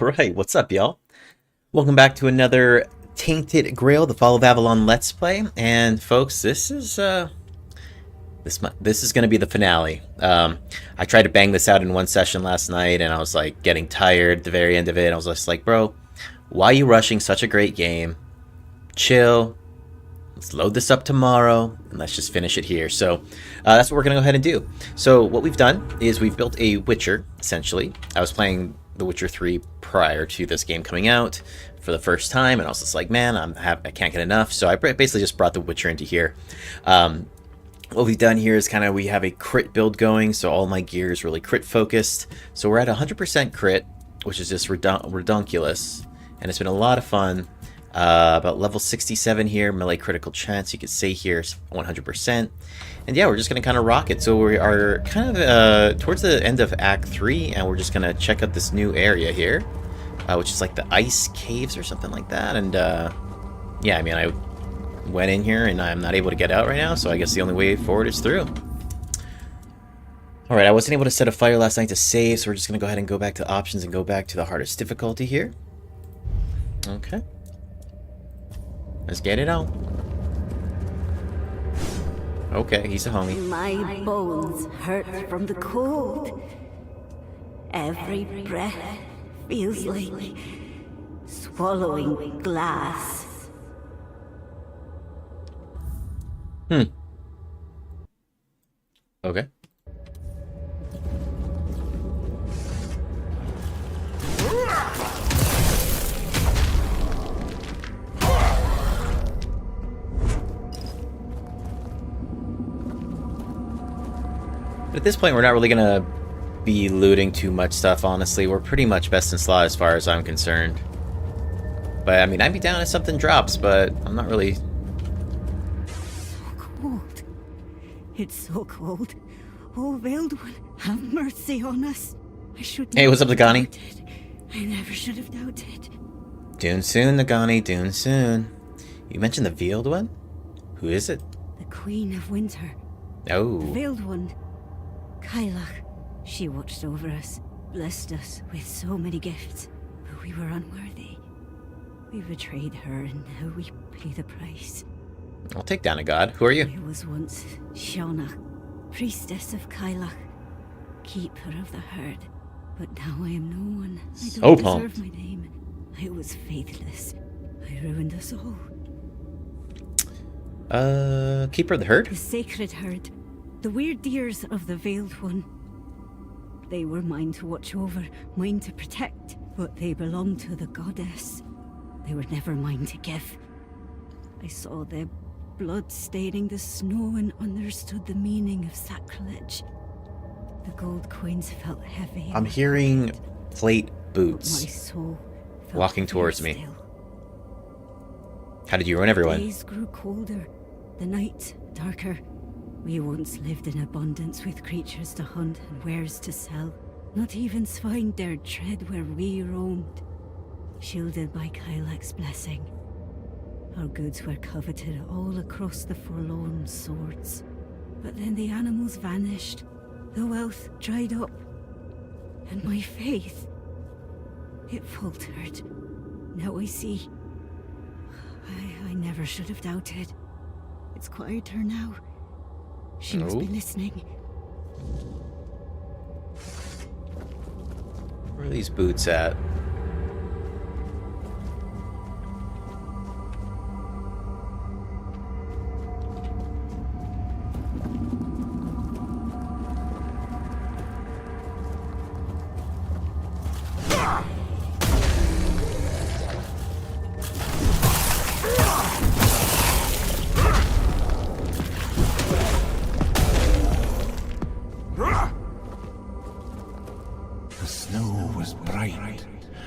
Right, what's up, y'all? Welcome back to another Tainted Grail, the Fall of Avalon Let's Play. And folks, this is going to be the finale. I tried to bang this out in one session last night, and I was like getting tired at the very end of it. I was just like, bro, why are you rushing such a great game? Chill. Let's load this up tomorrow, and let's just finish it here. So that's what we're going to go ahead and do. So what we've done is we've built a Witcher, essentially. I was playing The Witcher 3 prior to this game coming out for the first time, and I was just like, man, I can't get enough. So I basically just brought The Witcher into here. What we've done here is we have a crit build going, so all my gear is really crit focused. So we're at 100% crit, which is just redonkulous, and it's been a lot of fun. About level 67 here, melee critical chance, you could say here, 100%. And yeah, we're just going to kind of rock it. So we are kind of towards the end of Act 3, and we're just going to check out this new area here, which is like the ice caves or something like that. And yeah, I mean, I went in here and I'm not able to get out right now, so I guess the only way forward is through. Alright, I wasn't able to set a fire last night to save, so we're just going to go ahead and go back to options and go back to the hardest difficulty here. Okay. Let's get it on. Okay, he's a homie. My bones hurt from the cold. Every breath feels like swallowing glass. Okay. At this point, we're not really gonna be looting too much stuff, honestly. We're pretty much best in slot as far as I'm concerned. But, I mean, I'd be down if something drops, but I'm not really... So cold. It's so cold. Oh, Veiled One, have mercy on us. I should Hey, what's up, Nagani? I never should have doubted. Doing soon, Nagani, doing soon. You mentioned the Veiled One? Who is it? The Queen of Winter. Oh. The Veiled One. Cuanacht. She watched over us, blessed us with so many gifts, but we were unworthy. We betrayed her, and now we pay the price. I'll take down a god. Who are you? I was once Cuanacht, priestess of Cuanacht, keeper of the herd, but now I am no one. I don't deserve my name. I was faithless. I ruined us all. Keeper of the herd? The sacred herd. The weird deers of the Veiled One. They were mine to watch over, mine to protect, but they belonged to the goddess. They were never mine to give. I saw their blood staining the snow and understood the meaning of sacrilege. The gold coins felt heavy. I'm hearing plate boots my soul walking towards me. still. How did you ruin everyone? The days grew colder, the night darker. We once lived in abundance with creatures to hunt and wares to sell. Not even swine dared tread where we roamed. Shielded by Cuanacht's blessing. Our goods were coveted all across the forlorn swords. But then the animals vanished. The wealth dried up. And my faith, it faltered. Now I see. I never should have doubted. It's quieter now. She must be listening. Where are these boots at?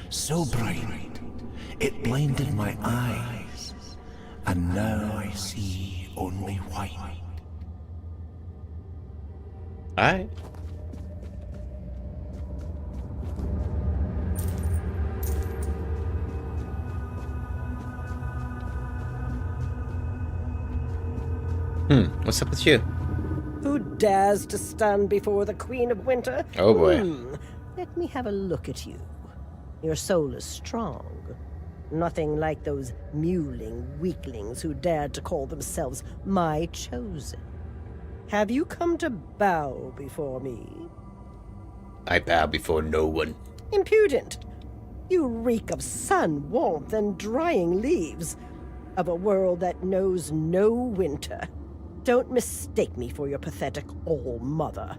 So bright, it blinded my eyes, and now I see only white. Alright. What's up with you? Who dares to stand before the Queen of Winter? Oh boy. Let me have a look at you. Your soul is strong. Nothing like those mewling weaklings who dared to call themselves my chosen. Have you come to bow before me? I bow before no one. Impudent! You reek of sun, warmth, and drying leaves. Of a world that knows no winter. Don't mistake me for your pathetic all-mother.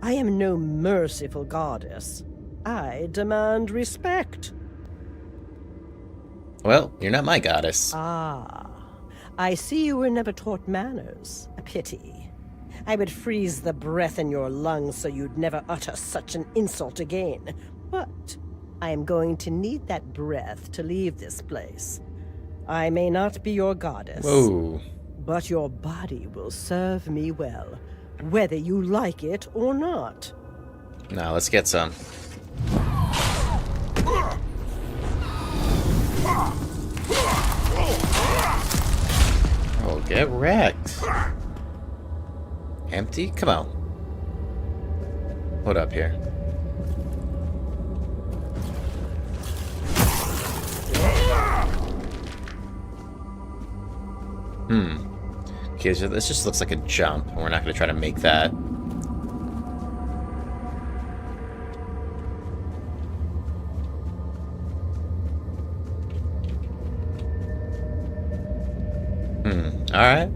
I am no merciful goddess. I demand respect. Well, you're not my goddess. Ah, I see you were never taught manners. A pity. I would freeze the breath in your lungs so you'd never utter such an insult again. But I am going to need that breath to leave this place. I may not be your goddess. Whoa. But your body will serve me well, whether you like it or not. Now, let's get some. Oh, get wrecked. Empty? Come on. Hold up here. Okay, so this just looks like a jump, and we're not going to try to make that. Alright.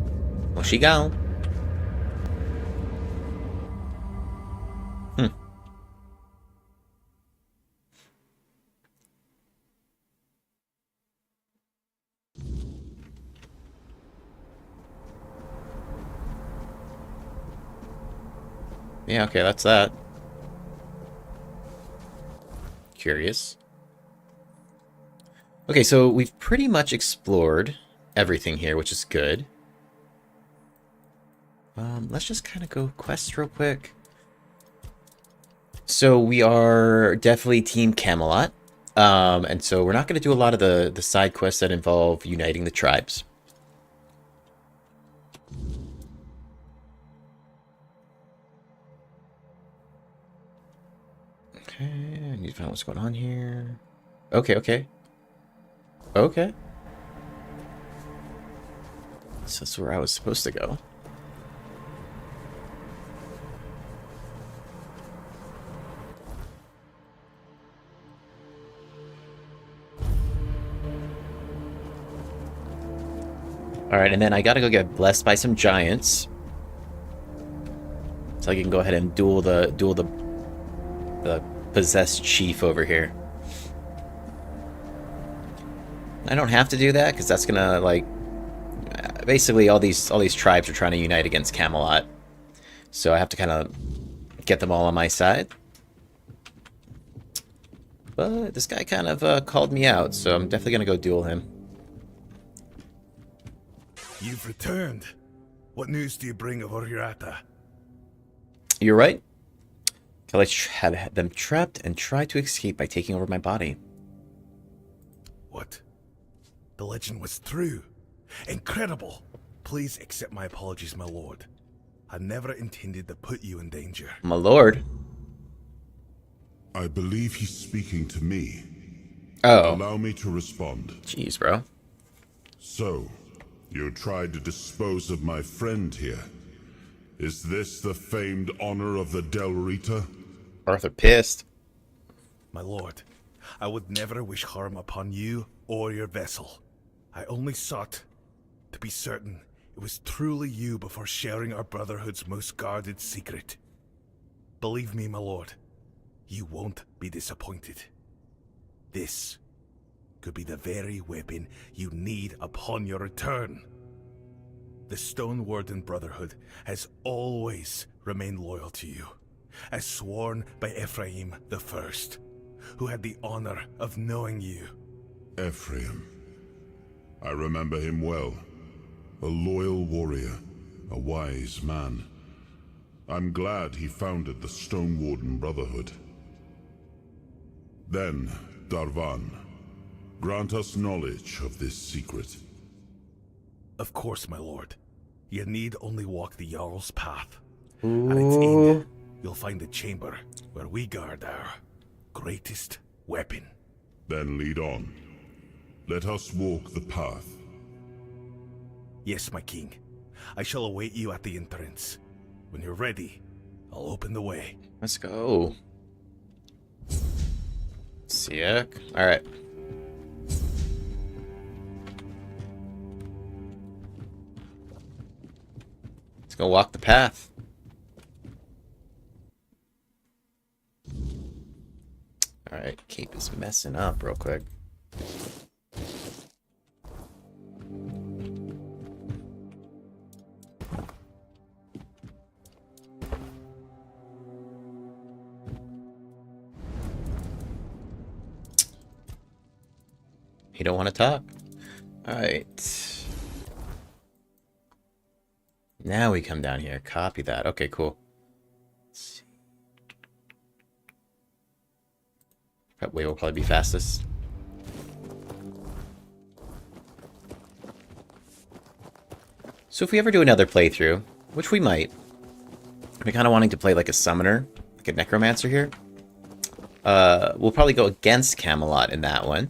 Well, she gone. Yeah, okay, that's that. Curious. Okay, so we've pretty much explored everything here, which is good. Let's just kind of go quest real quick. So we are definitely Team Camelot. And so we're not going to do a lot of the side quests that involve uniting the tribes. Okay, I need to find out what's going on here. Okay, okay. Okay. So that's where I was supposed to go. Alright, and then I gotta go get blessed by some giants. So I can go ahead and duel the possessed chief over here. I don't have to do that because that's gonna like basically all these tribes are trying to unite against Camelot. So I have to kind of get them all on my side. But this guy kind of called me out, so I'm definitely gonna go duel him. You've returned. What news do you bring of Oriata? You're right. Kellech had them trapped and tried to escape by taking over my body. What? The legend was true. Incredible. Please accept my apologies, my lord. I never intended to put you in danger. My lord. I believe he's speaking to me. Oh. Allow me to respond. Jeez, bro. So, you tried to dispose of my friend here. Is this the famed honor of the Del Rita? Arthur pissed. My lord, I would never wish harm upon you or your vessel. I only sought to be certain it was truly you before sharing our Brotherhood's most guarded secret. Believe me, my lord, you won't be disappointed. This could be the very weapon you need upon your return. The Stone Warden Brotherhood has always remained loyal to you, as sworn by Ephraim the First, who had the honor of knowing you. Ephraim. I remember him well. A loyal warrior, a wise man. I'm glad he founded the Stone Warden Brotherhood. Then, Darvan, grant us knowledge of this secret. Of course, my lord. You need only walk the Jarl's path. At its end, you'll find the chamber where we guard our greatest weapon. Then lead on. Let us walk the path. Yes, my king. I shall await you at the entrance. When you're ready, I'll open the way. Let's go. Sick. Alright. Let's go walk the path. Alright, Cape is messing up real quick. You don't want to talk? Alright. Now we come down here. Copy that. Okay, cool. Let's see. That way will probably be fastest. So if we ever do another playthrough, which we might, I'm kind of wanting to play like a summoner, like a necromancer here. We'll probably go against Camelot in that one.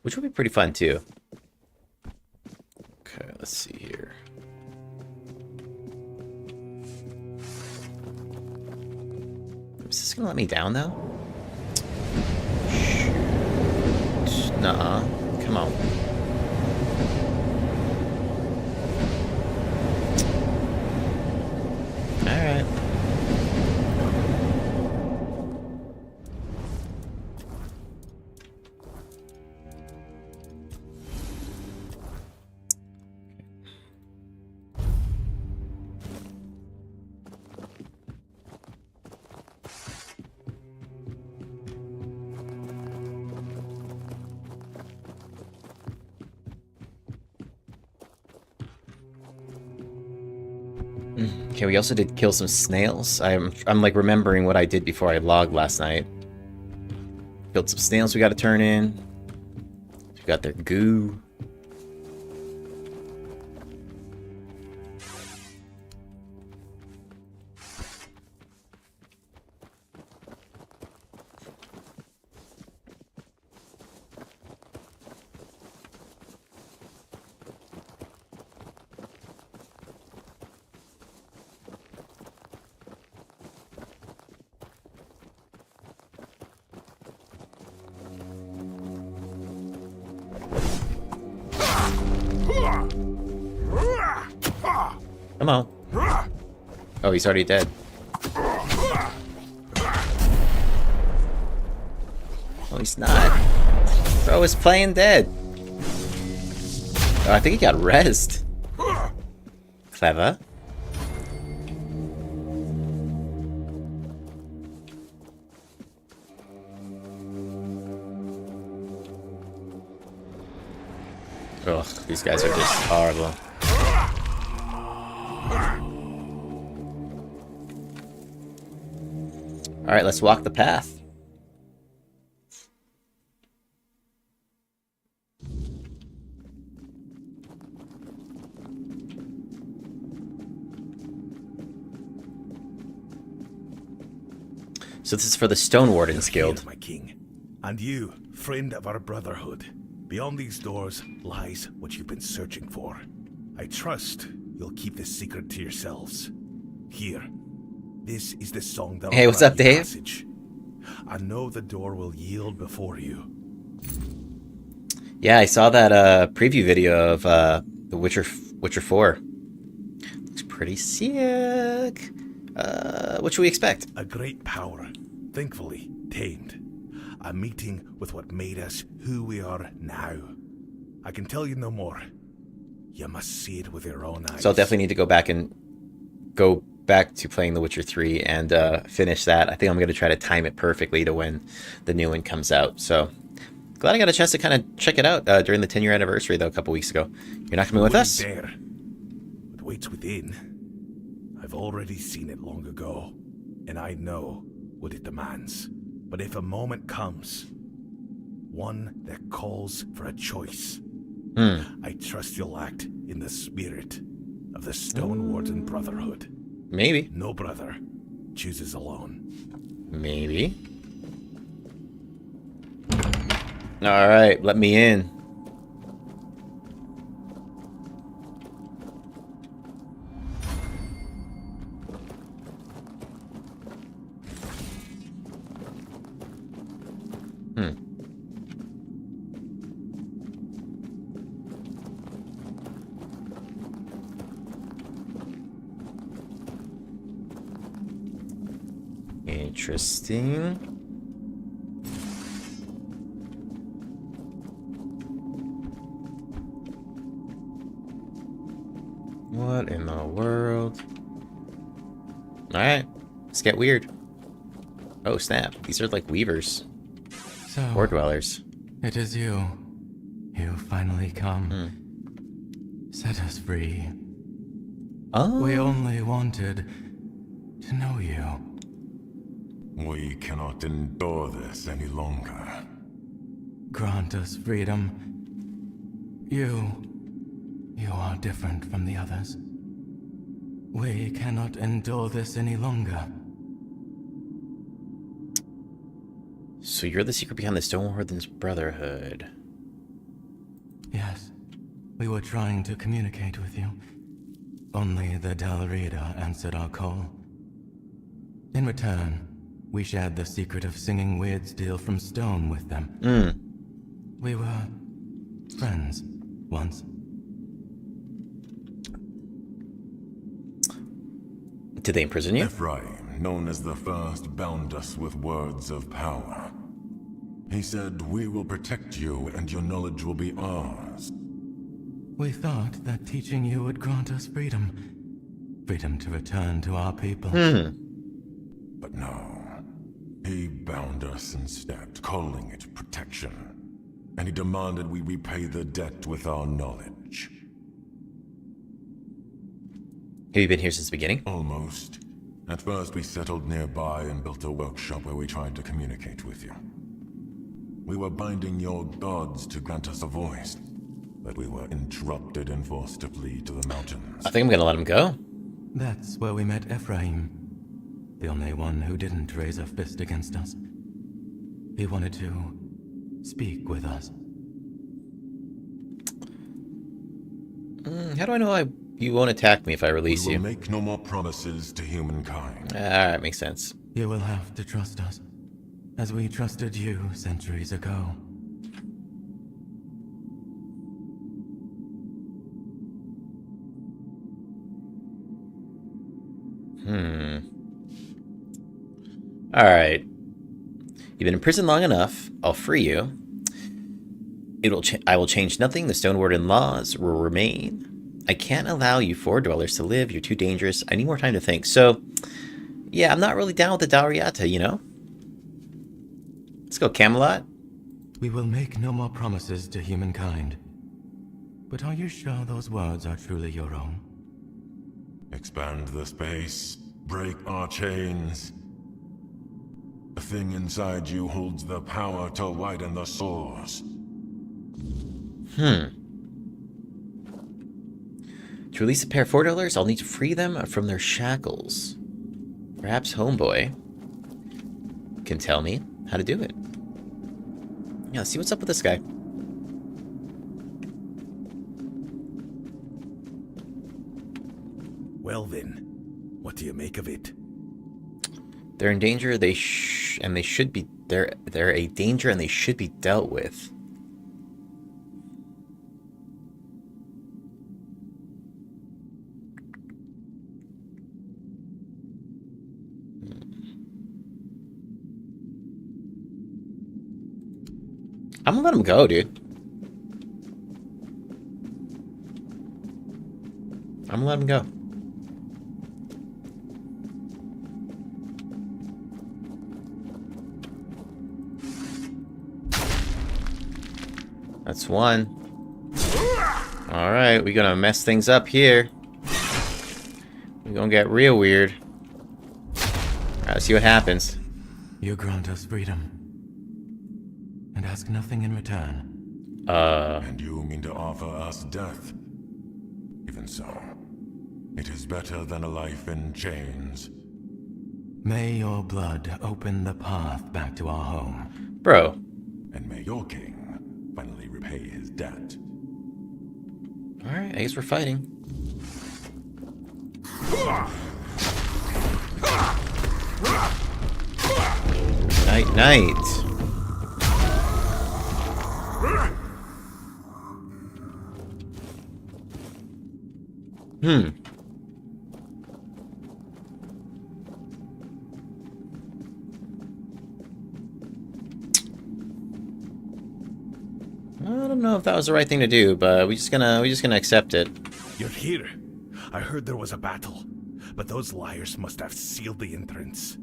Which would be pretty fun, too. Okay, let's see here. Is this gonna let me down, though? Shoot. Nuh-uh. Come on. Alright. Okay, we also did kill some snails. I'm like remembering what I did before I logged last night. Killed some snails we got to turn in. We got their goo. Come on. Oh, he's already dead. Oh, he's not. Bro is playing dead. Oh, I think he got rezzed. Clever. Ugh, these guys are just horrible. Alright, let's walk the path. So this is for the Stone Wardens Guild. My king, and you, friend of our brotherhood. Beyond these doors lies what you've been searching for. I trust you'll keep this secret to yourselves. Here, this is the song that. Hey, what's up, Dave? Passage. I know the door will yield before you. Yeah, I saw that preview video of The Witcher 4. Looks pretty sick. What should we expect? A great power, thankfully tamed. A meeting with what made us who we are now. I can tell you no more. You must see it with your own eyes. So I'll definitely need to go back to playing The Witcher 3 and finish that. I think I'm going to try to time it perfectly to when the new one comes out. So glad I got a chance to kind of check it out during the 10-year anniversary, though, a couple weeks ago. You're not coming with us? Dare. What waits within? I've already seen it long ago, and I know what it demands. But if a moment comes, one that calls for a choice. I trust you'll act in the spirit of the Stone Warden Brotherhood. Maybe. No brother chooses alone. Maybe. Alright, let me in. Interesting. What in the world? Alright, let's get weird. Oh snap, these are like weavers. So, Or dwellers. it is you. You finally come. Set us free. Oh, We only wanted to know you. We cannot endure this any longer. Grant us freedom. You are different from the others. We cannot endure this any longer. so you're the secret behind the Stone Warden's Brotherhood. Yes, we were trying to communicate with you. Only the Dalrida answered our call. In return, we shared the secret of singing weird steel from stone with them. We were friends once. Did they imprison you? Ephraim, known as the First, bound us with words of power. He said, "We will protect you and your knowledge will be ours." We thought that teaching you would grant us freedom. Freedom to return to our people. But no. He bound us instead, calling it protection. And he demanded we repay the debt with our knowledge. Have you been here since the beginning? Almost. At first we settled nearby and built a workshop where we tried to communicate with you. We were binding your gods to grant us a voice, but we were interrupted and forced to flee to the mountains. I think I'm gonna let him go. That's where we met Ephraim. The only one who didn't raise a fist against us. He wanted to speak with us. How do I know you won't attack me if I We release will you? make no more promises to humankind. Alright, makes sense. You will have to trust us, as we trusted you centuries ago. Alright. You've been in prison long enough. I'll free you. I will change nothing. The Stone Warden laws will remain. I can't allow you four dwellers to live. You're too dangerous. I need more time to think. So, yeah, I'm not really down with the Dalriata, you know? Let's go, Camelot. We will make no more promises to humankind. But are you sure those words are truly your own? Expand the space, break our chains. The thing inside you holds the power to widen the source. To release a pair of four dwellers, I'll need to free them from their shackles. Perhaps Homeboy can tell me how to do it. Yeah, let's see what's up with this guy. Well then, what do you make of it? They're in danger. They're a danger, and they should be dealt with. I'm gonna let him go, dude. I'm gonna let him go. That's one. Alright, we're gonna mess things up here. We're gonna get real weird. Alright, let's see what happens. You grant us freedom. And ask nothing in return. And you mean to offer us death? Even so, it is better than a life in chains. May your blood open the path back to our home. Bro. And may your king finally repay his debt. Alright, I guess we're fighting. Night, night. I don't know if that was the right thing to do, but we're just gonna accept it. You're here. I heard there was a battle, but those liars must have sealed the entrance.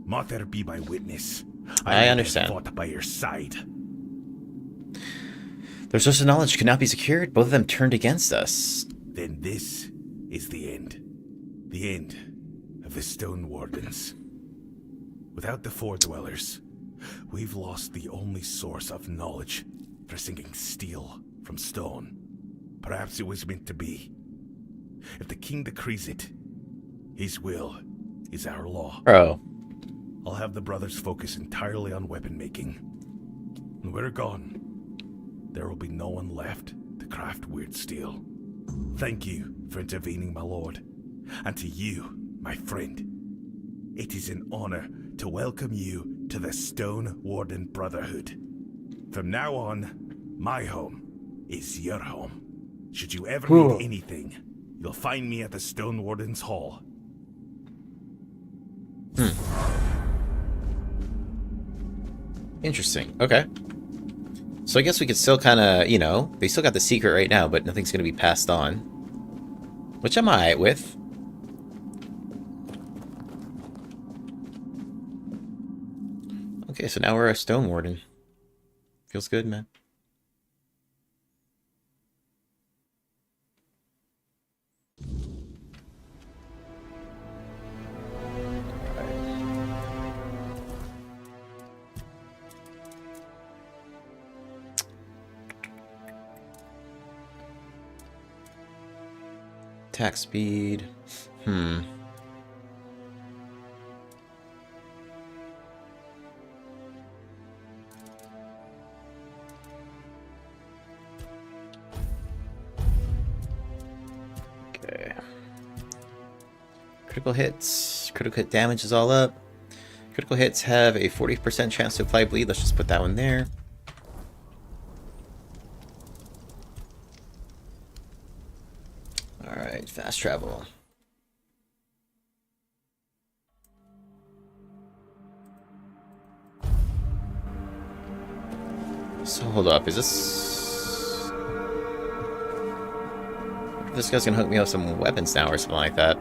Mater be my witness. I understand. Fought by your side. Their source of knowledge could not be secured. Both of them turned against us. Then this is the end. The end of the Stone Wardens. Without the Four Dwellers, we've lost the only source of knowledge for singing steel from stone. Perhaps it was meant to be. If the king decrees it, his will is our law. Bro. I'll have the brothers focus entirely on weapon making. When we're gone, there will be no one left to craft weird steel. Thank you for intervening, my lord. And to you, my friend. It is an honor to welcome you to the Stone Warden Brotherhood. From now on, my home is your home. Should you ever need anything, you'll find me at the Stone Warden's Hall. Interesting. Okay. So I guess we could still kind of, you know, they still got the secret right now, but nothing's going to be passed on. Which I'm alright with. Okay, so now we're a Stone Warden. Feels good, man. Attack speed. Okay. Critical hits. Critical hit damage is all up. Critical hits have a 40% chance to apply bleed. Let's just put that one there. Alright, fast travel. So hold up, is this guy's gonna hook me up with some weapons now or something like that?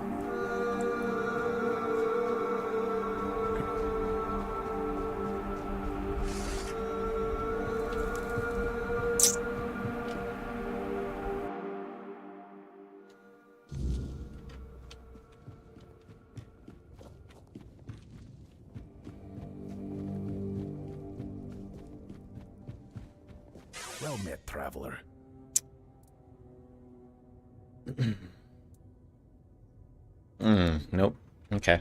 Well met, traveler. Nope. Okay.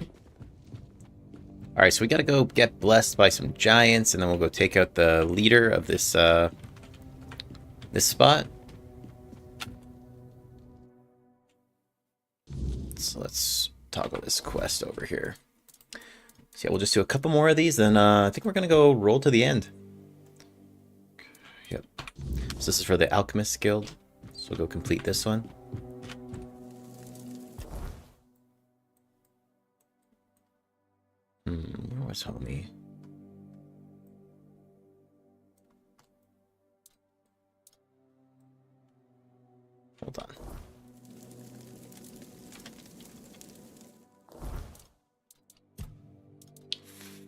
Alright, so we gotta go get blessed by some giants, and then we'll go take out the leader of this, this spot. So let's toggle this quest over here. So yeah, we'll just do a couple more of these, then I think we're gonna go roll to the end. Yep. So this is for the Alchemist Guild. So we'll go complete this one. Where was homie? Hold on.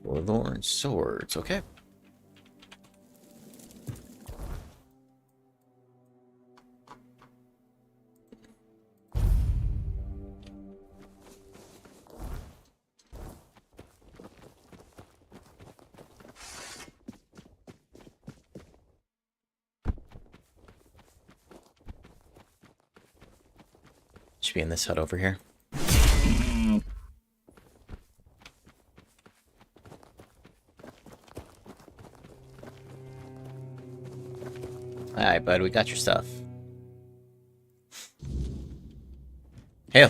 Forlorn Swords, okay. Should be in this hut over here. Alright, bud, we got your stuff. Hey,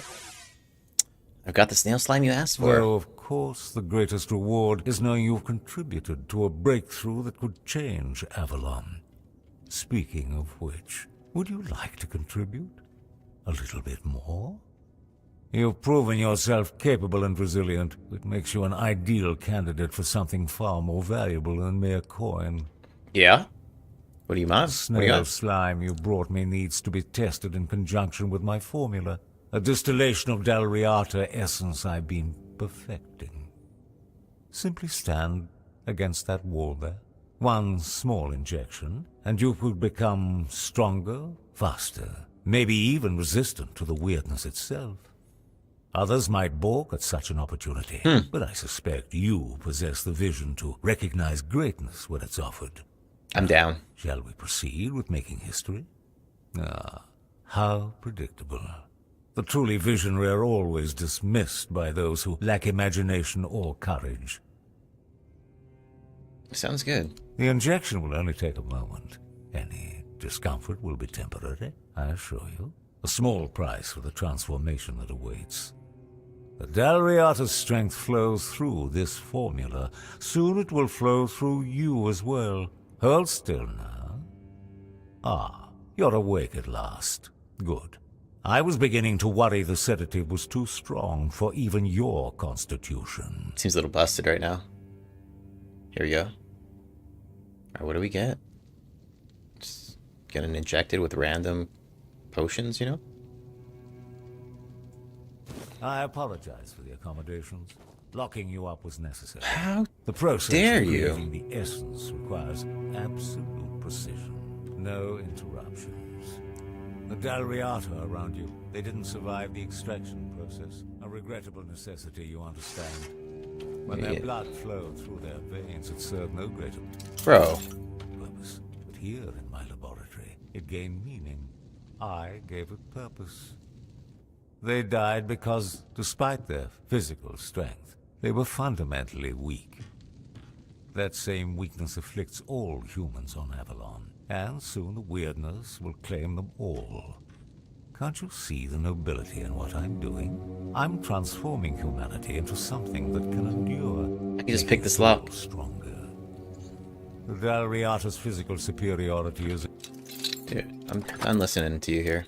I've got the snail slime you asked for. Though, of course, the greatest reward is knowing you've contributed to a breakthrough that could change Avalon. Speaking of which, would you like to contribute? A little bit more? You've proven yourself capable and resilient, which makes you an ideal candidate for something far more valuable than mere coin. Yeah? What do you mind? The What do you snail got? slime you brought me needs to be tested in conjunction with my formula, a distillation of Dalriata essence I've been perfecting. Simply stand against that wall there. One small injection, and you could become stronger, faster, maybe even resistant to the weirdness itself. Others might balk at such an opportunity, but I suspect you possess the vision to recognize greatness when it's offered. I'm down. Shall we proceed with making history? Ah, how predictable. The truly visionary are always dismissed by those who lack imagination or courage. Sounds good. The injection will only take a moment. Any discomfort will be temporary, I assure you. A small price for the transformation that awaits. The Dalriata's strength flows through this formula. Soon it will flow through you as well. Hold still now. Ah, you're awake at last. Good. I was beginning to worry the sedative was too strong for even your constitution. Seems a little busted right now. Here we go. Alright, what do we get? Just getting injected with random potions, you know? I apologize for the accommodations. Locking you up was necessary. How The process dare of you? creating the essence requires absolute precision. No interruptions. The Dalriata around you, they didn't survive the extraction process. A regrettable necessity, you understand. When their Yeah. blood flowed through their veins, it served no greater Bro. purpose. But here in my laboratory, it gained meaning. I gave it purpose. They died because, despite their physical strength, they were fundamentally weak. That same weakness afflicts all humans on Avalon, and soon the weirdness will claim them all. Can't you see the nobility in what I'm doing? I'm transforming humanity into something that can endure. I can just making pick this us all lock. stronger. The Dalriata's physical superiority is... Dude, I'm listening to you here.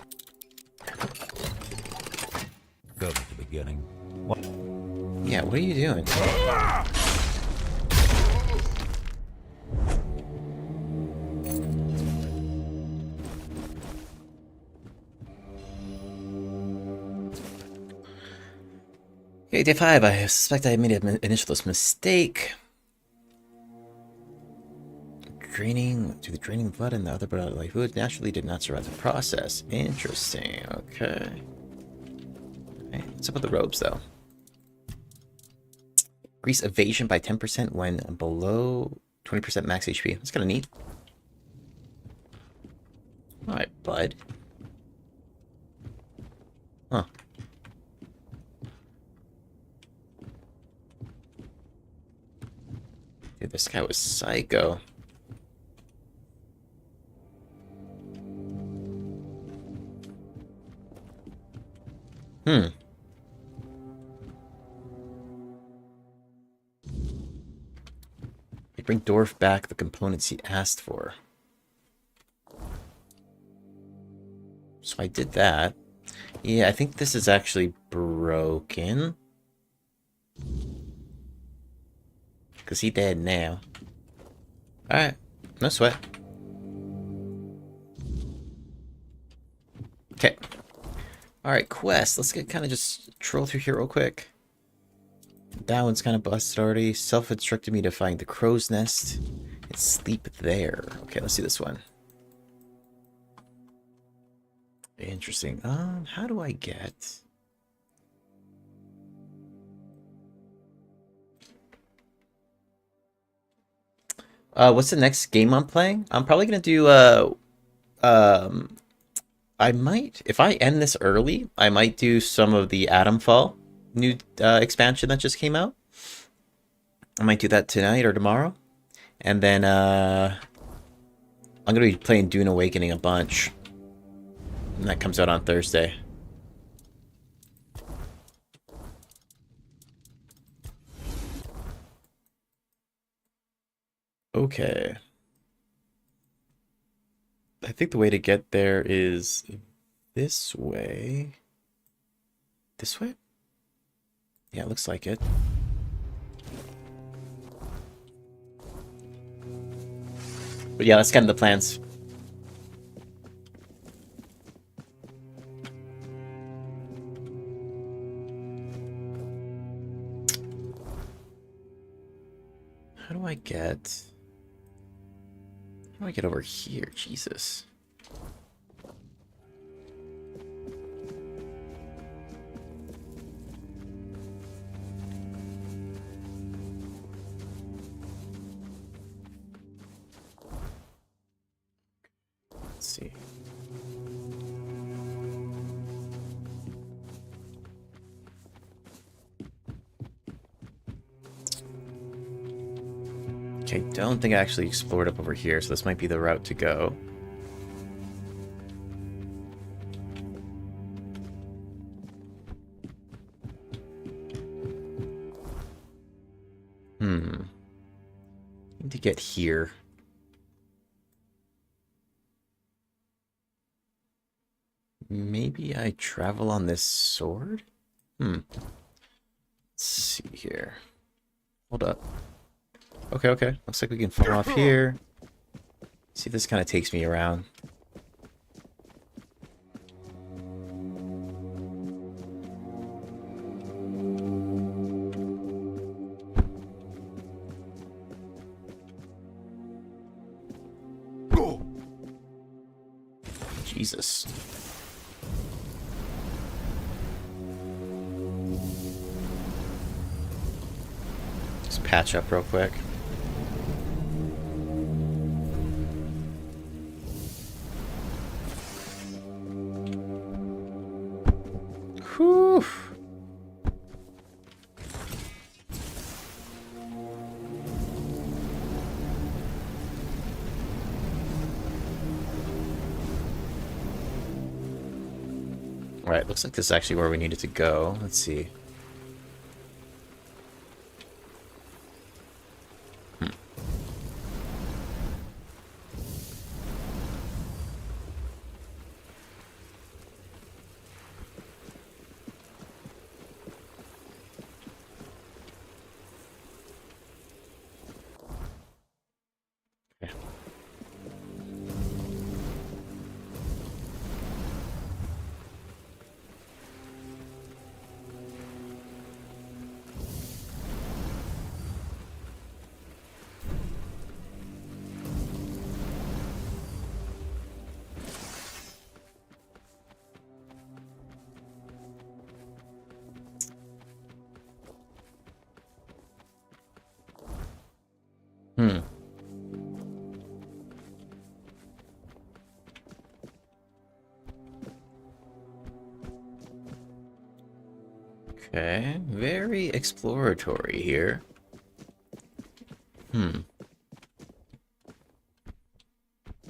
Go to the beginning. Yeah, what are you doing? Okay, day 5. I suspect I made an initial mistake. Draining blood and the other blood out of life fluid naturally did not survive the process. Interesting. Okay. Alright, what's up with the robes though? Increase evasion by 10% when below 20% max HP. That's kind of neat. Alright, bud. Huh. Dude, this guy was psycho. Hmm. Bring Dorf back the components he asked for. So I did that. Yeah, I think this is actually broken. Because he dead now. Alright, no sweat. Okay. Alright, quest. Let's get kind of just troll through here real quick. That one's kind of busted already. Self-instructed me to find the crow's nest and sleep there. Okay, let's see this one. Interesting. How do I get... what's the next game I'm playing? I'm probably gonna do, I I might, if I end this early, I might do some of the Atomfall new expansion that just came out. I might do that tonight or tomorrow. And then I'm going to be playing Dune Awakening a bunch. And that comes out on Thursday. Okay. I think the way to get there is this way. This way? Yeah, it looks like it. But yeah, that's kind of the plans. How do I get... How do I get over here? Jesus. Let's see. Okay, don't think I actually explored up over here, so this might be the route to go. Need to get here. Maybe I travel on this sword? Let's see here. Hold up. Okay, okay. Looks like we can fall off here. See if this kind of takes me around. Jesus. Just patch up real quick. Whew. Alright, looks like this is actually where we needed to go. Let's see. Okay, very exploratory here.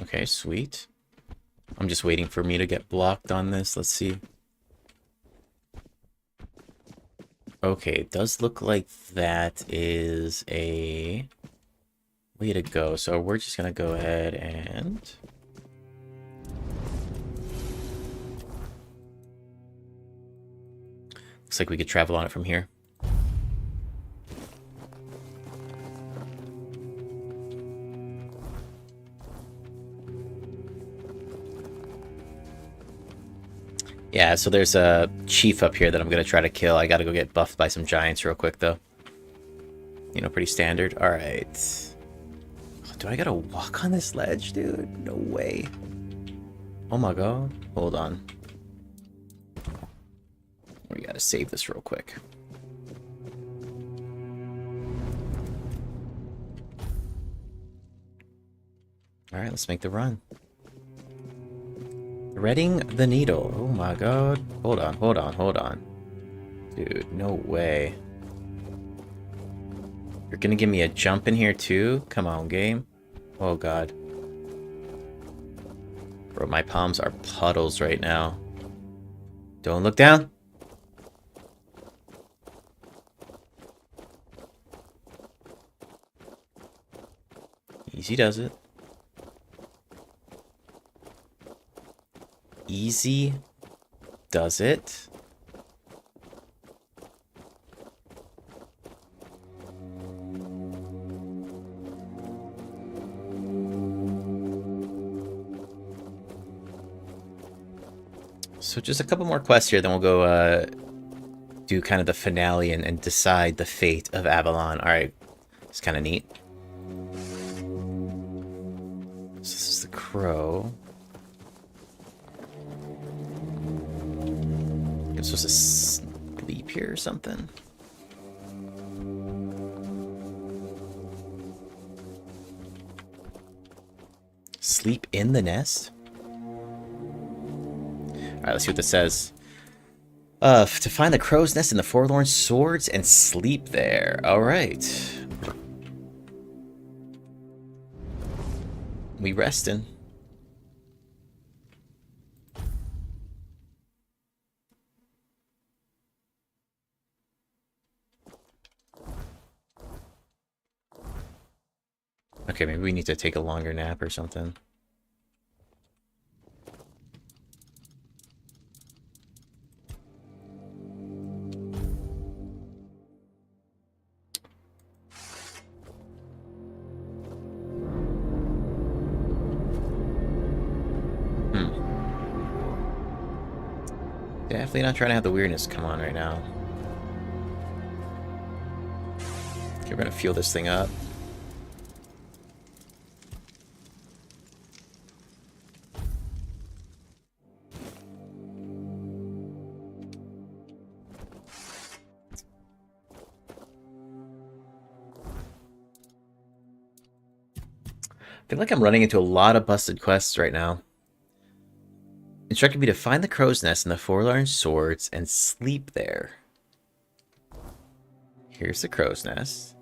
Okay, sweet. I'm just waiting for me to get blocked on this. Let's see. Okay, it does look like that is a way to go. So we're just gonna go ahead and... Looks like we could travel on it from here. Yeah, so there's a chief up here that I'm going to try to kill. I got to go get buffed by some giants real quick, though. You know, pretty standard. Alright. Do I got to walk on this ledge, dude? No way. Oh my god. Hold on. We got to save this real quick. Alright, let's make the run. Threading the needle. Oh my god. Hold on, hold on, hold on. Dude, no way. You're gonna give me a jump in here too? Come on, game. Oh god. Bro, my palms are puddles right now. Don't look down. Easy does it. Easy does it. So just a couple more quests here, then we'll go do kind of the finale and decide the fate of Avalon. Alright, it's kind of neat. So this is the crow. I'm supposed to sleep here or something. Sleep in the nest? Alright, let's see what this says. To find the crow's nest in the forlorn swords and sleep there. Alright. We resting. Okay, maybe we need to take a longer nap or something. Definitely not trying to have the weirdness come on right now. Okay, we're gonna feel this thing up. I feel like I'm running into a lot of busted quests right now. Instructed me to find the crow's nest in the forlorn swords and sleep there. Here's the crow's nest.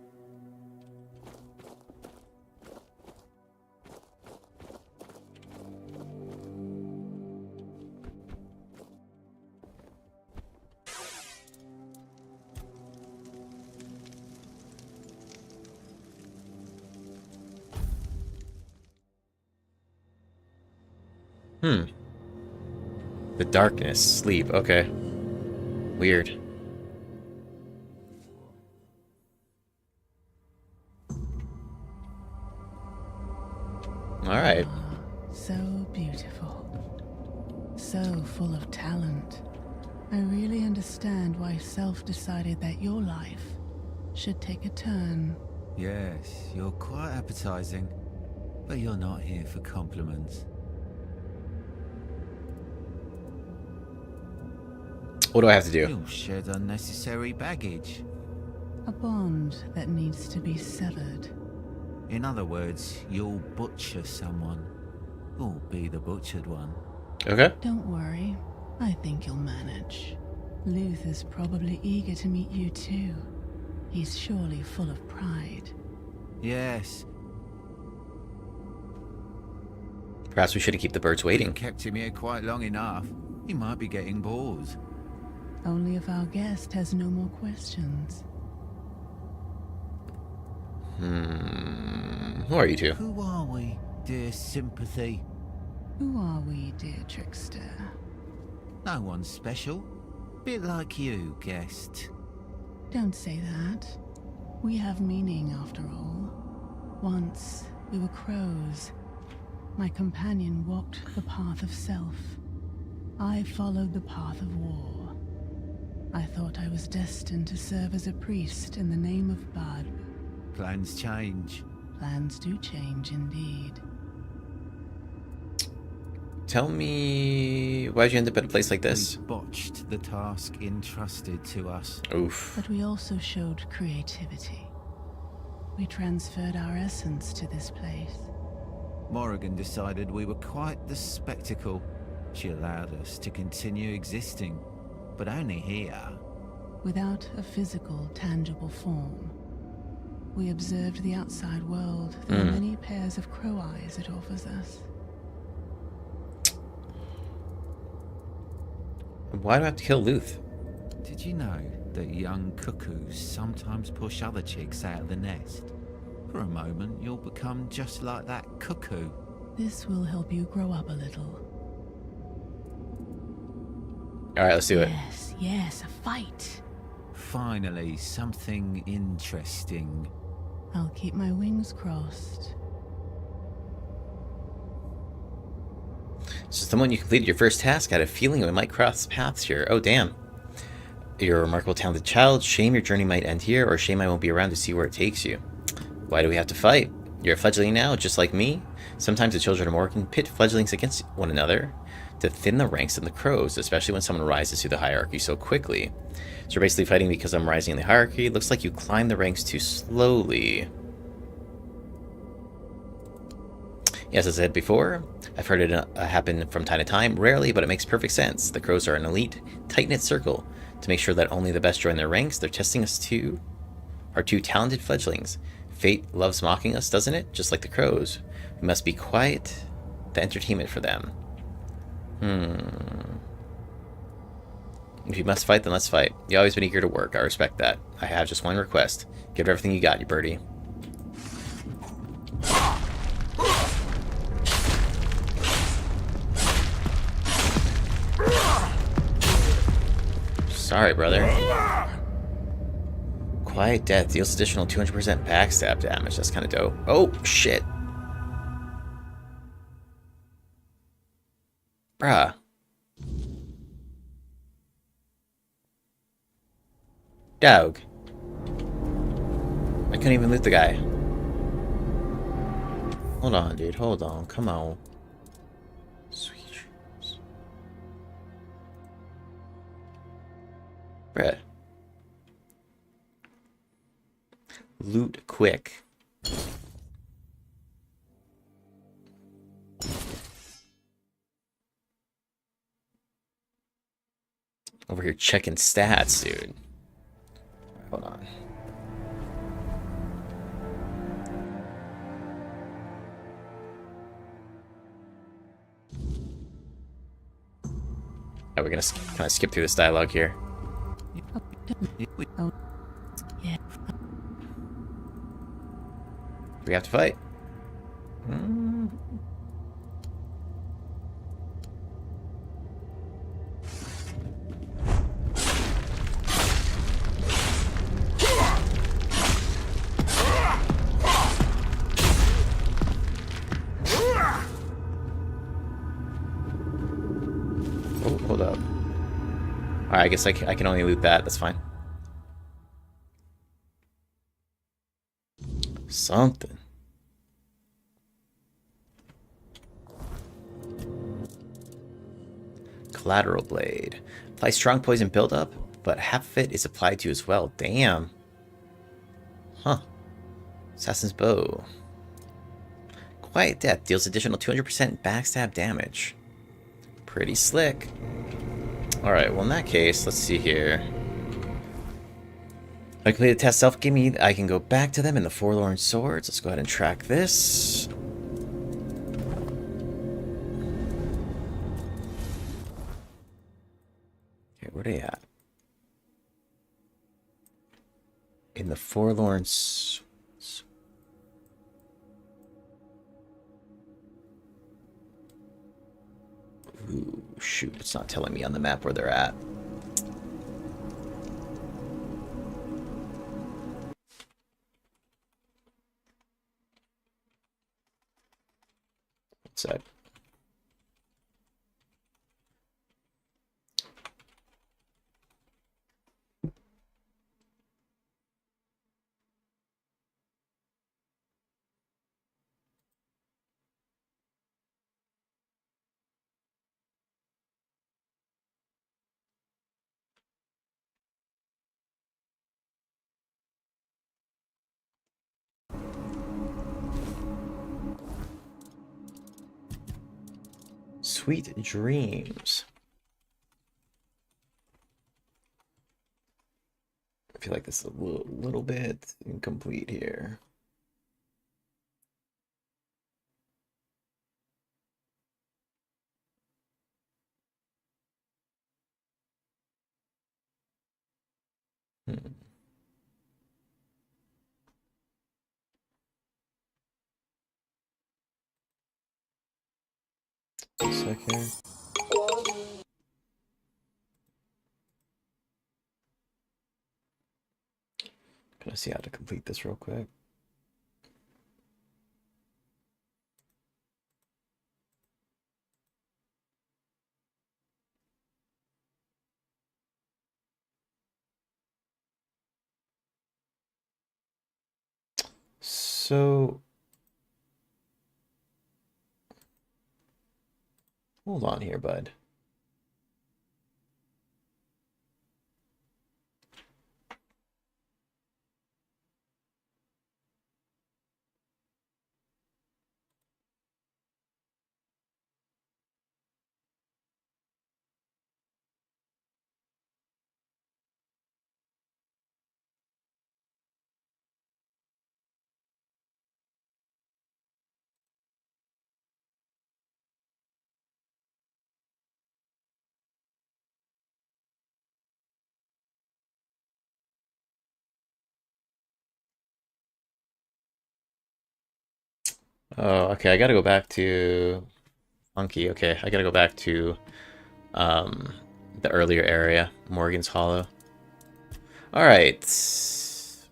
The darkness, sleep, okay. Weird. Alright. So beautiful. So full of talent. I really understand why Self decided that your life should take a turn. Yes, you're quite appetizing, but you're not here for compliments. What do I have to do? You'll shed unnecessary baggage. A bond that needs to be severed. In other words, you'll butcher someone. Or be the butchered one. Okay. Don't worry. I think you'll manage. Luth is probably eager to meet you too. He's surely full of pride. Yes. Perhaps we should have kept the birds waiting. You've kept him here quite long enough. He might be getting bored. Only if our guest has no more questions. Who are you two? Who are we, dear sympathy? Who are we, dear trickster? No one special. Bit like you, guest. Don't say that. We have meaning after all. Once we were crows. My companion walked the path of self. I followed the path of war. I thought I was destined to serve as a priest in the name of Bad. Plans change. Plans do change indeed. Tell me, why'd you end up at a place like this? We botched the task entrusted to us. Oof. But we also showed creativity. We transferred our essence to this place. Morrigan decided we were quite the spectacle. She allowed us to continue existing, but only here. Without a physical, tangible form, we observed the outside world through the many pairs of crow eyes it offers us. Why do I have to kill Luth? Did you know that young cuckoos sometimes push other chicks out of the nest? For a moment, you'll become just like that cuckoo. This will help you grow up a little. Alright, let's do it. Yes, yes, a fight. Finally, something interesting. I'll keep my wings crossed. So the moment you completed your first task, I had a feeling we might cross paths here. Oh, damn. You're a remarkable, talented child. Shame your journey might end here, or shame I won't be around to see where it takes you. Why do we have to fight? You're a fledgling now, just like me. Sometimes the children of Morgan pit fledglings against one another to thin the ranks of the crows, especially when someone rises through the hierarchy so quickly. So you're basically fighting because I'm rising in the hierarchy. It looks like you climb the ranks too slowly. Yes, as I said before, I've heard it happen from time to time, rarely, but it makes perfect sense. The crows are an elite, tight-knit circle. To make sure that only the best join their ranks, they're testing us too. Our two talented fledglings. Fate loves mocking us, doesn't it? Just like the crows. We must be quite the entertainment for them. If you must fight, then let's fight. You've always been eager to work. I respect that. I have just one request. Give it everything you got, you birdie. Sorry, brother. Quiet Death deals additional 200% backstab damage. That's kind of dope. Oh, shit. Bruh. Dog. I couldn't even loot the guy. Hold on, dude. Hold on. Come on. Sweet dreams. Bruh. Loot quick. Over here checking stats, dude. Hold on. Oh, we're gonna kind of skip through this dialogue here. Oh, yeah. Do we have to fight? Oh, hold up. Alright, I guess I can only loot that. That's fine. Something. Collateral Blade. Apply strong poison buildup, but half of it is applied to you as well. Damn. Huh. Assassin's Bow. Quiet Death deals additional 200% backstab damage. Pretty slick. Alright, well in that case, let's see here. I completed the test self-gaming. I can go back to them in the Forlorn Swords. Let's go ahead and track this. Okay, where are they at? In the Forlorn Swords. Ooh, shoot, it's not telling me on the map where they're at. What's that? Sweet dreams. I feel like this is a little bit incomplete here. A second. Gonna see how to complete this real quick. So hold on here, bud. Oh, okay, I gotta go back to Funky. Okay, I gotta go back to the earlier area, Morgan's Hollow. Alright.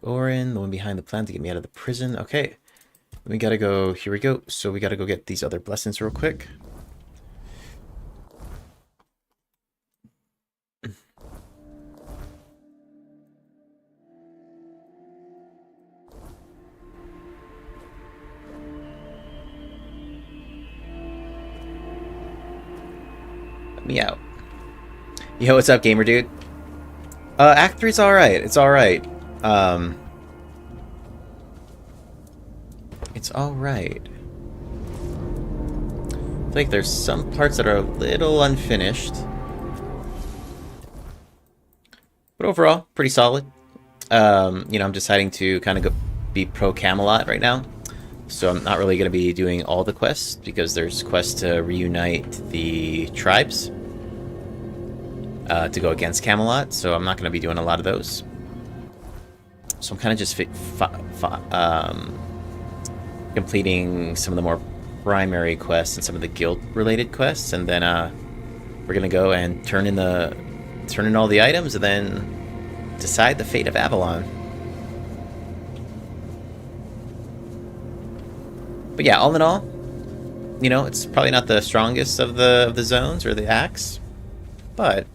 Orin, the one behind the plan to get me out of the prison. Okay. We gotta go, here we go. So we gotta go get these other blessings real quick. Let me out. Yo, what's up, gamer dude? Act 3's alright. It's alright. It's alright. I think there's some parts that are a little unfinished. But overall, pretty solid. You know, I'm deciding to kind of go be pro Camelot right now. So I'm not really going to be doing all the quests, because there's quests to reunite the tribes to go against Camelot, so I'm not going to be doing a lot of those. So I'm kind of just completing some of the more primary quests and some of the guild-related quests, and then we're going to go and turn in all the items, and then decide the fate of Avalon. But yeah, all in all, you know, it's probably not the strongest of the zones or the acts, but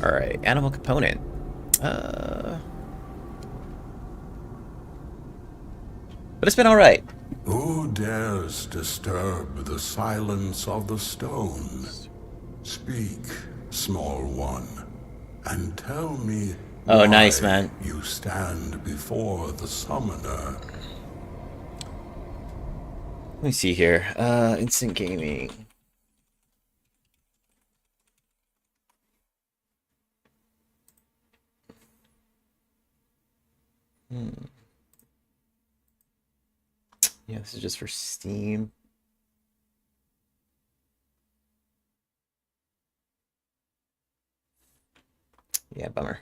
all right, animal component. But it's been all right. Who dares disturb the silence of the stone? Speak, small one, and tell me. Oh, nice, man. You stand before the summoner. Let me see here. Instant gaming. Yeah, this is just for Steam. Yeah, bummer.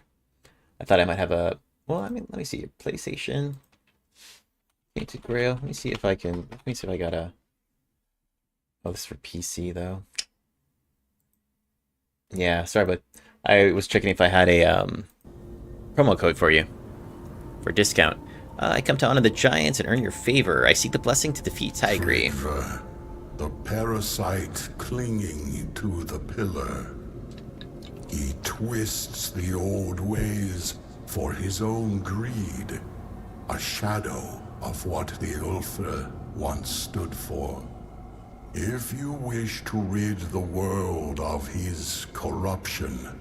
I thought I might have a... Well, I mean, let me see. PlayStation. Tainted Grail. Let me see if I can... Let me see if I got a... Oh, this is for PC, though. Yeah, sorry, but I was checking if I had a promo code for you. For discount. I come to honor the giants and earn your favor. I seek the blessing to defeat Tigray. Favor, the parasite clinging to the pillar. He twists the old ways for his own greed, a shadow of what the Ulthra once stood for. If you wish to rid the world of his corruption,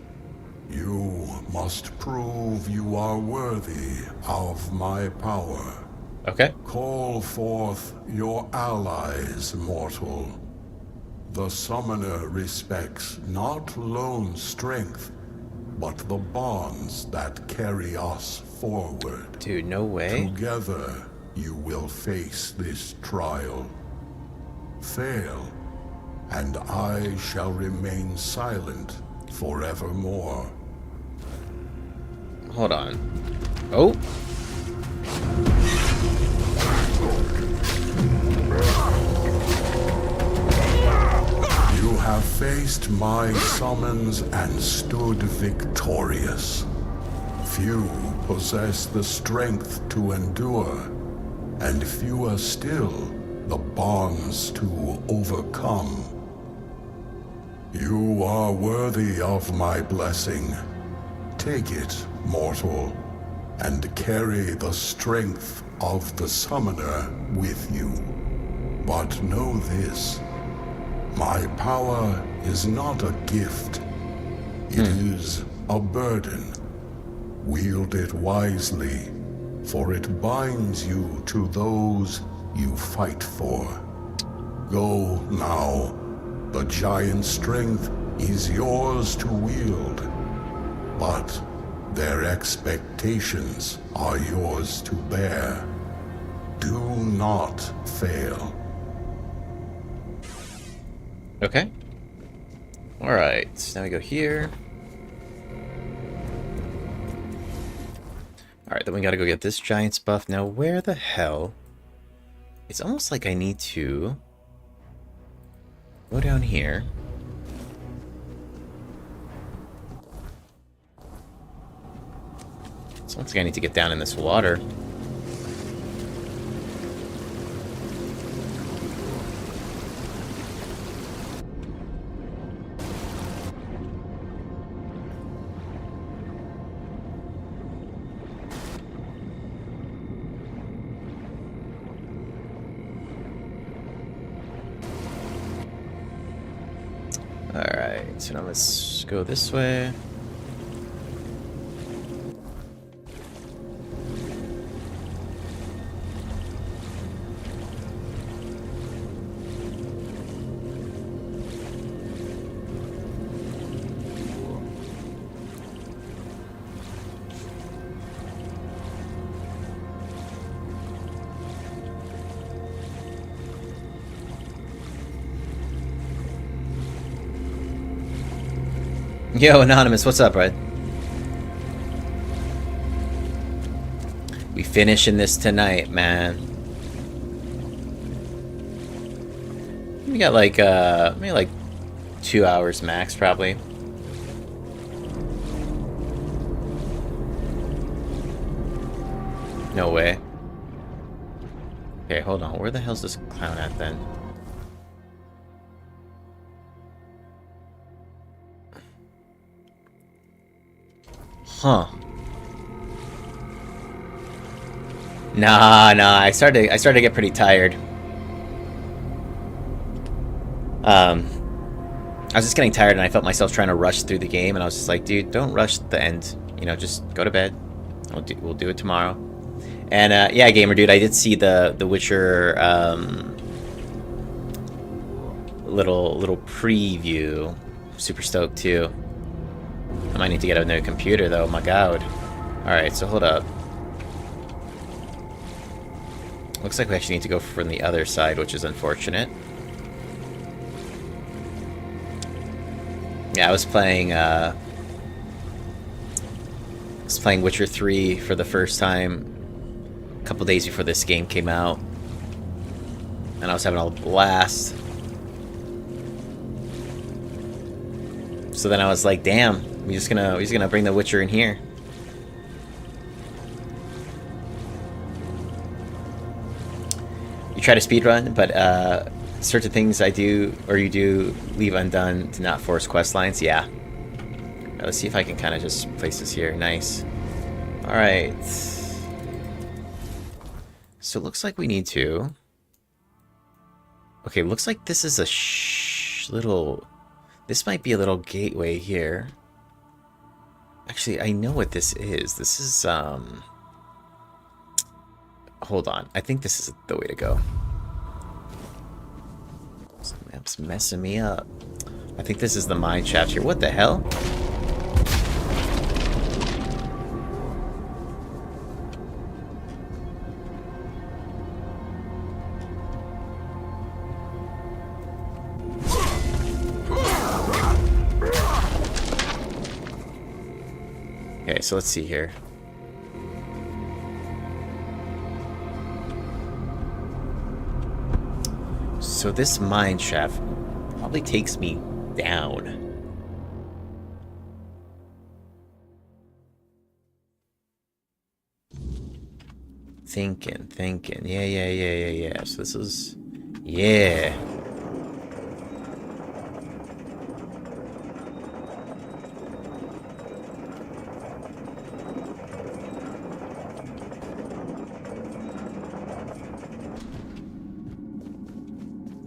you must prove you are worthy of my power. Okay. Call forth your allies, mortal. The summoner respects not lone strength, but the bonds that carry us forward. Dude, no way. Together, you will face this trial. Fail, and I shall remain silent forevermore. Hold on. Oh. You have faced my summons and stood victorious. Few possess the strength to endure, and fewer still the bonds to overcome. You are worthy of my blessing. Take it, mortal, and carry the strength of the summoner with you. But know this. My power is not a gift. It is a burden. Wield it wisely, for it binds you to those you fight for. Go now. The giant strength is yours to wield, but their expectations are yours to bear. Do not fail. Okay. Alright, so now we go here. Alright, then we gotta go get this giant's buff. Now, where the hell? It's almost like I need to go down here. It's almost like I need to get down in this water. Alright, so now let's go this way. Yo, Anonymous, what's up, bud? We finishing this tonight, man. We got like, maybe like 2 hours max, probably. No way. Okay, hold on. Where the hell's this clown at, then? Huh. Nah, I started to get pretty tired. I was just getting tired and I felt myself trying to rush through the game, and I was just like, dude, don't rush the end. You know, just go to bed. We'll do it tomorrow. And yeah, gamer dude, I did see the Witcher little preview. Super stoked too. I might need to get a new computer though, my god. Alright, so hold up. Looks like we actually need to go from the other side, which is unfortunate. Yeah, I was playing Witcher 3 for the first time a couple days before this game came out. And I was having a blast. So then I was like, damn, we're just gonna bring the Witcher in here. You try to speedrun, but certain things you do leave undone to not force quest lines. Yeah. Let's see if I can kind of just place this here. Nice. Alright. So it looks like we need to... Okay, looks like this is a little... This might be a little gateway here. Actually, I know what this is. This is, Hold on. I think this is the way to go. This map's messing me up. I think this is the mine shaft here. What the hell? Okay, so let's see here. So this mine shaft probably takes me down. Thinking. Yeah. So this is... Yeah.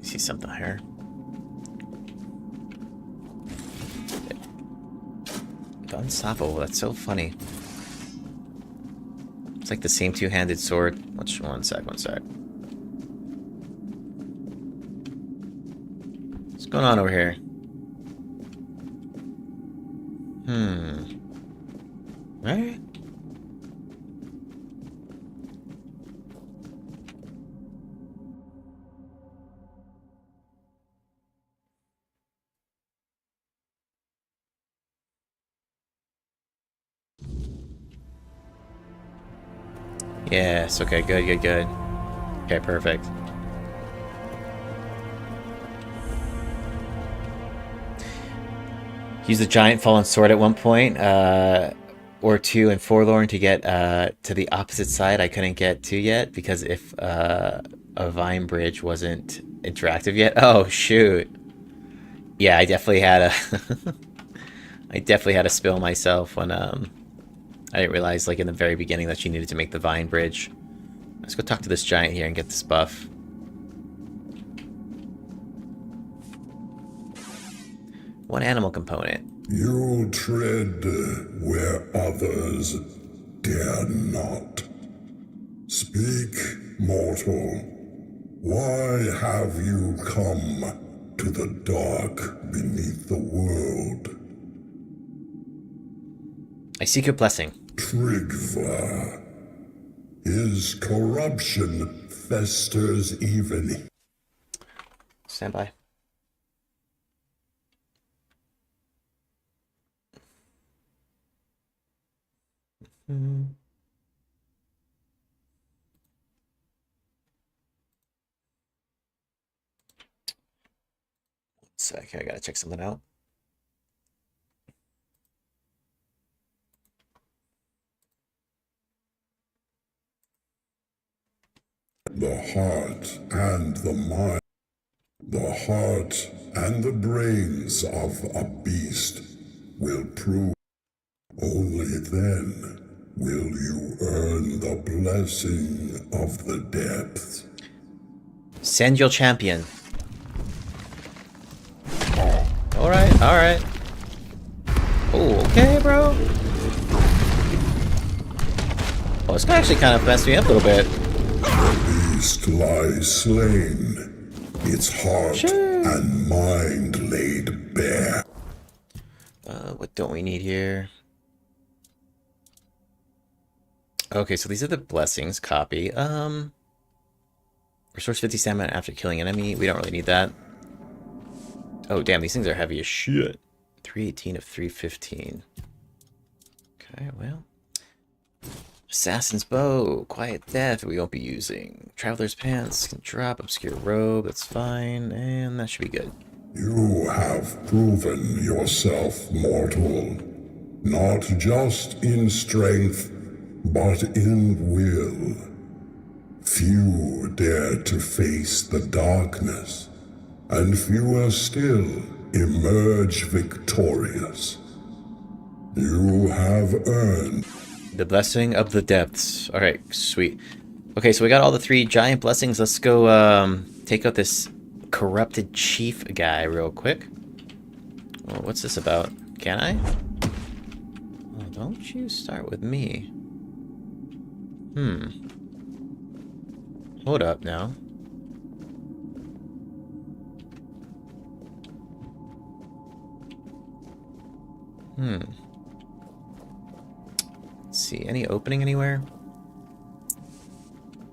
See something here. Unstoppable. That's so funny. It's like the same two-handed sword. One sec. What's going on over here? Alright. Yes, okay, good. Okay, perfect. Use the giant fallen sword at one point, or two in Forlorn to get to the opposite side I couldn't get to yet, because if a vine bridge wasn't interactive yet. Oh, shoot. Yeah, I definitely had a... I definitely had to spill myself when, I didn't realize, like, in the very beginning that you needed to make the vine bridge. Let's go talk to this giant here and get this buff. One animal component. You tread where others dare not. Speak, mortal. Why have you come to the dark beneath the world? I seek your blessing. Trigva. His corruption festers even. Stand by. One sec, I gotta check something out. The heart and the mind. The heart and the brains of a beast will prove. Only then will you earn the blessing of the depths. Send your champion. Alright. Oh, okay, bro. Oh, this guy actually kind of messed me up a little bit. The beast lies slain, its heart and mind laid bare. What don't we need here? Okay, so these are the blessings. Copy. Restores 50 stamina after killing enemy. We don't really need that. Oh, damn, these things are heavy as shit. 318 of 315. Okay, well. Assassin's Bow. Quiet Death, we won't be using. Traveler's Pants can drop. Obscure Robe, that's fine. And that should be good. You have proven yourself mortal. Not just in strength, but in will. Few dare to face the darkness, and fewer still emerge victorious. You have earned the blessing of the depths. Alright, sweet. Okay, so we got all the 3 giant blessings. Let's go take out this corrupted chief guy real quick. Oh, what's this about? Can I? Oh, don't you start with me. Hold up now. Let's see, any opening anywhere?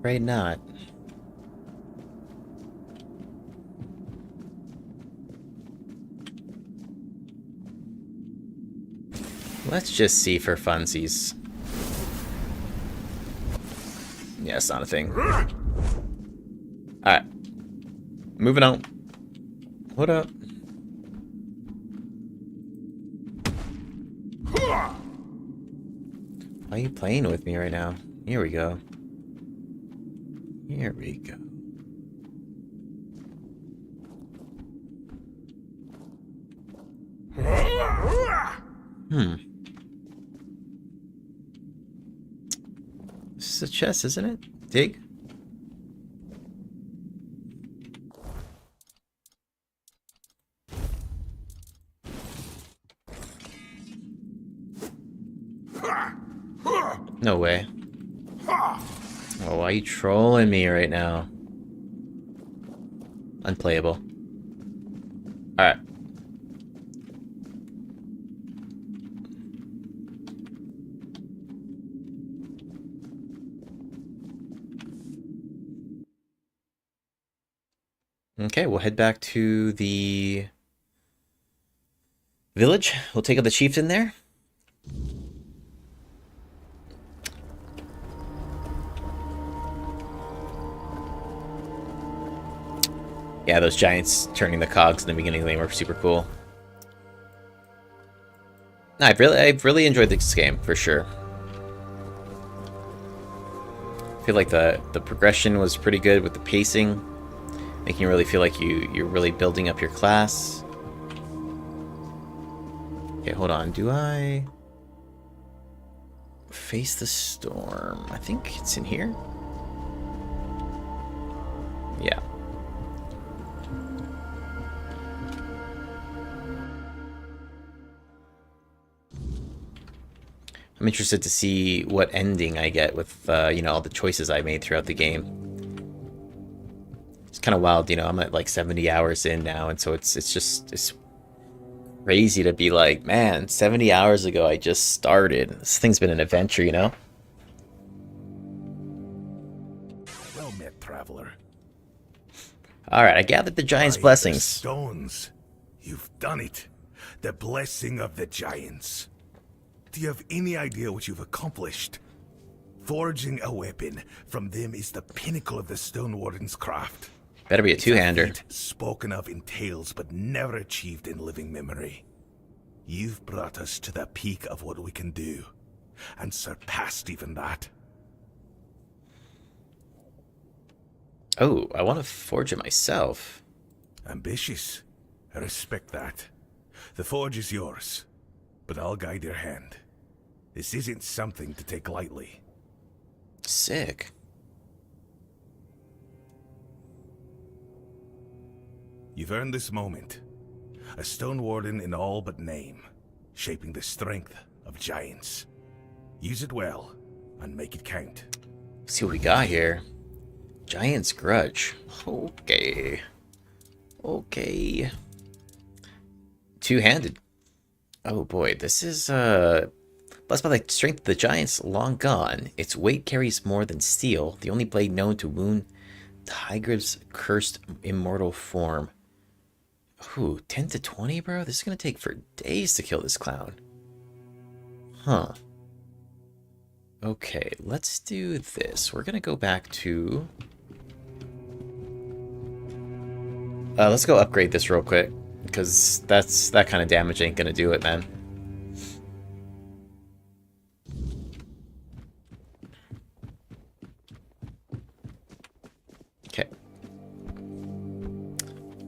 Right, not. Let's just see for funsies. Yeah, it's not a thing. Alright. Moving on. What up? Why are you playing with me right now? Here we go. Here we go. This is a chest, isn't it? Dig? No way. Oh, why are you trolling me right now? Unplayable. Alright. Okay, we'll head back to the village. We'll take out the chieftain there. Yeah, those giants turning the cogs in the beginning of the game were super cool. No, I've really enjoyed this game for sure. I feel like the progression was pretty good with the pacing, making you really feel like you're really building up your class. Okay, hold on. Do I face the storm? I think it's in here. Yeah. I'm interested to see what ending I get with, you know, all the choices I made throughout the game. It's kind of wild, you know, I'm at like 70 hours in now, and so it's crazy to be like, man, 70 hours ago I just started. This thing's been an adventure, you know? Well met, traveler. Alright, I gathered the giant's blessings. Stones. You've done it. The blessing of the giants. Do you have any idea what you've accomplished? Forging a weapon from them is the pinnacle of the Stone Warden's craft. Better be a two-hander. Spoken of in tales, but never achieved in living memory. You've brought us to the peak of what we can do, and surpassed even that. Oh, I want to forge it myself. Ambitious. I respect that. The forge is yours, but I'll guide your hand. This isn't something to take lightly. Sick. You've earned this moment. A Stone Warden in all but name, shaping the strength of giants. Use it well, and make it count. Let's see what we got here. Giant's Grudge. Okay. Okay. Two-handed. Oh boy, this is, blessed by the strength of the giants, long gone. Its weight carries more than steel, the only blade known to wound Tiger's cursed immortal form. Ooh, 10 to 20, bro? This is gonna take for days to kill this clown. Huh. Okay, let's do this. We're gonna go back to... let's go upgrade this real quick, because that kind of damage ain't gonna do it, man. Okay.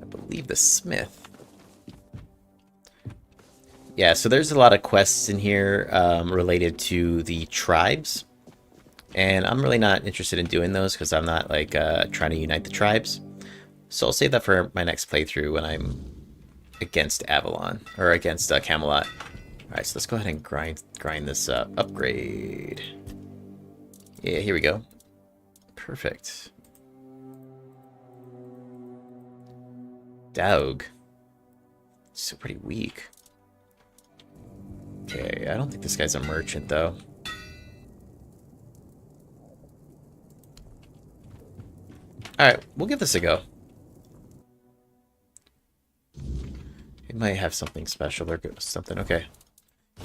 I believe the smith. Yeah, so there's a lot of quests in here related to the tribes. And I'm really not interested in doing those because I'm not like trying to unite the tribes. So I'll save that for my next playthrough when I'm against Avalon, or against Camelot. Alright, so let's go ahead and grind this up. Upgrade. Yeah, here we go. Perfect. Daug. So pretty weak. Okay, I don't think this guy's a merchant, though. Alright, we'll give this a go. It might have something special or something. Okay.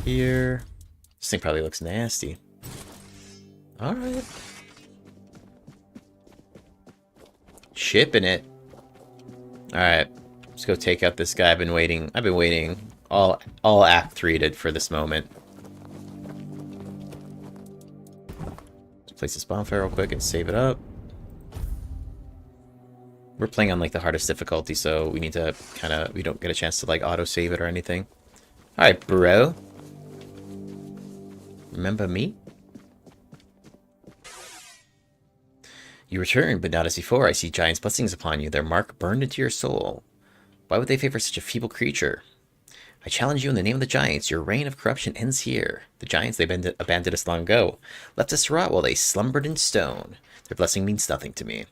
Here. This thing probably looks nasty. Alright. Shipping it. Alright. Let's go take out this guy. I've been waiting all Act 3 for this moment. Let's place this bonfire real quick and save it up. We're playing on like the hardest difficulty, so we need to we don't get a chance to like auto save it or anything. Alright, bro. Remember me? You return, but not as before. I see giants' blessings upon you, their mark burned into your soul. Why would they favor such a feeble creature? I challenge you in the name of the giants. Your reign of corruption ends here. The giants, they abandoned us long ago, left us to rot while they slumbered in stone. Their blessing means nothing to me.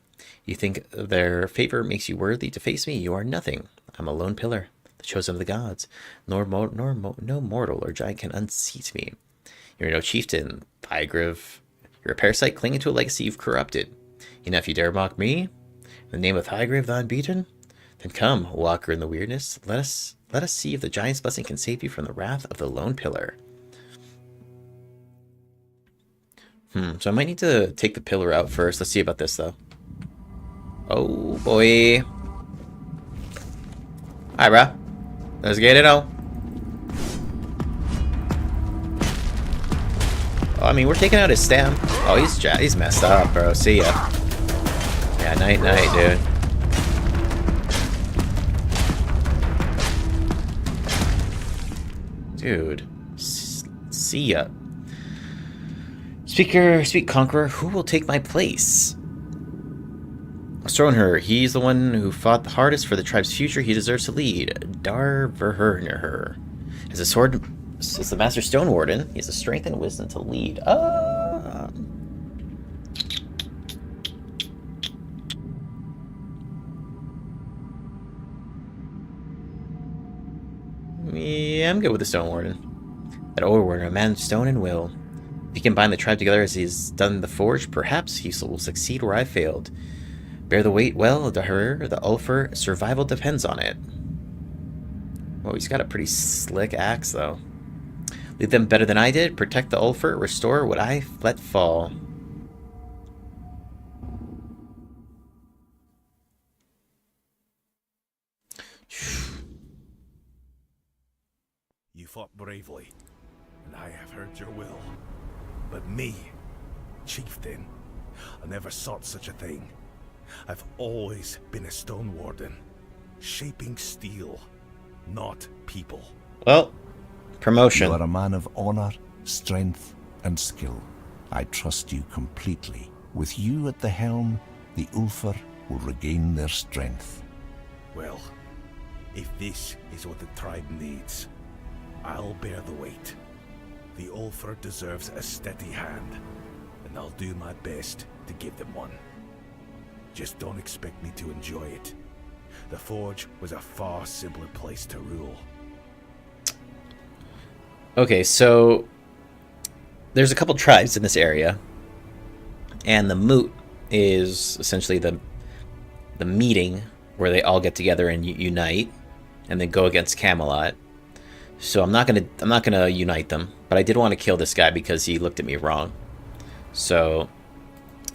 You think their favor makes you worthy to face me? You are nothing. I'm a lone pillar, the chosen of the gods. No mortal or giant can unseat me. You're no chieftain, Thygriv. You're a parasite clinging to a legacy you've corrupted. Enough, you dare mock me? In the name of Thygriv, the unbeaten? Then come, walker in the Wyrdness. Let us see if the giant's blessing can save you from the wrath of the lone pillar. So I might need to take the pillar out first. Let's see about this, though. Oh, boy. Hi, bro. Let's get it on. Oh, I mean, we're taking out his stem. Oh, he's messed up, bro. See ya. Yeah, night, dude. Dude. See ya. Speak Conqueror, who will take my place? Stronher, he's the one who fought the hardest for the tribe's future. He deserves to lead. Darverhner. As the Master Stone Warden, he has the strength and wisdom to lead. Yeah, I'm good with the Stone Warden. That old warden, a man of stone and will. If he can bind the tribe together as he's done the Forge, perhaps he will succeed where I failed. Bear the weight well, the Ulfer. Survival depends on it. Oh, he's got a pretty slick axe, though. Lead them better than I did. Protect the Ulfer. Restore what I let fall. You fought bravely, and I have heard your will. But me, chieftain, I never sought such a thing. I've always been a stone warden, shaping steel, not people. Well, promotion. You are a man of honor, strength, and skill. I trust you completely. With you at the helm, the Ulfer will regain their strength. Well, if this is what the tribe needs, I'll bear the weight. The Ulfer deserves a steady hand, and I'll do my best to give them one. Just don't expect me to enjoy it. The Forge was a far simpler place to rule. Okay, so there's a couple tribes in this area, and the moot is essentially the meeting where they all get together and unite, and then go against Camelot. So I'm not gonna unite them, but I did want to kill this guy because he looked at me wrong. So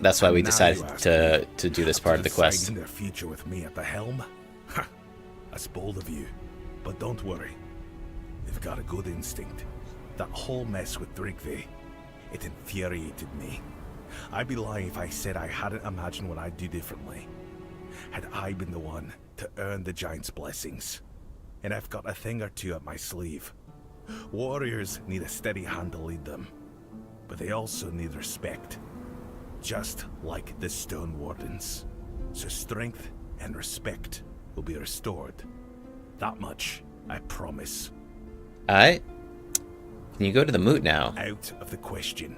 that's why we decided to do this part of the quest. Their future with me at the helm? Ha! That's bold of you, but don't worry. They've got a good instinct. That whole mess with Drigve, it infuriated me. I'd be lying if I said I hadn't imagined what I'd do differently. Had I been the one to earn the giant's blessings. And I've got a thing or two up my sleeve. Warriors need a steady hand to lead them, but they also need respect. Just like the Stone Wardens. So strength and respect will be restored. That much, I promise. Alright. Can you go to the moot now? Out of the question.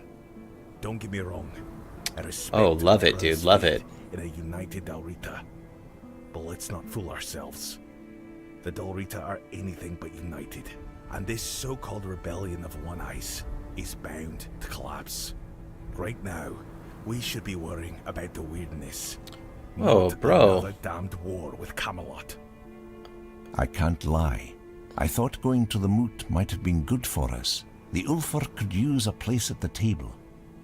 Don't get me wrong. I respect. Oh, love it, dude. Love it. In a united Alrita. But let's not fool ourselves. The Dalrita are anything but united, and this so-called rebellion of One Ice is bound to collapse. Right now, we should be worrying about the Wyrdness. Oh, not bro. another damned war with Camelot. I can't lie. I thought going to the moot might have been good for us. The Ulfar could use a place at the table.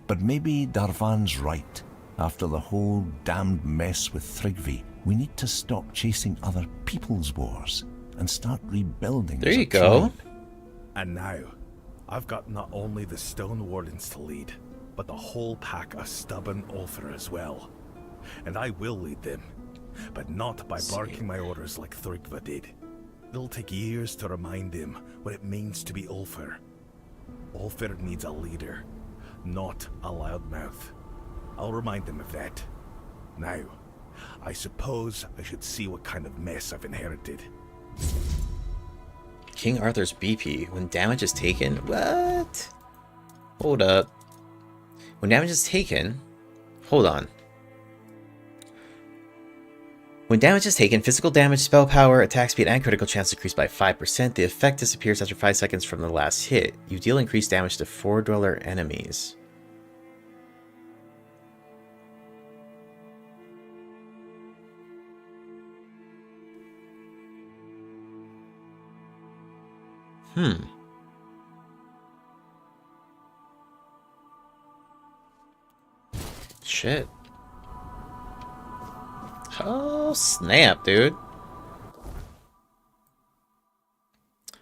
But maybe Darvan's right. After the whole damned mess with Thrigvi, we need to stop chasing other people's wars and start rebuilding. There as a you go. tribe. And now, I've got not only the Stone Wardens to lead, but the whole pack of stubborn Ulfar as well. And I will lead them, but not by barking my orders like Thrigva did. It'll take years to remind them what it means to be Ulfar. Ulfar needs a leader, not a loudmouth. I'll remind them of that. Now, I suppose I should see what kind of mess I've inherited. King Arthur's BP. When damage is taken? What? Hold up. When damage is taken... Hold on. When damage is taken, physical damage, spell power, attack speed, and critical chance decrease by 5%. The effect disappears after 5 seconds from the last hit. You deal increased damage to 4 dweller enemies. Shit. Oh, snap, dude.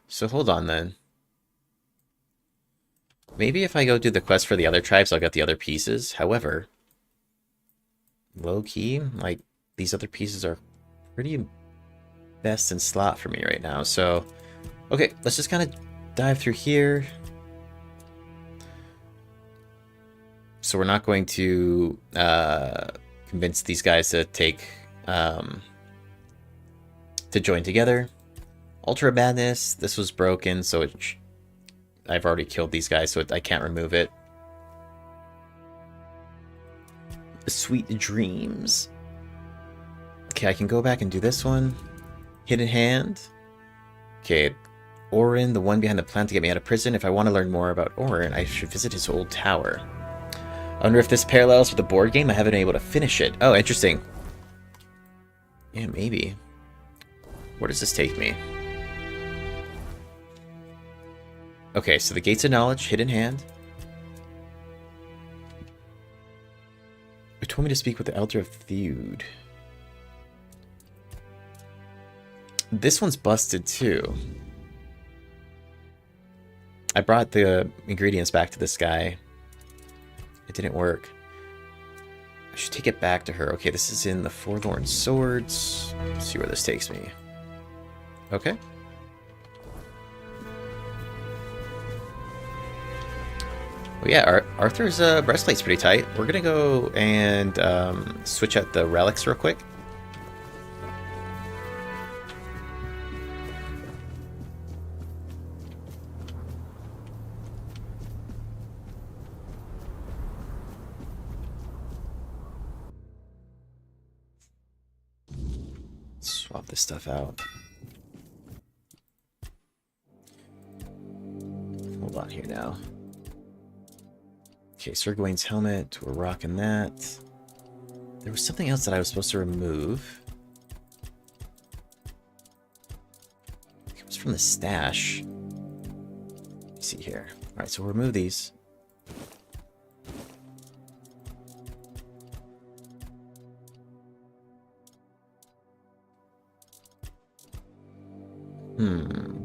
So hold on then. Maybe if I go do the quest for the other tribes, I'll get the other pieces. However, low key, like, these other pieces are pretty best in slot for me right now. So, okay, let's just kind of dive through here. So we're not going to convince these guys to take to join together. Ultra Badness, this was broken, so I've already killed these guys, so I can't remove it. Sweet Dreams. Okay, I can go back and do this one. Hidden Hand. Okay, Orin, the one behind the plan to get me out of prison. If I want to learn more about Orin, I should visit his old tower. I wonder if this parallels with the board game. I haven't been able to finish it. Oh, interesting. Yeah, maybe. Where does this take me? Okay, so the Gates of Knowledge, Hidden Hand. It told me to speak with the Elder of Feud. This one's busted too. I brought the ingredients back to this guy. It didn't work. I should take it back to her. Okay, this is in the Forlorn Swords. Let's see where this takes me. Okay. Well, yeah, Arthur's breastplate's pretty tight. We're gonna go and switch out the relics real quick. Swap this stuff out. Hold on here now. Okay, Sir Gawain's helmet. We're rocking that. There was something else that I was supposed to remove. It was from the stash. Let me see here. Alright, so we'll remove these.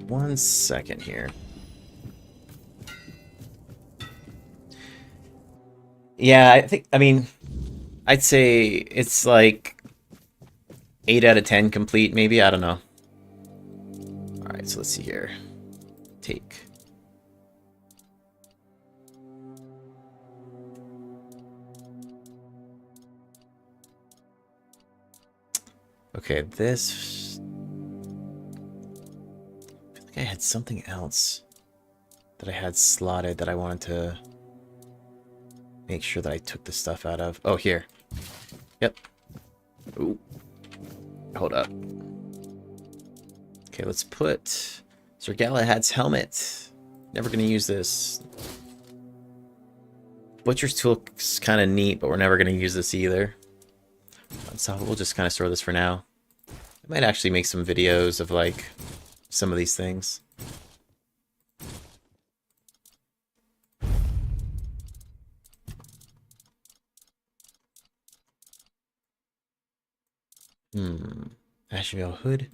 One second here. Yeah, I'd say it's like 8 out of 10 complete, maybe. I don't know. Alright, so let's see here. Take. Okay, this... I feel like I had something else that I had slotted that I wanted to make sure that I took the stuff out of. Oh, here. Yep. Ooh. Hold up. Okay, let's put Sir Galahad's helmet. Never gonna use this. Butcher's tool's kind of neat, but we're never gonna use this either. So we'll just kind of store this for now. I might actually make some videos of like some of these things. Ashvale Hood.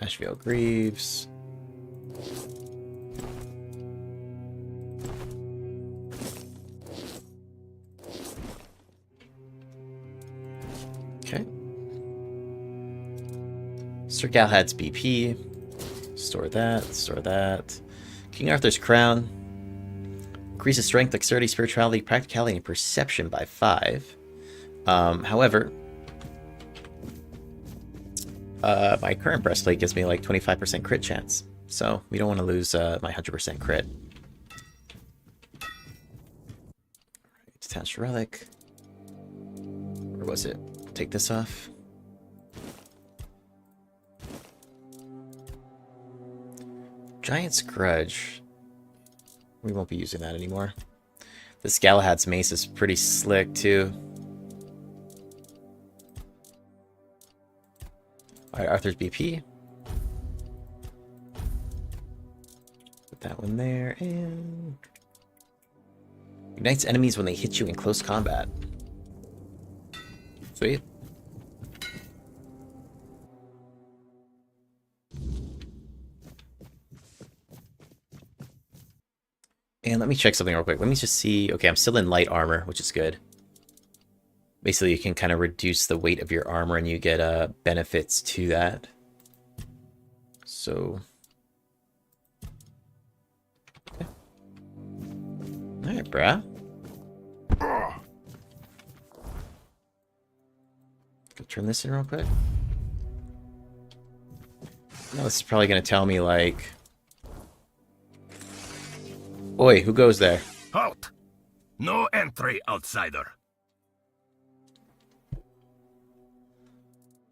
Ashvale Greaves. Okay. Sir Galahad's BP. Store that, store that. King Arthur's Crown. Increases strength, dexterity, spirituality, practicality, and perception by 5. However, my current breastplate gives me like 25% crit chance. So we don't want to lose my 100% crit. Right, detached relic. Where was it? Take this off. Giant's Grudge. We won't be using that anymore. This Galahad's mace is pretty slick too. Alright, Arthur's BP. Put that one there, and... Ignites enemies when they hit you in close combat. Sweet. And let me check something real quick. Let me just see... Okay, I'm still in light armor, which is good. Basically, you can kind of reduce the weight of your armor and you get benefits to that. So... Okay. Alright, brah. Go turn this in real quick. No, this is probably going to tell me, like... Oi, who goes there? Halt! No entry, outsider.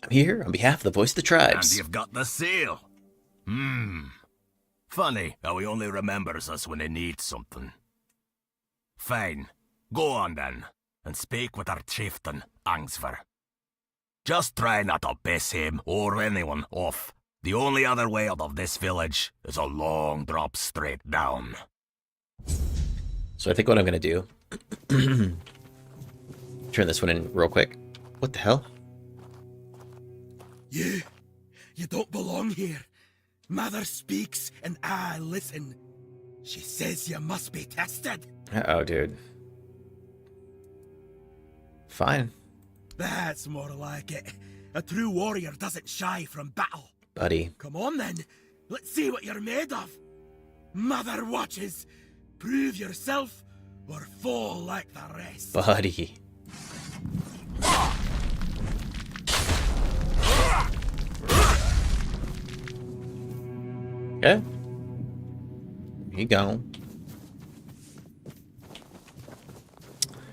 I'm here on behalf of the voice of the tribes. And you've got the seal. Funny how he only remembers us when he needs something. Fine. Go on then, and speak with our chieftain, Angsver. Just try not to piss him or anyone off. The only other way out of this village is a long drop straight down. So I think what I'm going to do... turn this one in real quick. What the hell? You don't belong here. Mother speaks and I listen. She says you must be tested. Uh-oh, dude. Fine. That's more like it. A true warrior doesn't shy from battle. Buddy. Come on then. Let's see what you're made of. Mother watches. Prove yourself or fall like the rest. Buddy. Okay. Here you go.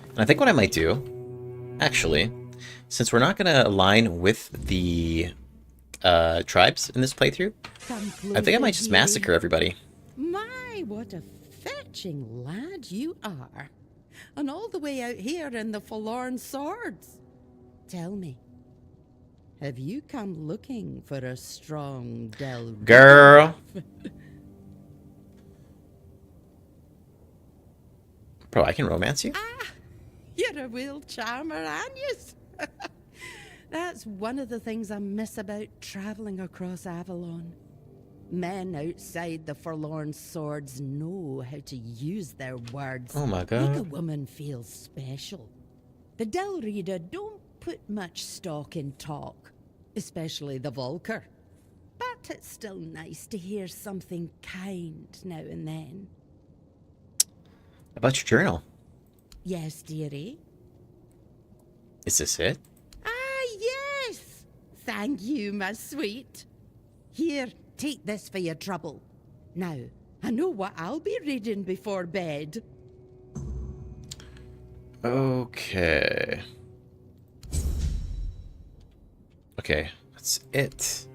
And I think what I might do, actually, since we're not going to align with the tribes in this playthrough, I think I might just massacre everybody. My, what a fetching lad you are. And all the way out here in the Forlorn Swords. Tell me, have you come looking for a strong girl? Bro, I can romance you? Ah, you're a real charmer, aren't you? That's one of the things I miss about traveling across Avalon. Men outside the Forlorn Swords know how to use their words. Oh my god. Make a woman feel special. The Delrida don't put much stock in talk, especially the Volker. But it's still nice to hear something kind now and then. About your journal. Yes, dearie? Is this it? Ah, yes! Thank you, my sweet. Here, take this for your trouble. Now, I know what I'll be reading before bed. Okay. Okay, that's it.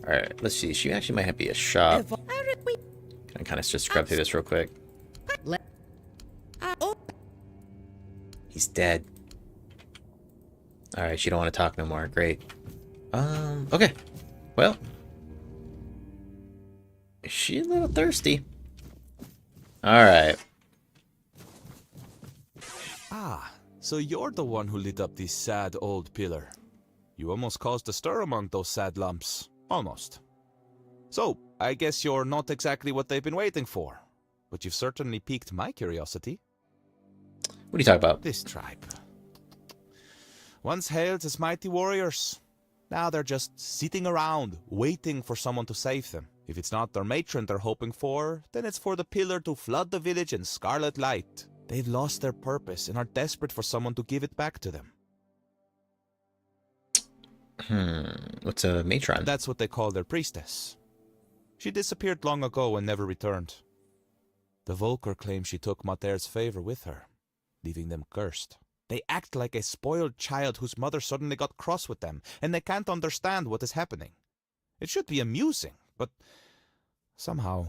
Alright, let's see. She actually might be a shop. Can I kind of just scrub through this real quick? He's dead. Alright, she don't want to talk no more. Great. Okay. Well. Is she a little thirsty? Alright. Ah, so you're the one who lit up this sad old pillar. You almost caused a stir among those sad lumps. Almost. So, I guess you're not exactly what they've been waiting for. But you've certainly piqued my curiosity. What are you talking about? This tribe. Once hailed as mighty warriors. Now they're just sitting around, waiting for someone to save them. If it's not their matron they're hoping for, then it's for the pillar to flood the village in scarlet light. They've lost their purpose and are desperate for someone to give it back to them. What's a matron? That's what they call their priestess. She disappeared long ago and never returned. The Volker claim she took Mater's favor with her, leaving them cursed. They act like a spoiled child whose mother suddenly got cross with them, and they can't understand what is happening. It should be amusing, but somehow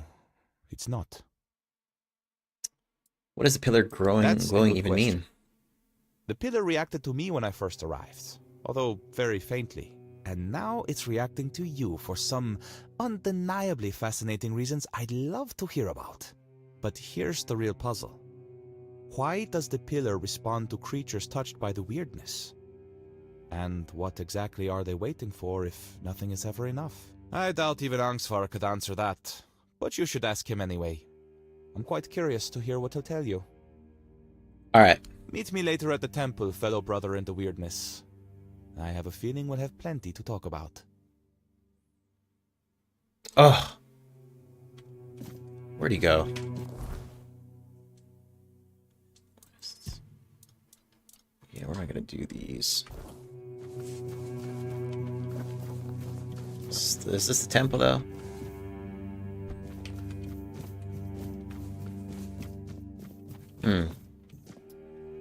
it's not. What does the pillar glowing even question. mean? The pillar reacted to me when I first arrived, although very faintly. And now it's reacting to you for some undeniably fascinating reasons I'd love to hear about. But here's the real puzzle. Why does the pillar respond to creatures touched by the Wyrdness? And what exactly are they waiting for if nothing is ever enough? I doubt even Angsvar could answer that, but you should ask him anyway. I'm quite curious to hear what he'll tell you. Alright. Meet me later at the temple, fellow brother in the Wyrdness. I have a feeling we'll have plenty to talk about. Oh. Where'd he go? Yeah, we're not gonna do these. Is this the temple, though?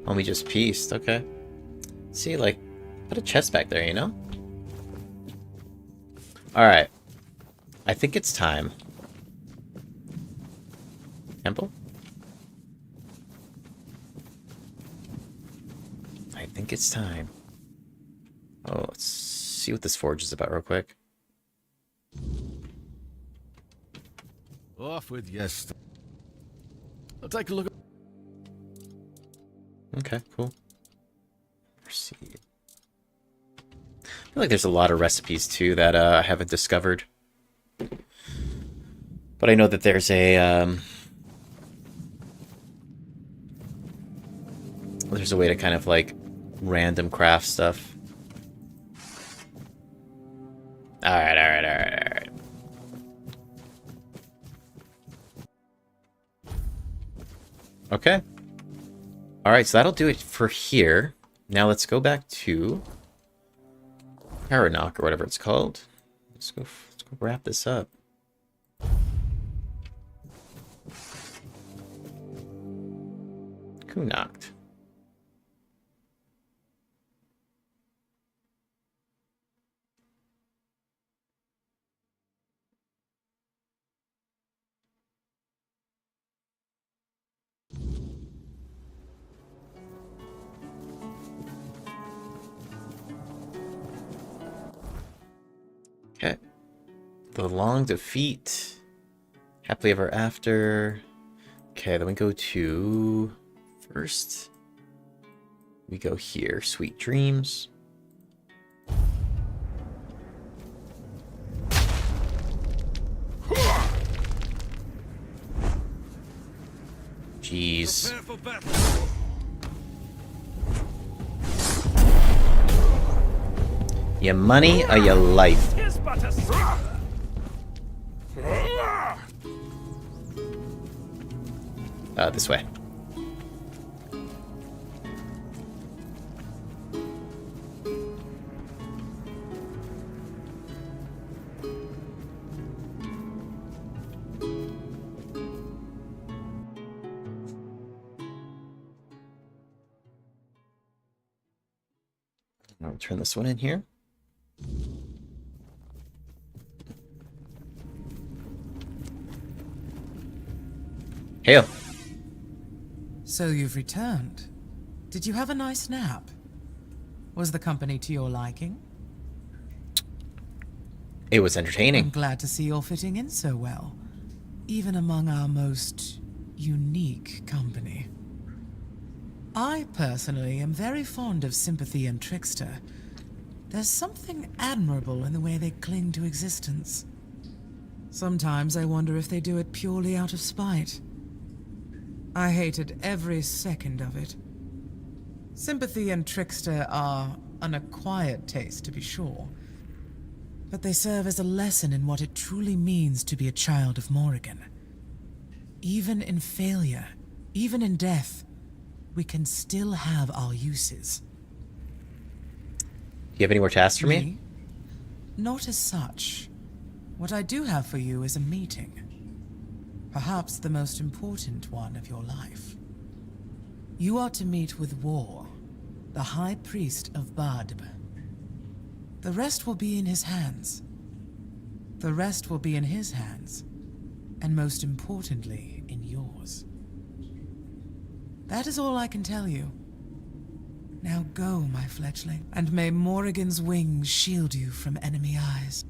Homie just pieced, okay. See, like, put a chest back there, you know? Alright. I think it's time. Temple? I think it's time. Oh, let's see what this forge is about real quick. Off with yes. I'll take a look. Okay, cool. Proceed. I feel like there's a lot of recipes too that I haven't discovered. But I know that there's a there's a way to kind of like random craft stuff. Alright. Okay. Alright, so that'll do it for here. Now let's go back to Cuanacht, or whatever it's called. Let's go wrap this up. Cuanacht. Okay. The long defeat. Happily ever after. Okay, then we go to... First, we go here. Sweet dreams. Jeez. Your money or your life? This way. I'll turn this one in here. Hail. So you've returned. Did you have a nice nap? Was the company to your liking? It was entertaining. I'm glad to see you're fitting in so well, even among our most unique company. I personally am very fond of Sympathy and Trickster. There's something admirable in the way they cling to existence. Sometimes I wonder if they do it purely out of spite. I hated every second of it. Sympathy and Trickster are an acquired taste, to be sure, but they serve as a lesson in what it truly means to be a child of Morrigan. Even in failure, even in death, we can still have our uses. Do you have any more tasks for me? Not as such. What I do have for you is a meeting. Perhaps the most important one of your life. You are to meet with War, the High Priest of Bardb. The rest will be in his hands. The rest will be in his hands, and most importantly, in yours. That is all I can tell you. Now go, my fledgling, and may Morrigan's wings shield you from enemy eyes.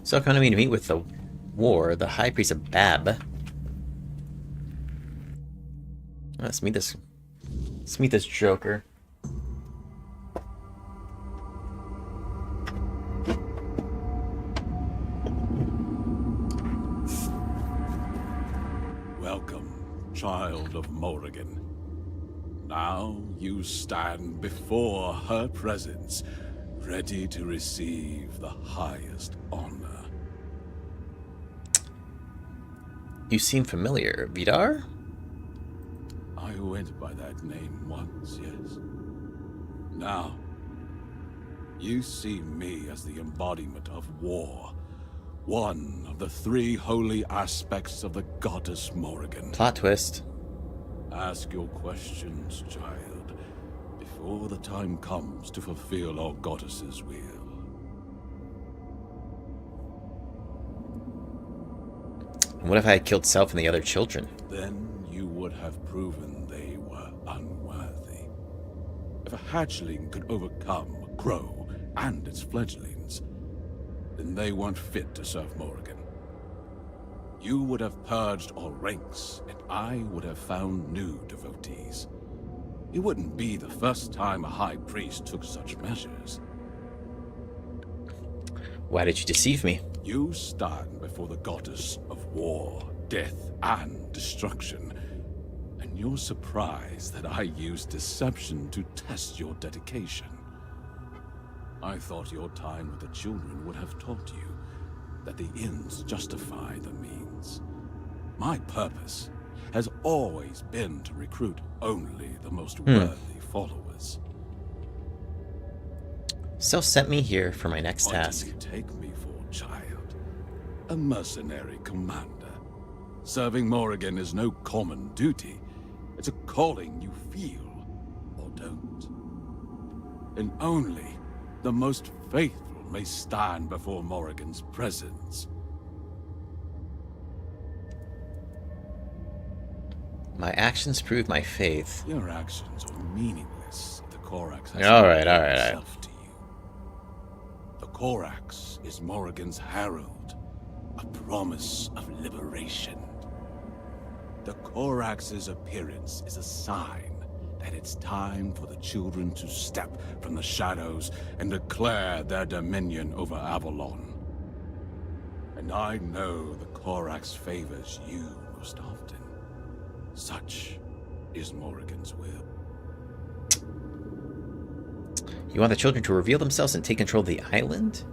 So come to me to meet with the War, the High Priest of Bab. Let's meet this Joker. Welcome, child of Morrigan. Now you stand before her presence, ready to receive the highest honor. You seem familiar, Vidar? I went by that name once, yes. Now, you see me as the embodiment of war, one of the three holy aspects of the goddess Morrigan. Plot twist. Ask your questions, child, before the time comes to fulfill our goddess's will. What if I had killed Self and the other children? Then you would have proven they were unworthy. If a hatchling could overcome a crow and its fledglings, then they weren't fit to serve Morrigan. You would have purged our ranks, and I would have found new devotees. It wouldn't be the first time a high priest took such measures. Why did you deceive me? You stand before the goddess of war, death, and destruction, and you're surprised that I used deception to test your dedication. I thought your time with the children would have taught you that the ends justify the means. My purpose has always been to recruit only the most worthy followers. Self sent me here for my next task. What do you take me for, child? A mercenary commander. Serving Morrigan is no common duty. It's a calling you feel or don't. And only the most faithful may stand before Morrigan's presence. My actions prove my faith. Your actions are meaningless if the Corax has Alright. itself to you. The Corax is Morrigan's herald, a promise of liberation. The Corax's appearance is a sign that it's time for the children to step from the shadows and declare their dominion over Avalon. And I know the Corax favors you most often. Such is Morrigan's will. You want the children to reveal themselves and take control of the island?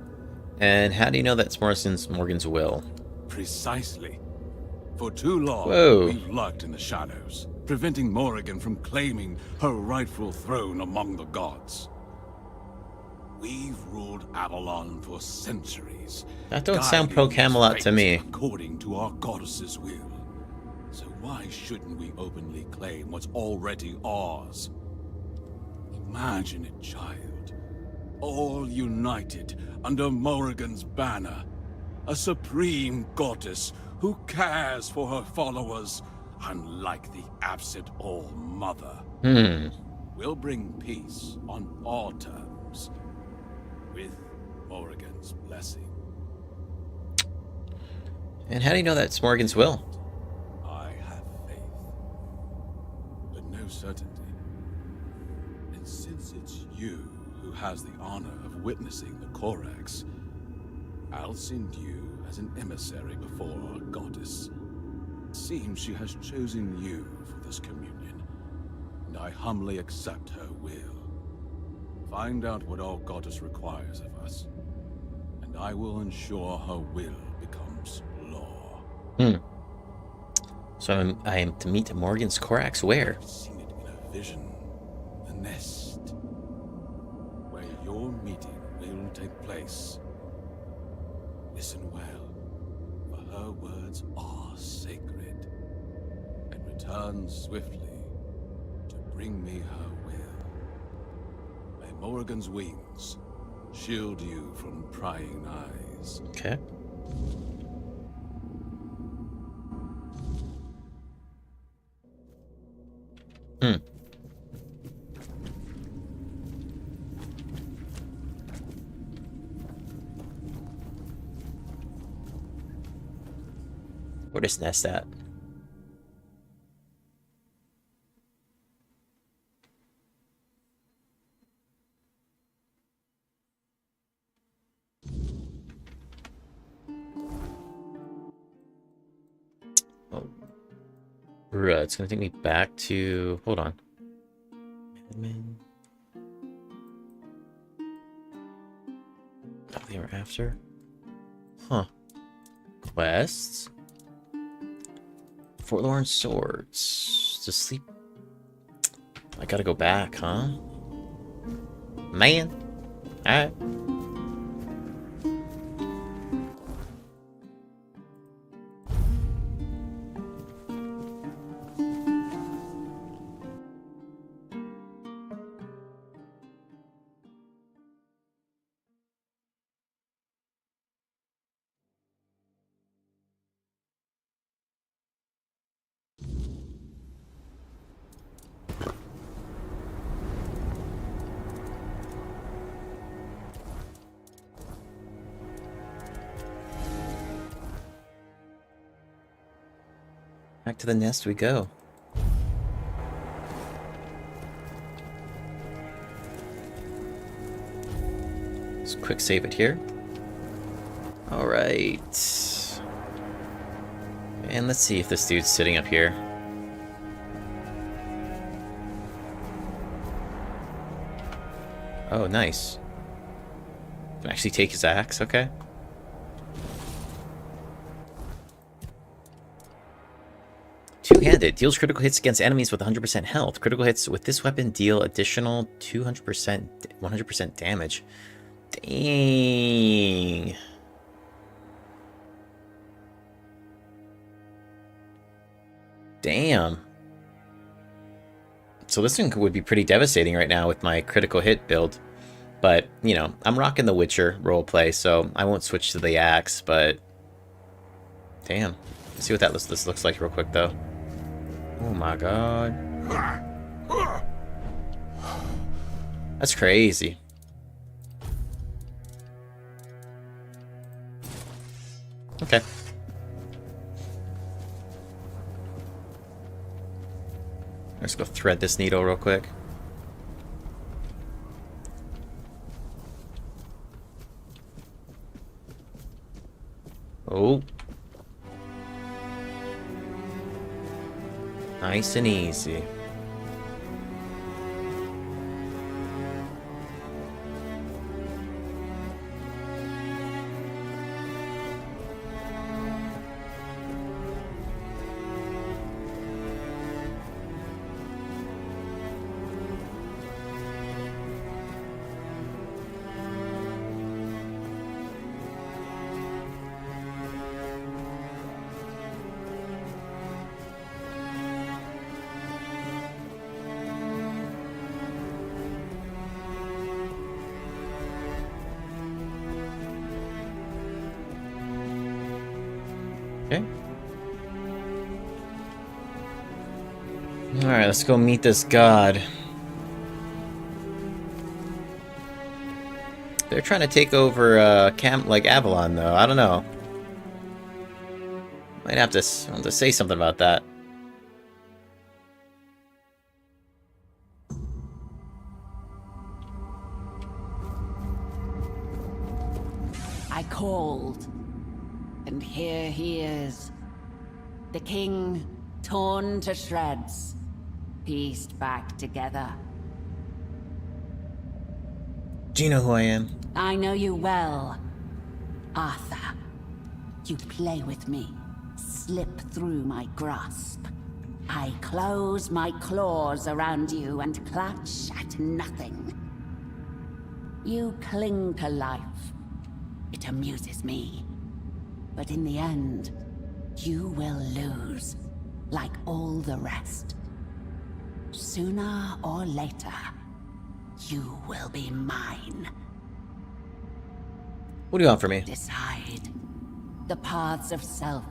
And how do you know that's Morgan's will? Precisely. For too long, we've lurked in the shadows, preventing Morrigan from claiming her rightful throne among the gods. We've ruled Avalon for centuries. That don't sound pro-Camelot to me. According to our goddess's will. So why shouldn't we openly claim what's already ours? Imagine it, child. All united under Morrigan's banner. A supreme goddess who cares for her followers, unlike the absent All-Mother. We'll bring peace on our terms, with Morrigan's blessing. And how do you know that's Morgan's will? I have faith, but no certainty. And since it's you who has the honor of witnessing the Corax, I'll send you as an emissary before our goddess. It seems she has chosen you for this communion, and I humbly accept her will. Find out what our goddess requires of us, and I will ensure her will becomes law. So I am to meet Morgan's Corax where? I've seen it in a vision. The nest. Where your meeting will take place. Listen well, for her words are sacred, and return swiftly to bring me her will. May Morrigan's wings shield you from prying eyes. Okay. Where is Nest at? Oh. Bruh, it's gonna take me back to... Hold on. Admin. Oh, they were after? Huh. Quests? Forlorn Swords. To sleep. I gotta go back, huh? Man. Alright. Back to the nest we go. Let's quick save it here. Alright. And let's see if this dude's sitting up here. Oh, nice. Can actually take his axe, okay. Two-handed. Deals critical hits against enemies with 100% health. Critical hits with this weapon deal additional 100% damage. Dang. Damn. So this thing would be pretty devastating right now with my critical hit build. But, you know, I'm rocking the Witcher roleplay, so I won't switch to the axe, but... Damn. Let's see what this looks like real quick, though. Oh my god. That's crazy. Okay. Let's go thread this needle real quick. Oh. Nice and easy. Okay. Alright, let's go meet this god. They're trying to take over Avalon, though. I don't know. Might have to say something about that. I called, and here he is. The king, torn to shreds, pieced back together. Do you know who I am? I know you well, Arthur. You play with me, slip through my grasp. I close my claws around you and clutch at nothing. You cling to life. It amuses me. But in the end, you will lose, like all the rest. Sooner or later, you will be mine. What do you want from me? Decide. The paths of self.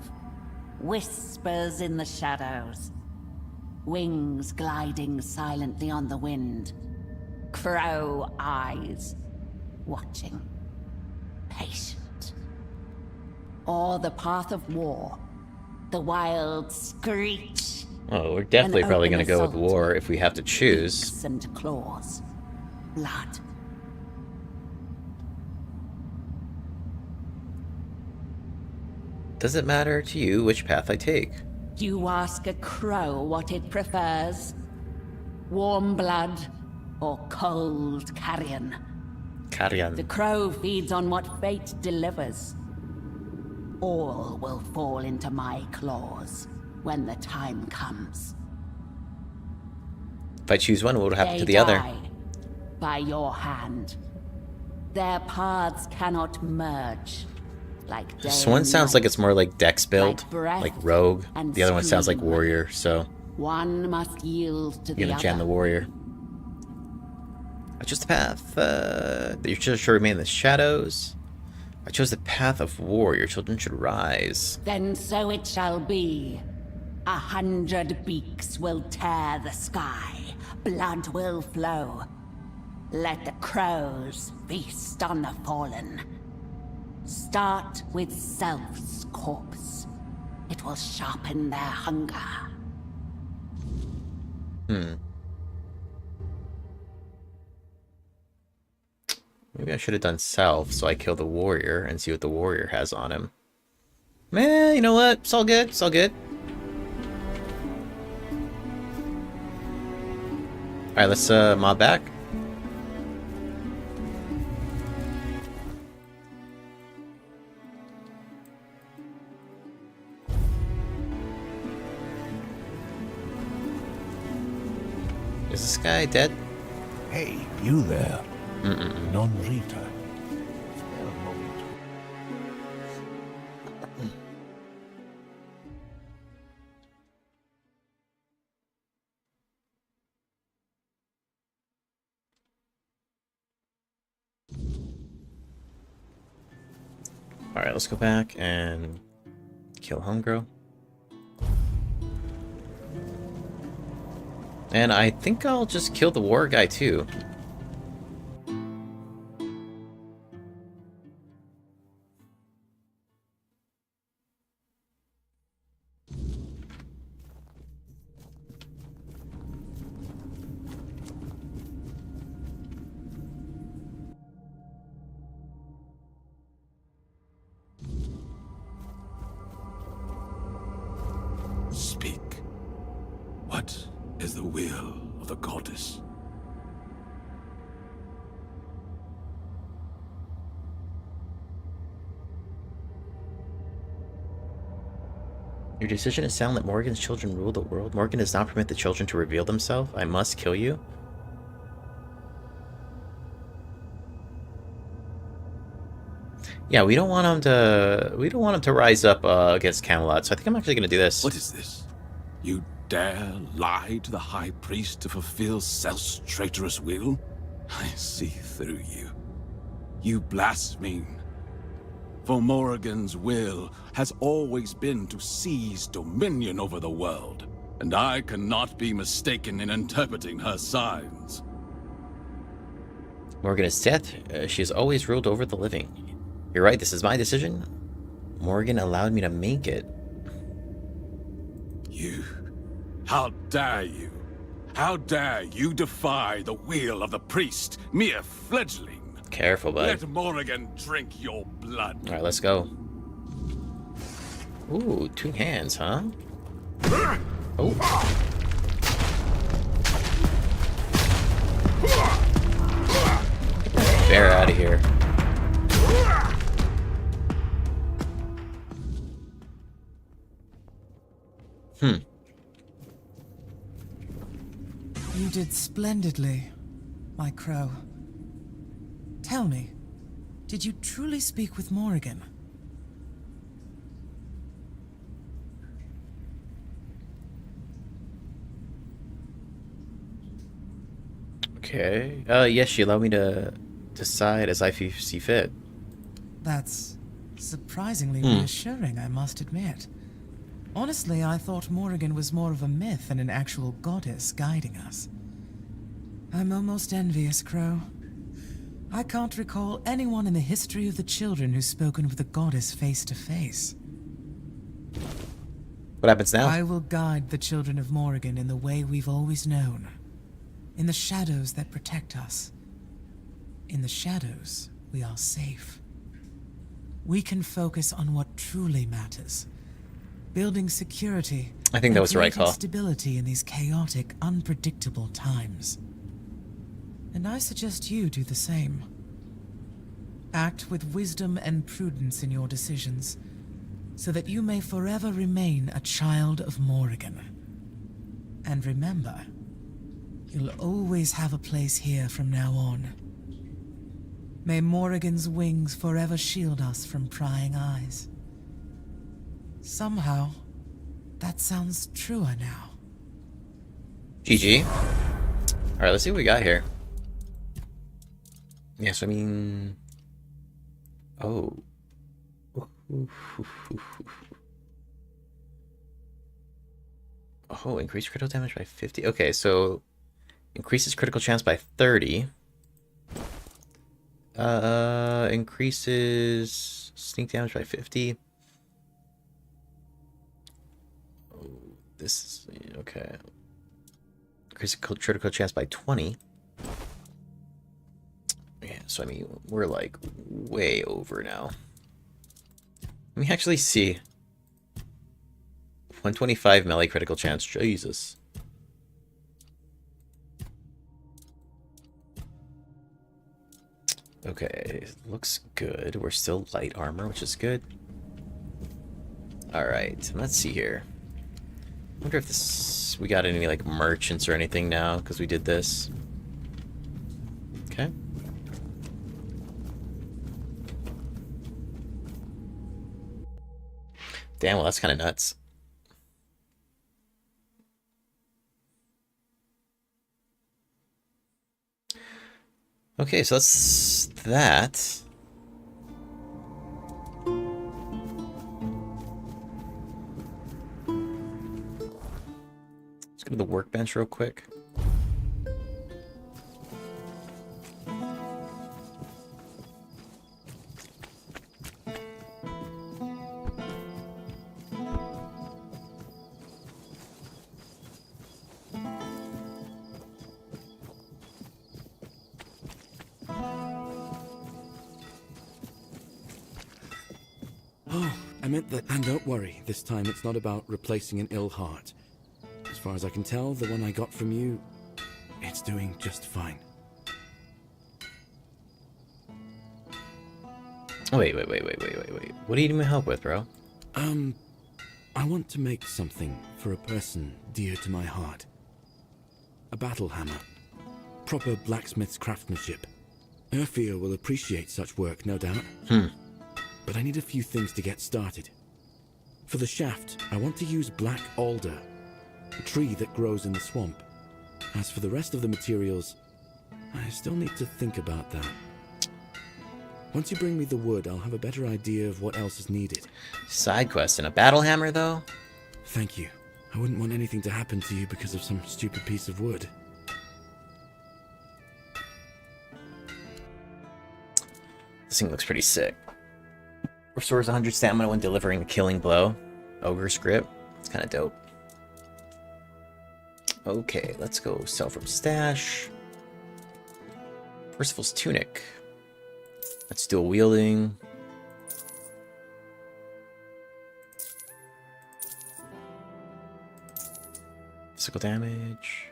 Whispers in the shadows. Wings gliding silently on the wind. Crow eyes. Watching. Patient. Or the path of war. The wild screech. Oh, we're definitely probably going to go with war if we have to choose. Beaks and claws. Blood. Does it matter to you which path I take? You ask a crow what it prefers. Warm blood or cold carrion. Carrion. The crow feeds on what fate delivers. All will fall into my claws when the time comes. If I choose one, what would happen to the They other? die by your hand. Their paths cannot merge. Like This day one and sounds night. like it's more like Dex build, Like breath like Rogue. and The other one sounds like scream. Warrior, so One must yield to I'm the gonna jam the other. Warrior. I chose the path that your children should remain in the shadows. I chose the path of war. Your children should rise. Then so it shall be. 100 beaks will tear the sky. Blood will flow. Let the crows feast on the fallen. Start with self's corpse. It will sharpen their hunger. Maybe I should have done self, so I kill the warrior and see what the warrior has on him. Man, you know what? It's all good. It's all good. Alright, let's mob back. Is this guy dead? Hey, you there. Non Rita. Alright, let's go back and kill Homegirl. And I think I'll just kill the war guy too. Speak. What is the will of the goddess? Your decision is sound. Let Morgan's children rule the world. Morgan does not permit the children to reveal themselves. I must kill you. Yeah, we don't want him to. We don't want him to rise up against Camelot. So I think I'm actually going to do this. What is this? You dare lie to the High Priest to fulfill Self's traitorous will? I see through you. You blaspheme. For Morrigan's will has always been to seize dominion over the world, and I cannot be mistaken in interpreting her signs. Morgan is dead. She has always ruled over the living. You're right, this is my decision. Morgan allowed me to make it. You... How dare you? How dare you defy the will of the priest, mere fledgling? Careful, bud. Let Morrigan drink your blood. Alright, let's go. Ooh, 2 hands, huh? Oh. Get that bear out of here. You did splendidly, my crow. Tell me, did you truly speak with Morrigan? Okay. Yes, she allowed me to decide as I see fit. That's surprisingly reassuring, I must admit. Honestly, I thought Morrigan was more of a myth than an actual goddess guiding us. I'm almost envious, Crow. I can't recall anyone in the history of the children who's spoken with a goddess face to face. What happens now? I will guide the children of Morrigan in the way we've always known. In the shadows that protect us. In the shadows, we are safe. We can focus on what truly matters. Building security. I think that was the right call. Stability in these chaotic, unpredictable times. And I suggest you do the same. Act with wisdom and prudence in your decisions, so that you may forever remain a child of Morrigan. And remember, you'll always have a place here from now on. May Morrigan's wings forever shield us from prying eyes. Somehow, that sounds truer now. GG. Alright, let's see what we got here. Yes, I mean... Oh. Oh, increase critical damage by 50. Okay, so... Increases critical chance by 30. Increases sneak damage by 50. Oh, this is... Okay. Increases critical chance by 20. Yeah, so I mean, we're like way over now. Let me actually see. 125 melee critical chance. Jesus. Okay, looks good. We're still light armor, which is good. Alright, let's see here. I wonder if this... We got any, like, merchants or anything now, because we did this. Okay. Damn, well, that's kind of nuts. Okay, so that's that. Let's go to the workbench real quick. I meant that, and don't worry, this time it's not about replacing an ill heart. As far as I can tell, the one I got from you, it's doing just fine. Wait. What do you need my help with, bro? I want to make something for a person dear to my heart. A battle hammer. Proper blacksmith's craftsmanship. Urfia will appreciate such work, no doubt. But I need a few things to get started. For the shaft, I want to use black alder, a tree that grows in the swamp. As for the rest of the materials, I still need to think about that. Once you bring me the wood, I'll have a better idea of what else is needed. Side quest and a battle hammer, though? Thank you. I wouldn't want anything to happen to you because of some stupid piece of wood. This thing looks pretty sick. Restores 100 stamina when delivering a killing blow. Ogre's Grip. It's kind of dope. Okay, let's go sell from stash. Percival's Tunic. That's dual wielding. Physical damage.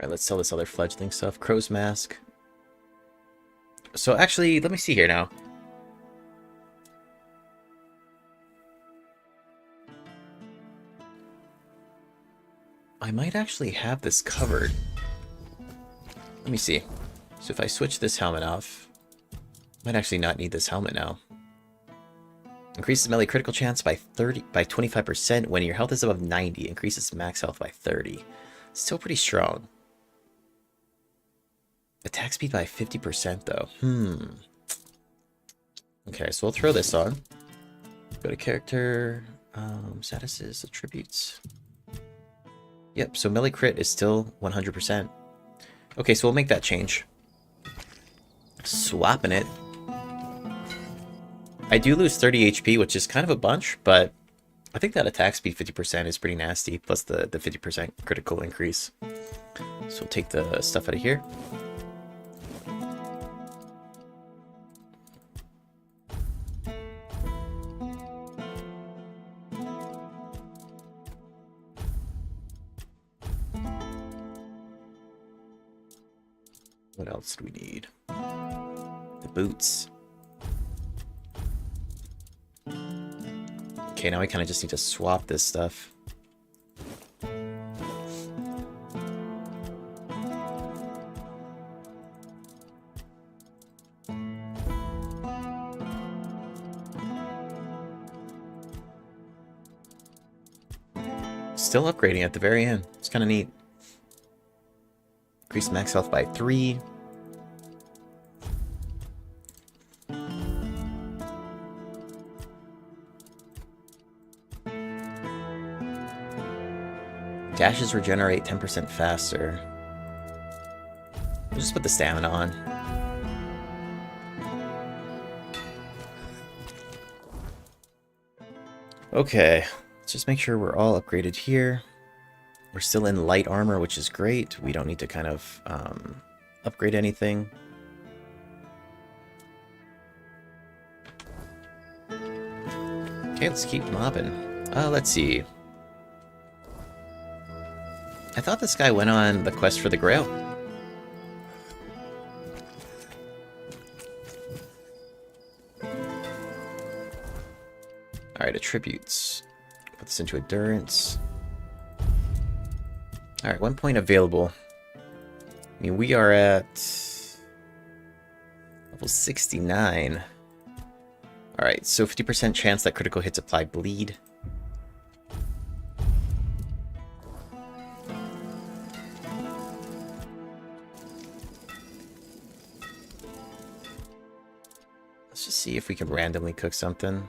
Alright, let's sell this other fledgling stuff. Crow's Mask. So actually, let me see here now. I might actually have this covered. Let me see. So if I switch this helmet off, I might actually not need this helmet now. Increases melee critical chance by 25% when your health is above 90. Increases max health by 30. Still pretty strong. Attack speed by 50% though. Okay, so we'll throw this on. Go to character, statuses, attributes. Yep, so melee crit is still 100%. Okay, so we'll make that change. Swapping it. I do lose 30 HP, which is kind of a bunch, but I think that attack speed 50% is pretty nasty, plus the 50% critical increase. So we'll take the stuff out of here. What else do we need? The boots. Okay, now we kind of just need to swap this stuff. Still upgrading at the very end. It's kind of neat. Increase max health by 3. Dashes regenerate 10% faster. We'll just put the stamina on. Okay, let's just make sure we're all upgraded here. We're still in light armor, which is great. We don't need to kind of upgrade anything. Okay, let's keep mobbing. Let's see. I thought this guy went on the quest for the Grail. Alright, attributes. Put this into endurance. Alright, 1 point available. I mean, we are at level 69. Alright, so 50% chance that critical hits apply bleed. Let's just see if we can randomly cook something.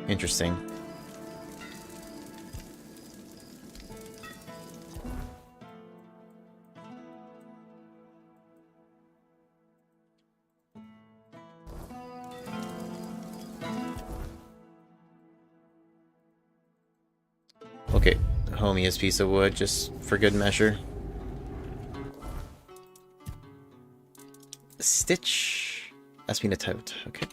Interesting. Okay, homiest piece of wood, just for good measure. Stitch. That's been a tote. Okay.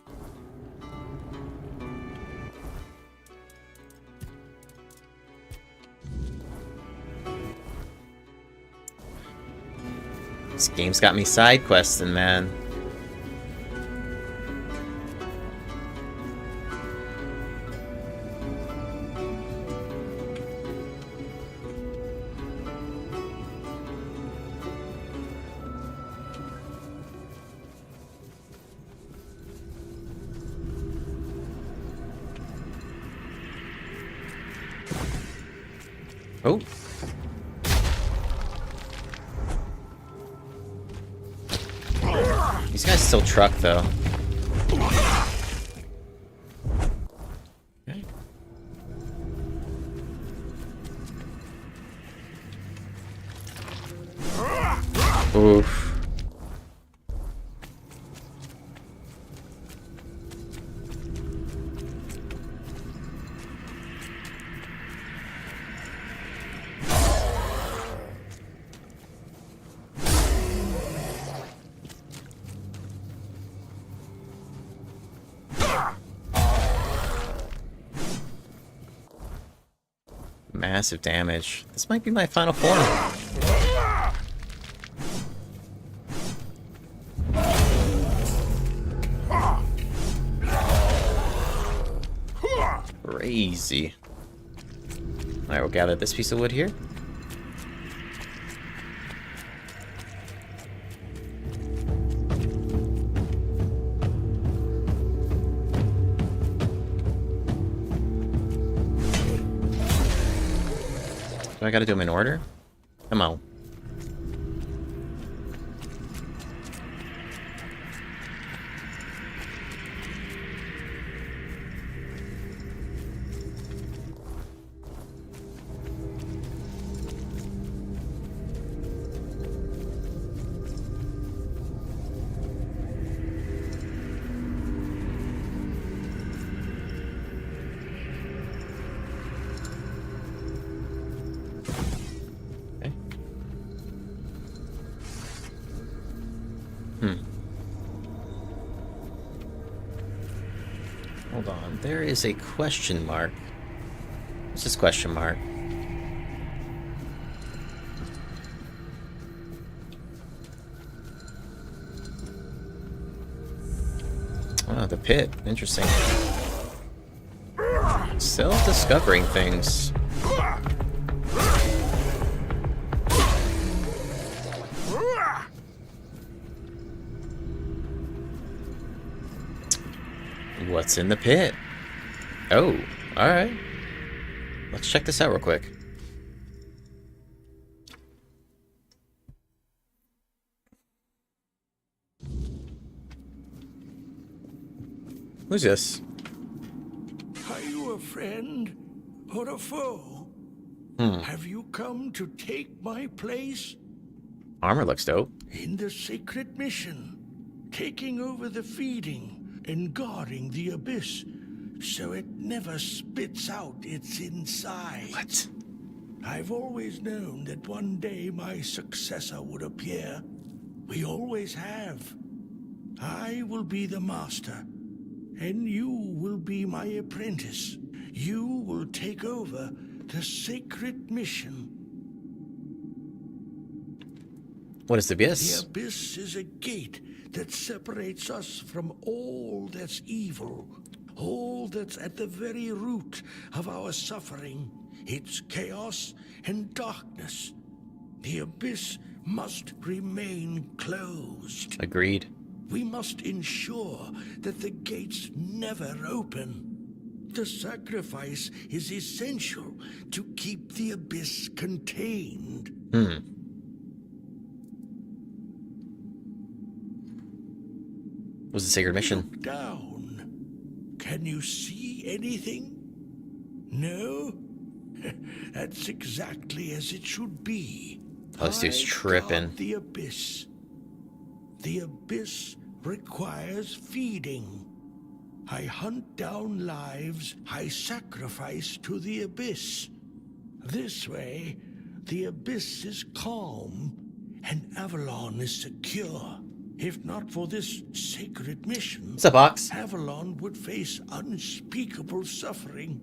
This game's got me side questing, man. Oh. These guys still truck, though. Okay. Oof. Massive damage. This might be my final form. Crazy. Alright, we'll gather this piece of wood here. Do I gotta do them in order? Come on. Hold on, there is a question mark. What's this question mark? Oh, the pit. Interesting. Still discovering things. What's in the pit? Oh, alright. Let's check this out real quick. Who's this? Are you a friend or a foe? Have you come to take my place? Armor looks dope. In the sacred mission, taking over the feeding and guarding the abyss so it never spits out its inside. What? I've always known that one day my successor would appear. We always have. I will be the master, and you will be my apprentice. You will take over the sacred mission. What is the abyss? The abyss is a gate that separates us from all that's evil, all that's at the very root of our suffering. It's chaos and darkness. The abyss must remain closed. Agreed. We must ensure that the gates never open. The sacrifice is essential to keep the abyss contained. What's the sacred mission? Look down. Can you see anything? No? That's exactly as it should be. Oh, this dude's tripping. The abyss. The abyss requires feeding. I hunt down lives I sacrifice to the abyss. This way, the abyss is calm and Avalon is secure. If not for this sacred mission, what's up, Box? Avalon would face unspeakable suffering.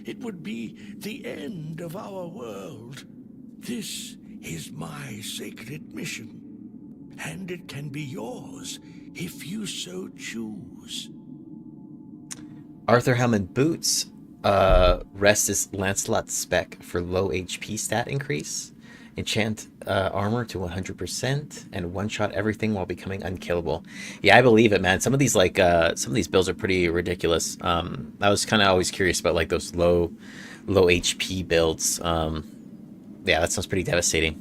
It would be the end of our world. This is my sacred mission, and it can be yours if you so choose. Arthur Hammond boots. Rest is Lancelot's spec for low HP stat increase. Enchant armor to 100% and one-shot everything while becoming unkillable. Yeah, I believe it, man. Some of these builds are pretty ridiculous. I was kind of always curious about like those low HP builds. Yeah, that sounds pretty devastating.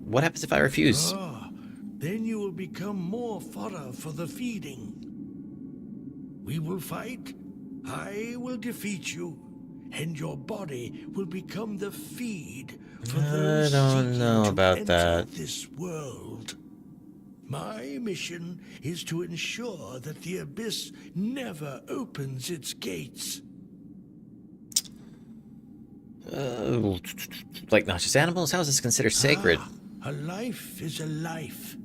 What happens if I refuse? Then you will become more fodder for the feeding. We will fight. I will defeat you, and your body will become the feed for those I don't know about that. this world. My mission is to ensure that the Abyss never opens its gates. Like not just animals? How is this considered sacred? A life is a life.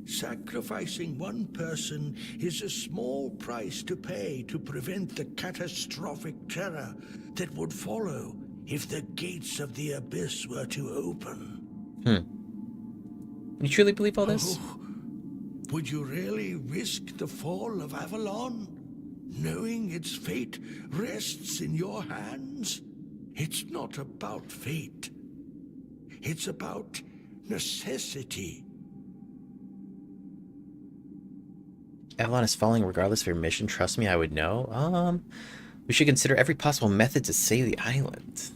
Sacrificing one person is a small price to pay to prevent the catastrophic terror that would follow if the gates of the Abyss were to open. You truly believe all this? Would you really risk the Fall of Avalon, knowing its fate rests in your hands? It's not about fate. It's about necessity. Avalon is falling regardless of your mission. Trust me, I would know. We should consider every possible method to save the island.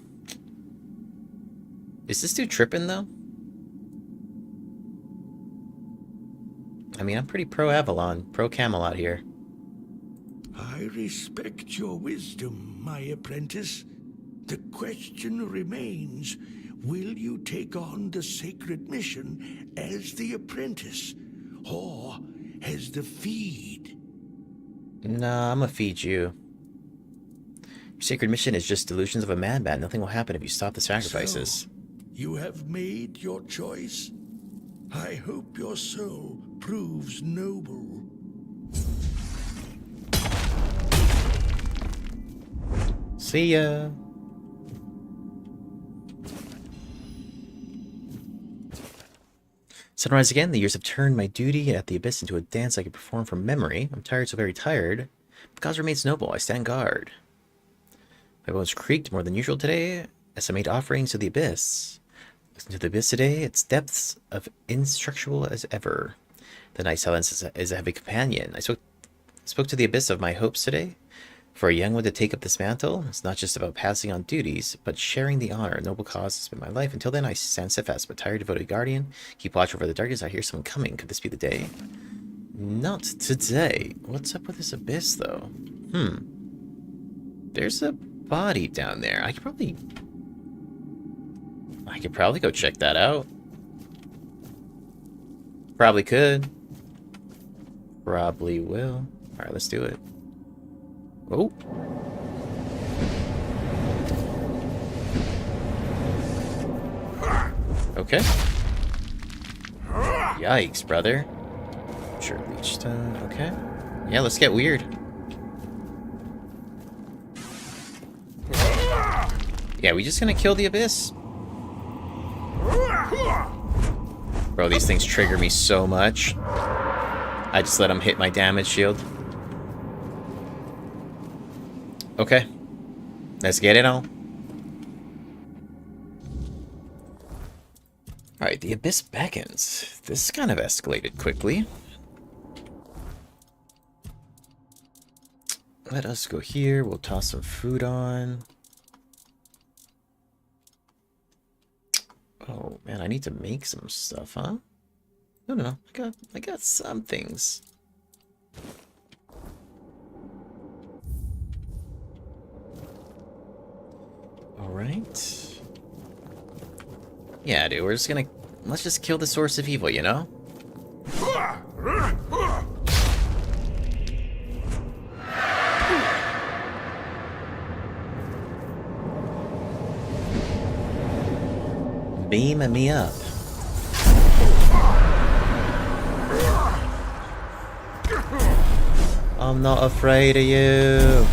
Is this dude tripping, though? I mean, I'm pretty pro-Avalon, pro-Camelot here. I respect your wisdom, my apprentice. The question remains, will you take on the sacred mission as the apprentice, or as the feed? Nah, I'm gonna feed you. Your sacred mission is just delusions of a madman. Nothing will happen if you stop the sacrifices. So, you have made your choice. I hope your soul proves noble. See ya. Sunrise again. The years have turned my duty at the Abyss into a dance I can perform from memory. I'm tired, so very tired. But cause remains noble. I stand guard. My bones creaked more than usual today as I made offerings to the Abyss. Listen to the Abyss today. Its depths of instructual as ever. The night silence is a heavy companion. I spoke to the Abyss of my hopes today. For a young one to take up this mantle, it's not just about passing on duties, but sharing the honor. A noble cause has been my life. Until then, I stand steadfast, but tired, devoted guardian. Keep watch over the darkness. I hear someone coming. Could this be the day? Not today. What's up with this Abyss, though? There's a body down there. I could probably go check that out. Probably could. Probably will. Alright, let's do it. Oh. Okay. Yikes, brother. Sure, leech stone. Okay. Yeah, let's get weird. Yeah, we just gonna kill the Abyss? Bro, these things trigger me so much. I just let them hit my damage shield. Okay. Let's get it on. Alright, the Abyss beckons. This kind of escalated quickly. Let us go here. We'll toss some food on. Oh, man, I need to make some stuff, huh? No. I got some things. Alright. Yeah, dude, let's just kill the source of evil, you know? Beam me up. I'm not afraid of you.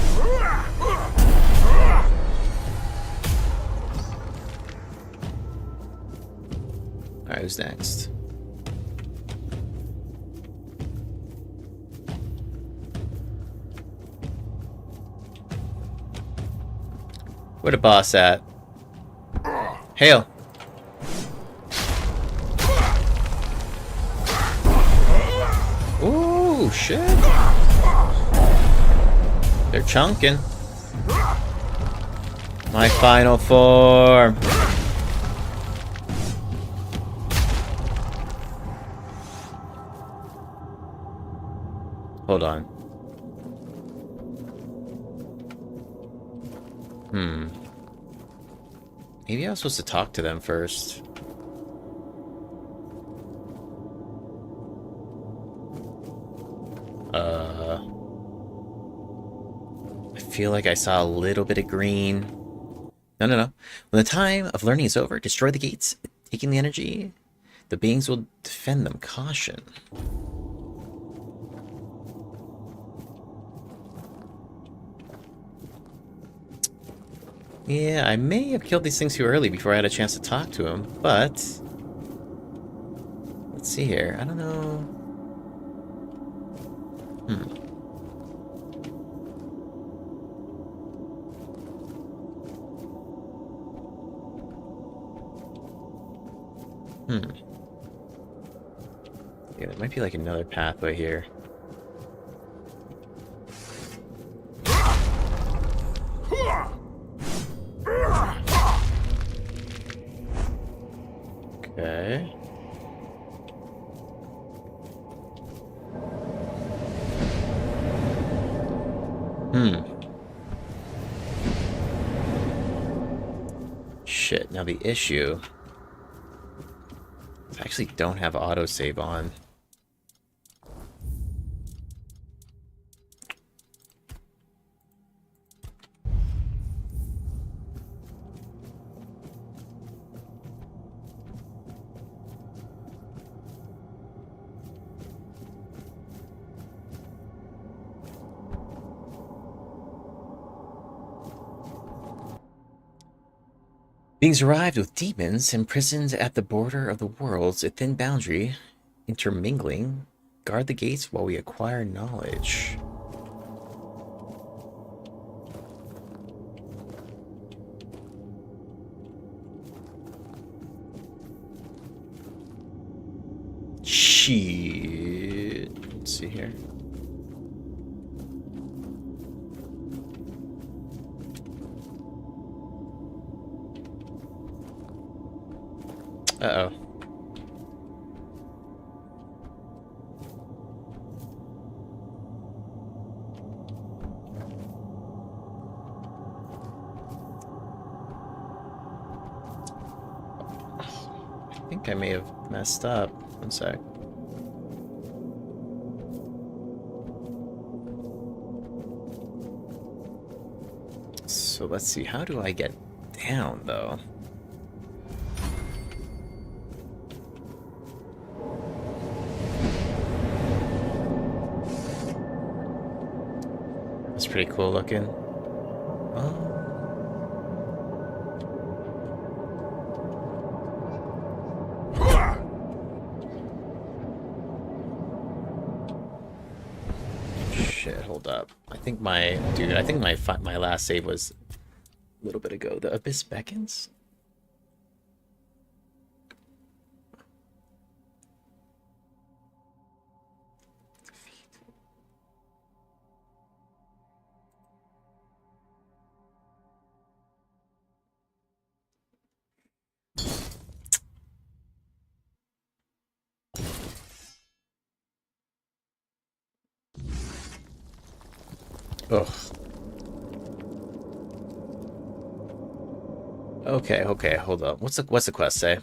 Alright, who's next? Where the boss at? Hail! Ooh, shit! They're chunking. My final form. Hold on. Maybe I was supposed to talk to them first. I feel like I saw a little bit of green. No. When the time of learning is over, destroy the gates, taking the energy. The beings will defend them. Caution. Yeah, I may have killed these things too early before I had a chance to talk to them, but... Let's see here. I don't know... Yeah, there might be like another pathway here. Okay. Shit, now the issue... I actually don't have autosave on. Beings arrived with demons imprisoned at the border of the worlds, a thin boundary, intermingling. Guard the gates while we acquire knowledge. Shit. Let's see here. Uh-oh. I think I may have messed up. One sec. So let's see, how do I get down, though? That's pretty cool looking. Oh. Shit, hold up. I think my last save was a little bit ago. The Abyss Beckons? Ugh. Okay, hold up. What's the quest say?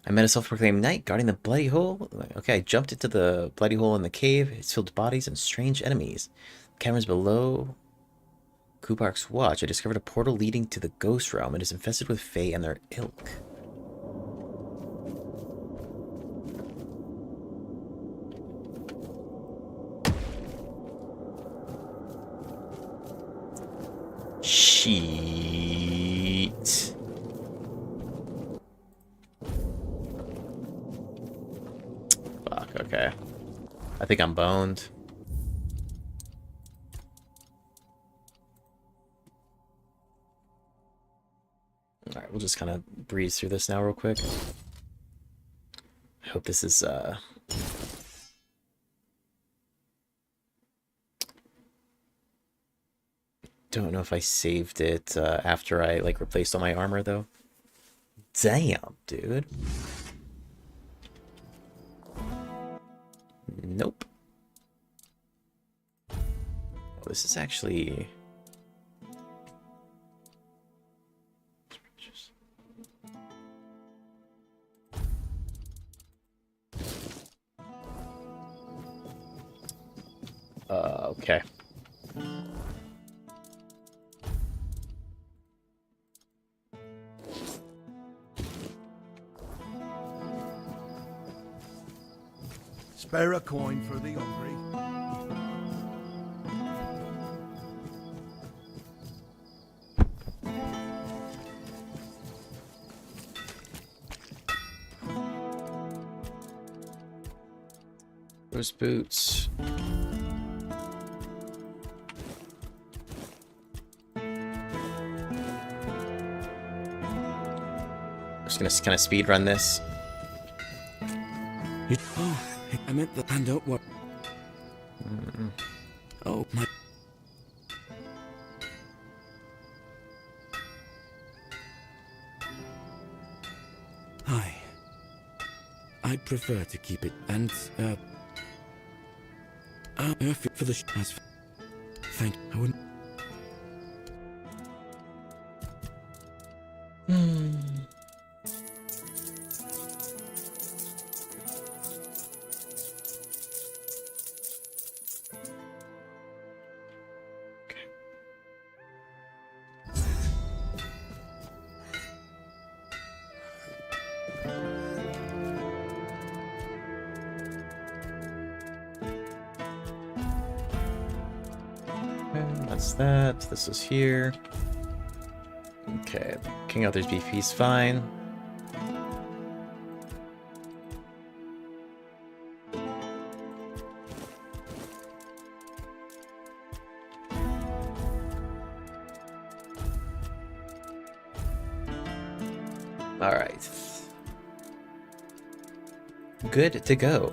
I met a self-proclaimed knight guarding the bloody hole. Okay, I jumped into the bloody hole in the cave. It's filled with bodies and strange enemies. Caverns below Kubark's watch. I discovered a portal leading to the ghost realm. It is infested with fae and their ilk. Sheet. Fuck, okay. I think I'm boned. Alright, we'll just kind of breeze through this now real quick. I hope this is, don't know if I saved it after I like replaced all my armor though. Damn, dude. Nope. Oh, this is actually... okay. Spare a coin for the hungry. Those boots. I'm just gonna kind of speed run this. Oh, I meant the hand out what? Oh, my. Hi. I'd prefer to keep it and, for the as thank I wouldn't. That's that. This is here. Okay, King Arthur's BP's fine. All right. Good to go.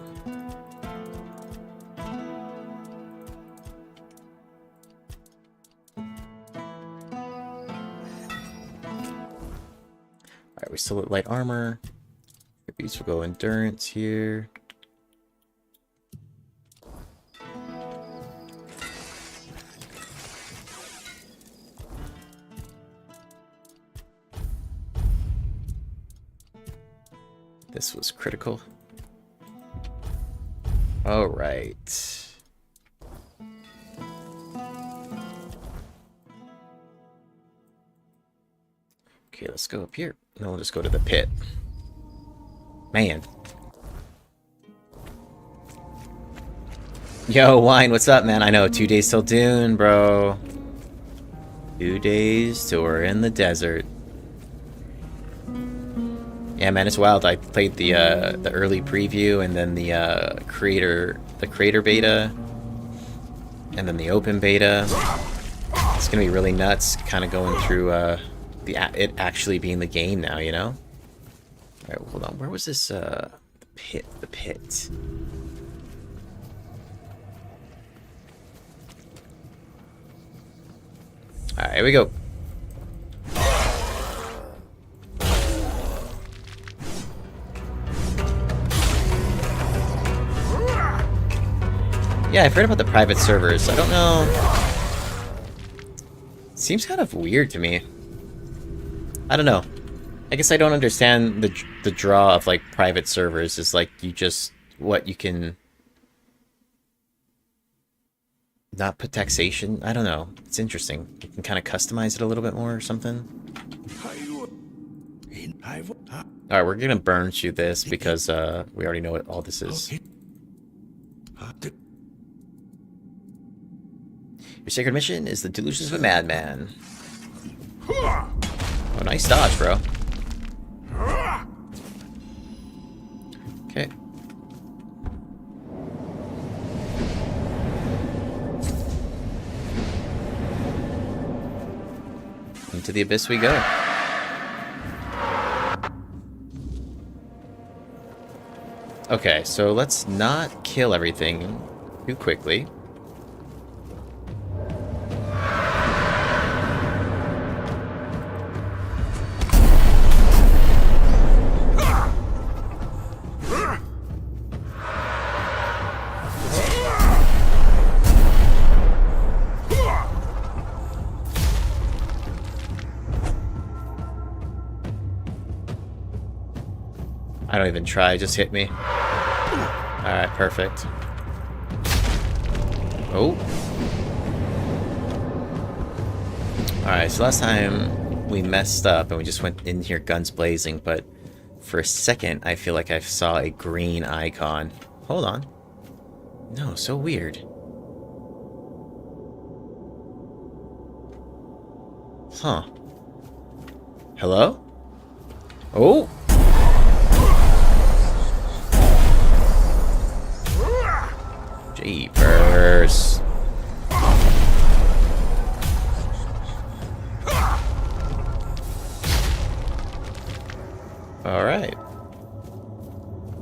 Alright, we still at light armor. These will go endurance here. This was critical. Alright. Okay, let's go up here. And we'll just go to the pit. Man. Yo, Wine, what's up, man? I know, 2 days till Dune, bro. 2 days till we're in the desert. Yeah, man, it's wild. I played the early preview and then the creator beta and then the open beta. It's gonna be really nuts, kind of going through it actually being the game now, you know? All right, hold on. Where was this? The pit. The pit. All right, here we go. Yeah, I've heard about the private servers. I don't know. Seems kind of weird to me. I don't know. I guess I don't understand the draw of like private servers. Is like you just you can not put taxation. I don't know. It's interesting. You can kind of customize it a little bit more or something. All right, we're gonna burn shoot this because we already know what all this is. Your sacred mission is the delusions of a madman. Oh, nice dodge, bro. Okay. Into the abyss we go. Okay, so let's not kill everything too quickly. I don't even try, just hit me. Alright, perfect. Oh. Alright, so last time we messed up and we just went in here guns blazing, but for a second I feel like I saw a green icon. Hold on. No, so weird. Huh. Hello? Oh! Jeepers. Alright.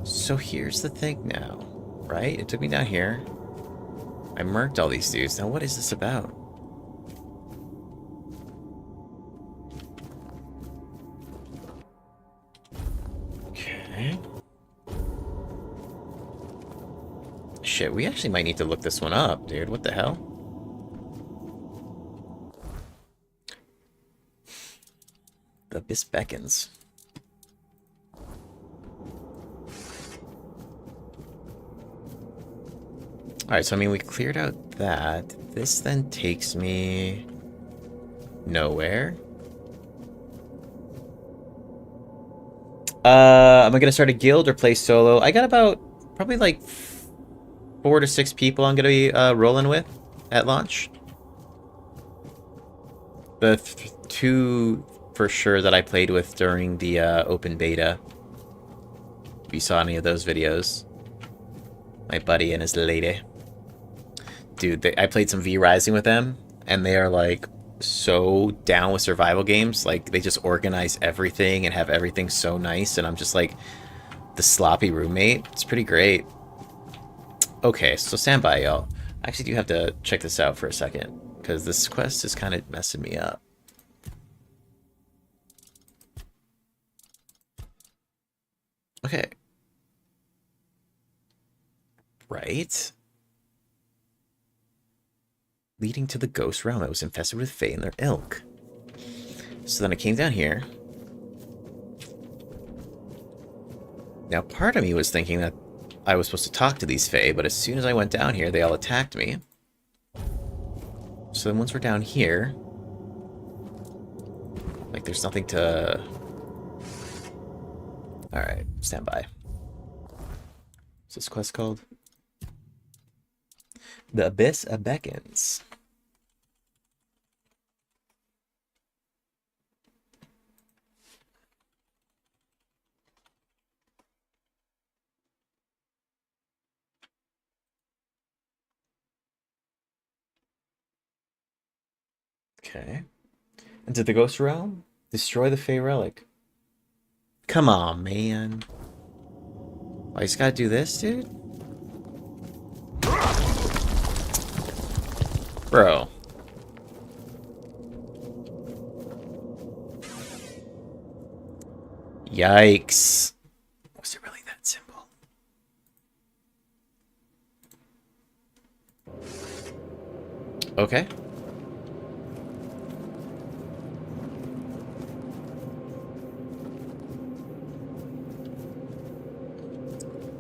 So here's the thing now, right? It took me down here. I murked all these dudes. Now what is this about? Okay. Shit, we actually might need to look this one up, dude. What the hell? The Abyss beckons. Alright, so I mean, we cleared out that. This then takes me nowhere. Am I gonna start a guild or play solo? I got about probably like 4 to 6 people I'm gonna be rolling with at launch. The 2 for sure that I played with during the open beta. If you saw any of those videos. My buddy and his lady. Dude, I played some V Rising with them, and they are like so down with survival games. Like, they just organize everything and have everything so nice, and I'm just like the sloppy roommate. It's pretty great. Okay, so stand by, y'all. I actually do have to check this out for a second, because this quest is kind of messing me up. Okay. Right. Leading to the ghost realm that was infested with Fae and their ilk. So then I came down here. Now part of me was thinking that I was supposed to talk to these Fae, but as soon as I went down here, they all attacked me. So then once we're down here, like there's nothing to... Alright, stand by. What's this quest called? The Abyss beckons. Okay. Into the Ghost Realm? Destroy the Fey Relic. Come on, man. I just gotta do this, dude? Bro. Yikes. Was it really that simple? Okay.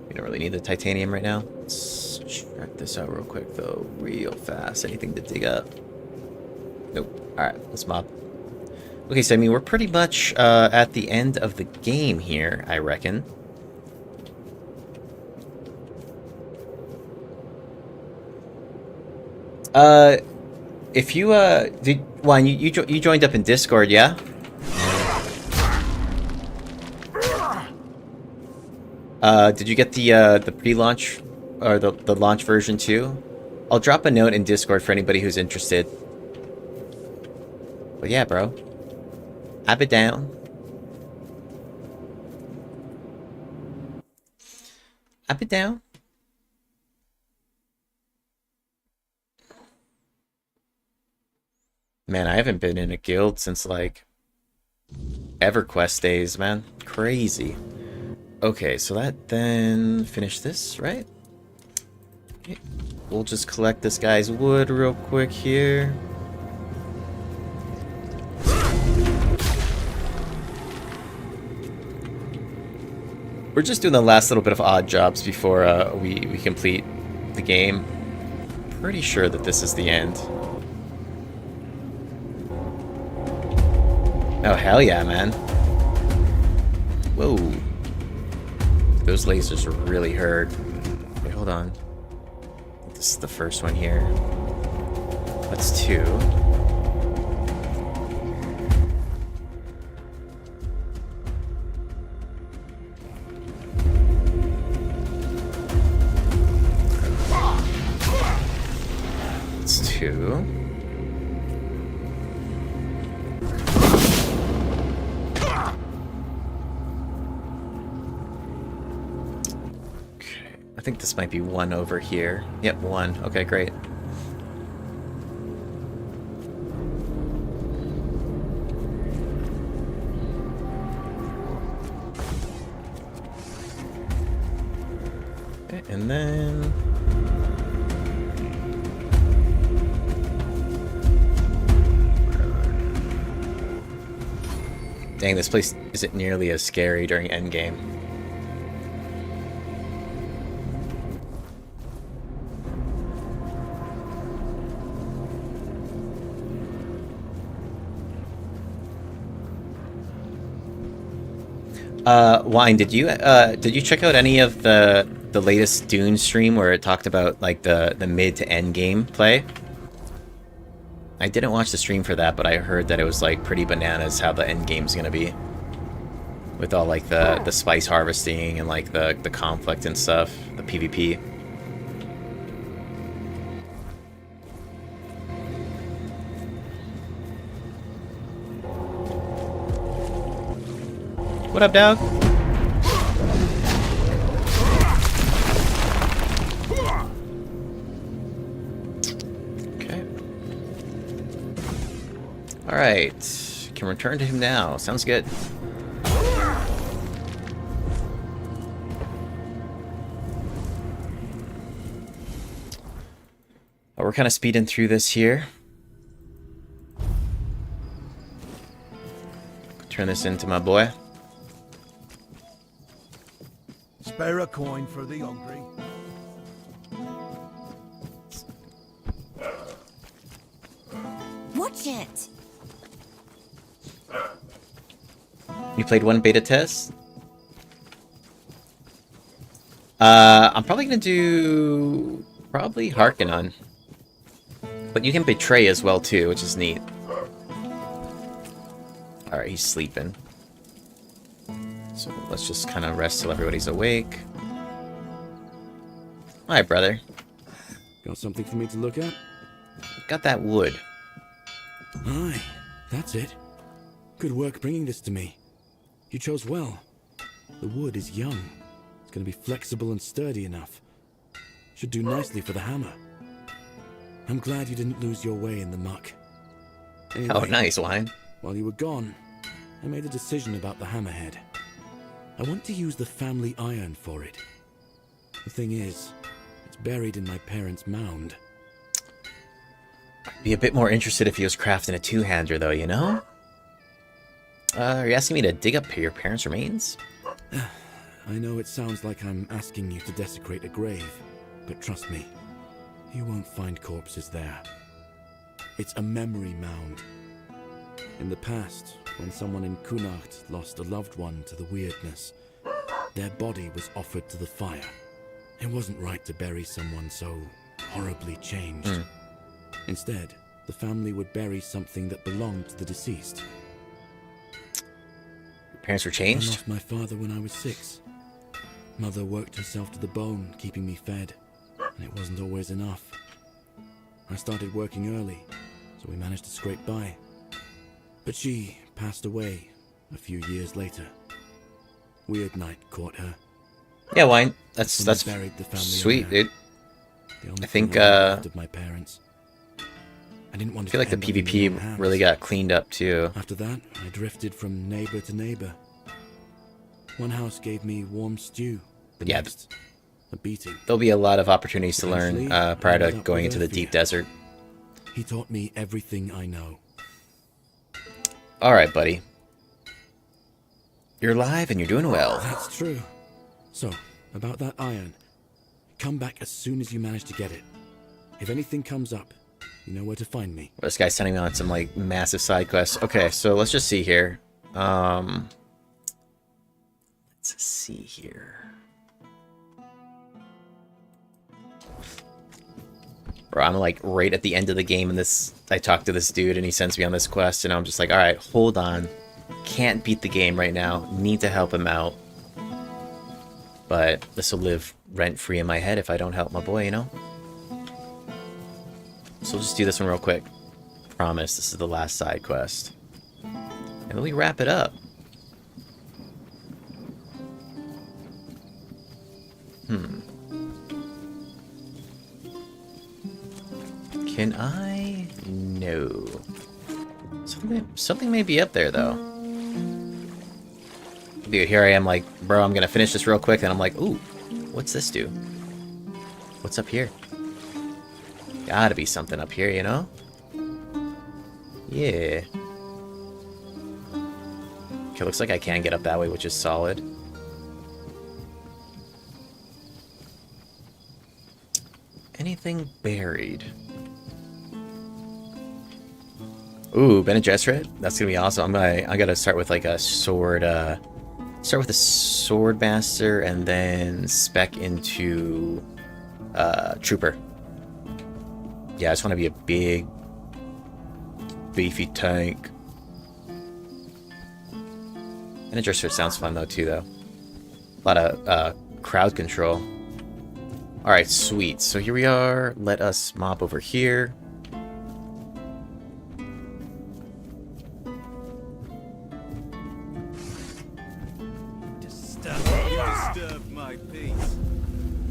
We don't really need the titanium right now. Let's check this out real quick, though. Real fast. Anything to dig up? Nope. Alright, let's mob. Okay, so I mean, we're pretty much at the end of the game here, I reckon. If you, did, Juan, you joined up in Discord, yeah? Did you get the pre-launch, or the launch version too? I'll drop a note in Discord for anybody who's interested. But yeah, bro. Ab it down. Ab it down. Man, I haven't been in a guild since, like, EverQuest days, man. Crazy. Okay, so that then... finish this, right? Okay. We'll just collect this guy's wood real quick here. We're just doing the last little bit of odd jobs before we complete the game. Pretty sure that this is the end. Oh, hell yeah, man. Whoa. Those lasers really hurt. Wait, hold on. This is the first one here. That's 2. That's 2. I think this might be 1 over here. Yep, 1. Okay, great. Okay, and then... Dang, this place isn't nearly as scary during endgame. Wine, did you check out any of the latest Dune stream where it talked about like the mid to end game play? I didn't watch the stream for that, but I heard that it was like pretty bananas how the end game's gonna be. With all like the spice harvesting and like the conflict and stuff, the PvP. What up, dog? Okay. Alright. Can return to him now. Sounds good. Oh, we're kind of speeding through this here. Turn this into my boy. Spare a coin for the hungry. Watch it! You played one beta test? I'm probably gonna do... Probably Harkonnen. But you can betray as well too, which is neat. Alright, he's sleeping. So let's just kind of rest till everybody's awake. Hi, brother. Got something for me to look at? Got that wood. Aye, that's it. Good work bringing this to me. You chose well. The wood is young. It's going to be flexible and sturdy enough. Should do nicely for the hammer. I'm glad you didn't lose your way in the muck. Anyway, Oh, nice, Wine. While you were gone, I made a decision about the hammerhead. I want to use the family iron for it. The thing is, it's buried in my parents' mound. Be a bit more interested if he was crafting a two-hander, though, you know? Are you asking me to dig up your parents' remains? I know it sounds like I'm asking you to desecrate a grave, but trust me, you won't find corpses there. It's a memory mound. In the past, when someone in Cuanacht lost a loved one to the Wyrdness, their body was offered to the fire. It wasn't right to bury someone so horribly changed. Instead, the family would bury something that belonged to the deceased. Your parents were I changed? lost my father when I was 6. Mother worked herself to the bone, keeping me fed, and it wasn't always enough. I started working early, so we managed to scrape by. But she passed away a few years later. Wyrdness caught her. Yeah, Wine. That's buried the family sweet, iron. dude. The only I think, thing left of my parents. I didn't want I feel like the PvP really got cleaned up, too. After that, I drifted from neighbor to neighbor. One house gave me warm stew. The Yeah, next, a beating. There'll be a lot of opportunities to learn Eventually, prior to ended up going with into the deep desert. He taught me everything I know. Alright, buddy. You're alive and you're doing well. That's true. So, about that iron. Come back as soon as you manage to get it. If anything comes up, you know where to find me. Well, this guy's sending me on some, like, massive side quests. Okay, so let's just see here. Let's see here. Bro, I'm, like, right at the end of the game, and I talk to this dude, and he sends me on this quest, and I'm just like, alright, hold on. Can't beat the game right now. Need to help him out. But this will live rent-free in my head if I don't help my boy, you know? So we'll just do this one real quick. Promise, this is the last side quest. And then we wrap it up. Can I? No. Something may be up there, though. Dude, here I am like, bro, I'm gonna finish this real quick, and I'm like, ooh, what's this do? What's up here? Gotta be something up here, you know? Yeah. Okay, looks like I can get up that way, which is solid. Anything buried? Ooh, Bene Gesserit? That's gonna be awesome. I gotta start with like a sword, start with a sword master and then spec into trooper. Yeah, I just want to be a big, beefy tank. Bene Gesserit sounds fun though too, though. A lot of crowd control. All right, sweet. So here we are. Let us mob over here. Disturbed my peace.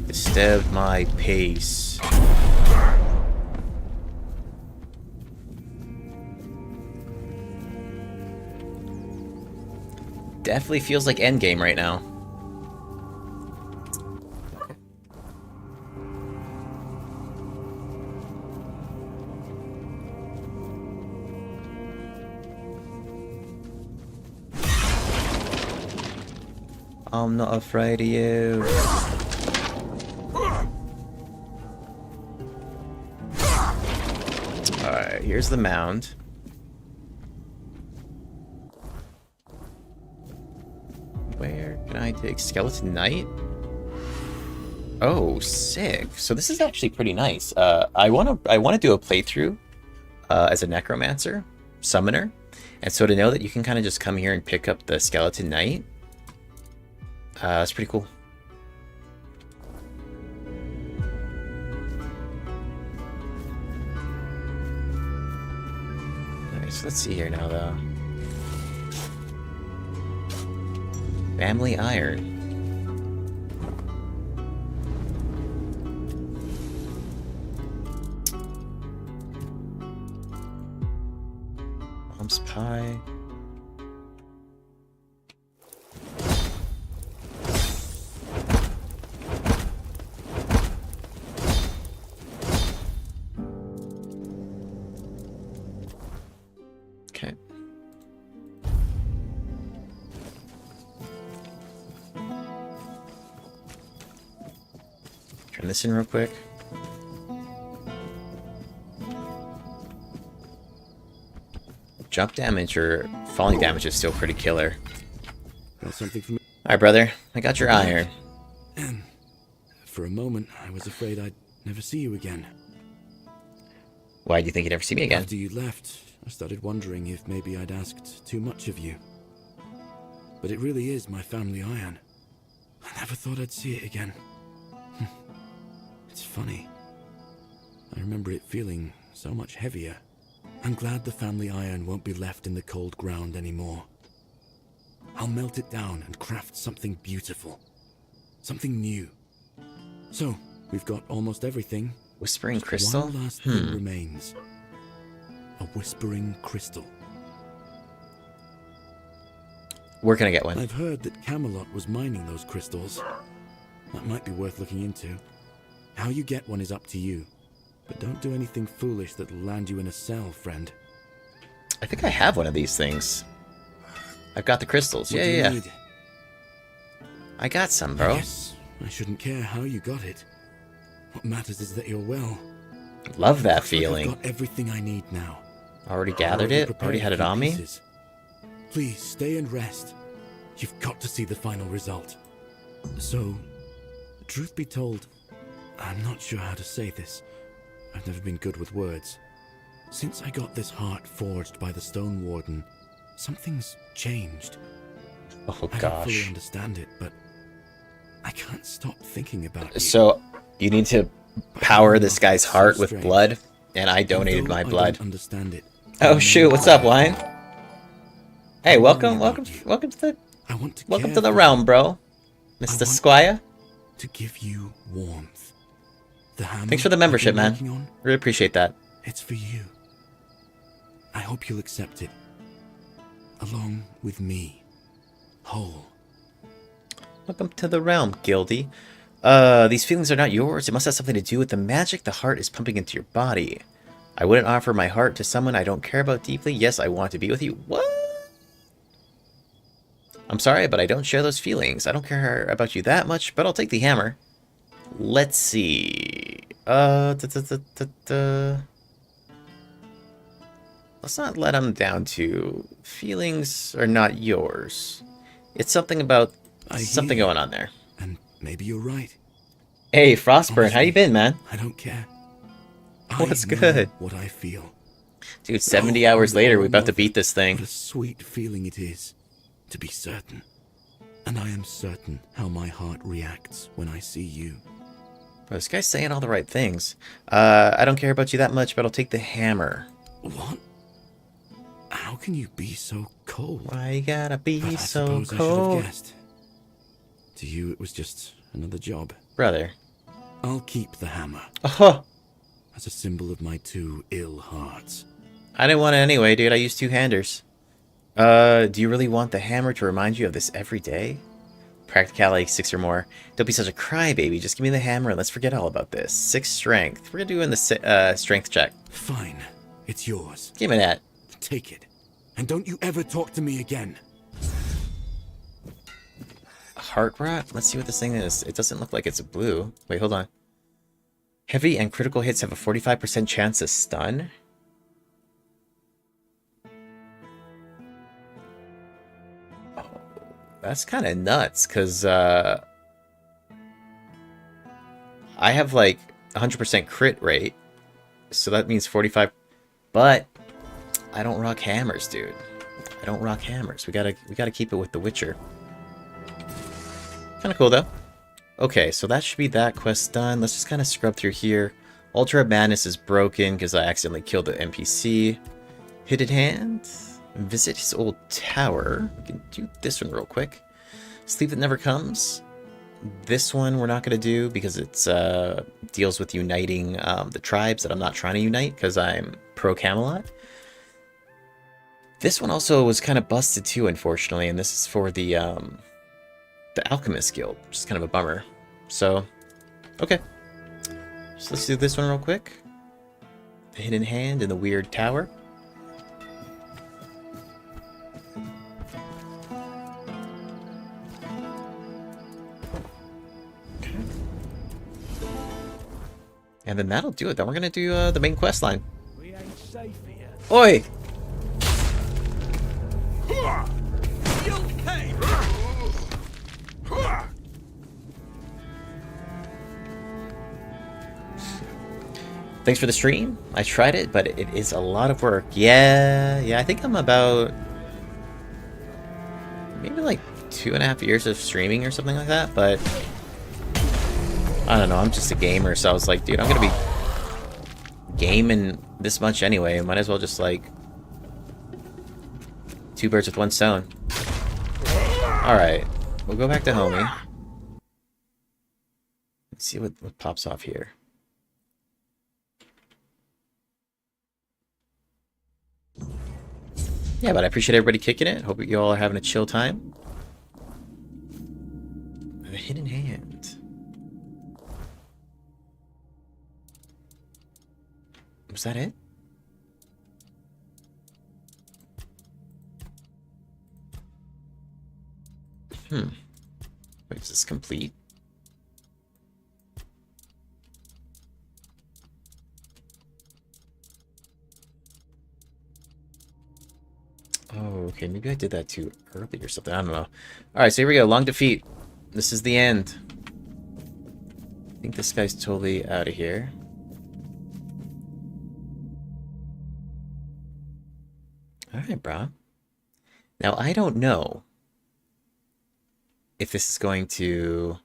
Disturbed my pace. Definitely feels like endgame right now. I'm not afraid of you. Alright, here's the mound. Where can I take Skeleton Knight? Oh, sick. So this is actually pretty nice. I wanna do a playthrough as a necromancer, summoner. And so to know that you can kind of just come here and pick up the Skeleton Knight, that's pretty cool. Nice. Let's see here now, though. Family Iron. Mom's pie. Okay. Turn this in real quick. Jump damage or falling damage is still pretty killer. Got something for me? Alright, brother. I got your iron. For a moment, I was afraid I'd never see you again. Why do you think you'd never see me again? After you left, I started wondering if maybe I'd asked too much of you. But it really is my family iron. I never thought I'd see it again. It's funny. I remember it feeling so much heavier. I'm glad the family iron won't be left in the cold ground anymore. I'll melt it down and craft something beautiful. Something new. So, we've got almost everything. Whispering crystal? One last thing remains. A whispering crystal. Where can I get one? I've heard that Camelot was mining those crystals. That might be worth looking into. How you get one is up to you. But don't do anything foolish that'll land you in a cell, friend. I think I have one of these things. I've got the crystals. What do you Yeah. need? I got some, I bro. guess I shouldn't care how you got it. What matters is that you're well. Love that Looks like feeling. I've got everything I need now. Already gathered it? Already had it on me? Please stay and rest. You've got to see the final result. So, truth be told, I'm not sure how to say this. I've never been good with words. Since I got this heart forged by the Stone Warden, something's changed. Oh I don't fully gosh. understand it, but I can't stop thinking about you. So, you need to power this guy's heart with blood, and I donated my blood. I don't understand it. Oh shoot, what's up, Wine? Hey, welcome to the realm, bro. Mr. Squire. To give you warmth. The hammer Thanks for the membership, I've been man. working on, Really appreciate that. it's for you. I hope you'll accept it. Along with me. Whole. Welcome to the realm, Gildy. These feelings are not yours. It must have something to do with the magic the heart is pumping into your body. I wouldn't offer my heart to someone I don't care about deeply. Yes, I want to be with you. What? I'm sorry, but I don't share those feelings. I don't care about you that much, but I'll take the hammer. Let's see. Let's not let them down to feelings are not yours. It's something about something going on there. And maybe you're right. Hey, Frostburn, how you been, man? I don't care. What's I know good? what I feel. Dude, 70 hours later, we're about to beat this thing. What a sweet feeling it is to be certain. And I am certain how my heart reacts when I see you. Bro, this guy's saying all the right things. I don't care about you that much, but I'll take the hammer. What? How can you be so cold? Why you gotta be But I so suppose I should cold? have guessed. To you, it was just another job. Brother. I'll keep the hammer. Oh, As a symbol of my two ill hearts. I didn't want it anyway, dude. I used two-handers. Do you really want the hammer to remind you of this every day? Practicality 6 or more. Don't be such a crybaby. Just give me the hammer and let's forget all about this. 6 strength. We're doing the strength check. Fine. It's yours. Give me that. Take it. And don't you ever talk to me again. Heart rot? Let's see what this thing is. It doesn't look like it's blue. Wait, hold on. Heavy and critical hits have a 45% chance to stun? Oh, that's kind of nuts, because I have like 100% crit rate, so that means 45, but I don't rock hammers, dude. I don't rock hammers. We gotta keep it with The Witcher. Kind of cool, though. Okay, so that should be that quest done. Let's just kind of scrub through here. Altar of Madness is broken because I accidentally killed the NPC. Hidden Hand. Visit his old tower. We can do this one real quick. Sleep That Never Comes. This one we're not going to do because it's deals with uniting the tribes that I'm not trying to unite because I'm pro-Camelot. This one also was kind of busted too, unfortunately, and this is for the Alchemist Guild, which is kind of a bummer. So, okay. So let's do this one real quick. The Hidden Hand in the Weird Tower. Okay. And then that'll do it. Then we're gonna do the main quest line. We ain't safe here. Oi! You'll pay! Thanks for the stream. I tried it, but it is a lot of work. Yeah, I think I'm about maybe like 2.5 years of streaming or something like that, but I don't know, I'm just a gamer, so I was like, dude, I'm gonna be gaming this much anyway, might as well just like 2 birds with 1 stone. Alright, we'll go back to homie. Let's see what pops off here. Yeah, but I appreciate everybody kicking it. Hope you all are having a chill time. A hidden hand. Was that it? Wait, Is this complete? Oh, okay, maybe I did that too early or something. I don't know. Alright, so here we go. Long defeat. This is the end. I think this guy's totally out of here. Alright, bro. Now, I don't know if this is going to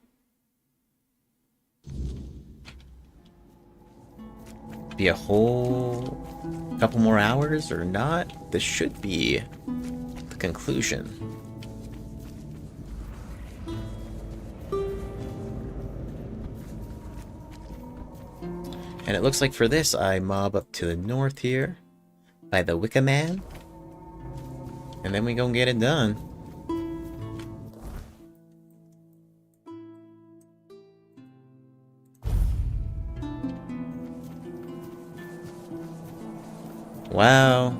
be a whole couple more hours or not. This should be the conclusion. And it looks like for this, I mob up to the north here by the Wicca Man. And then we go and get it done. Wow.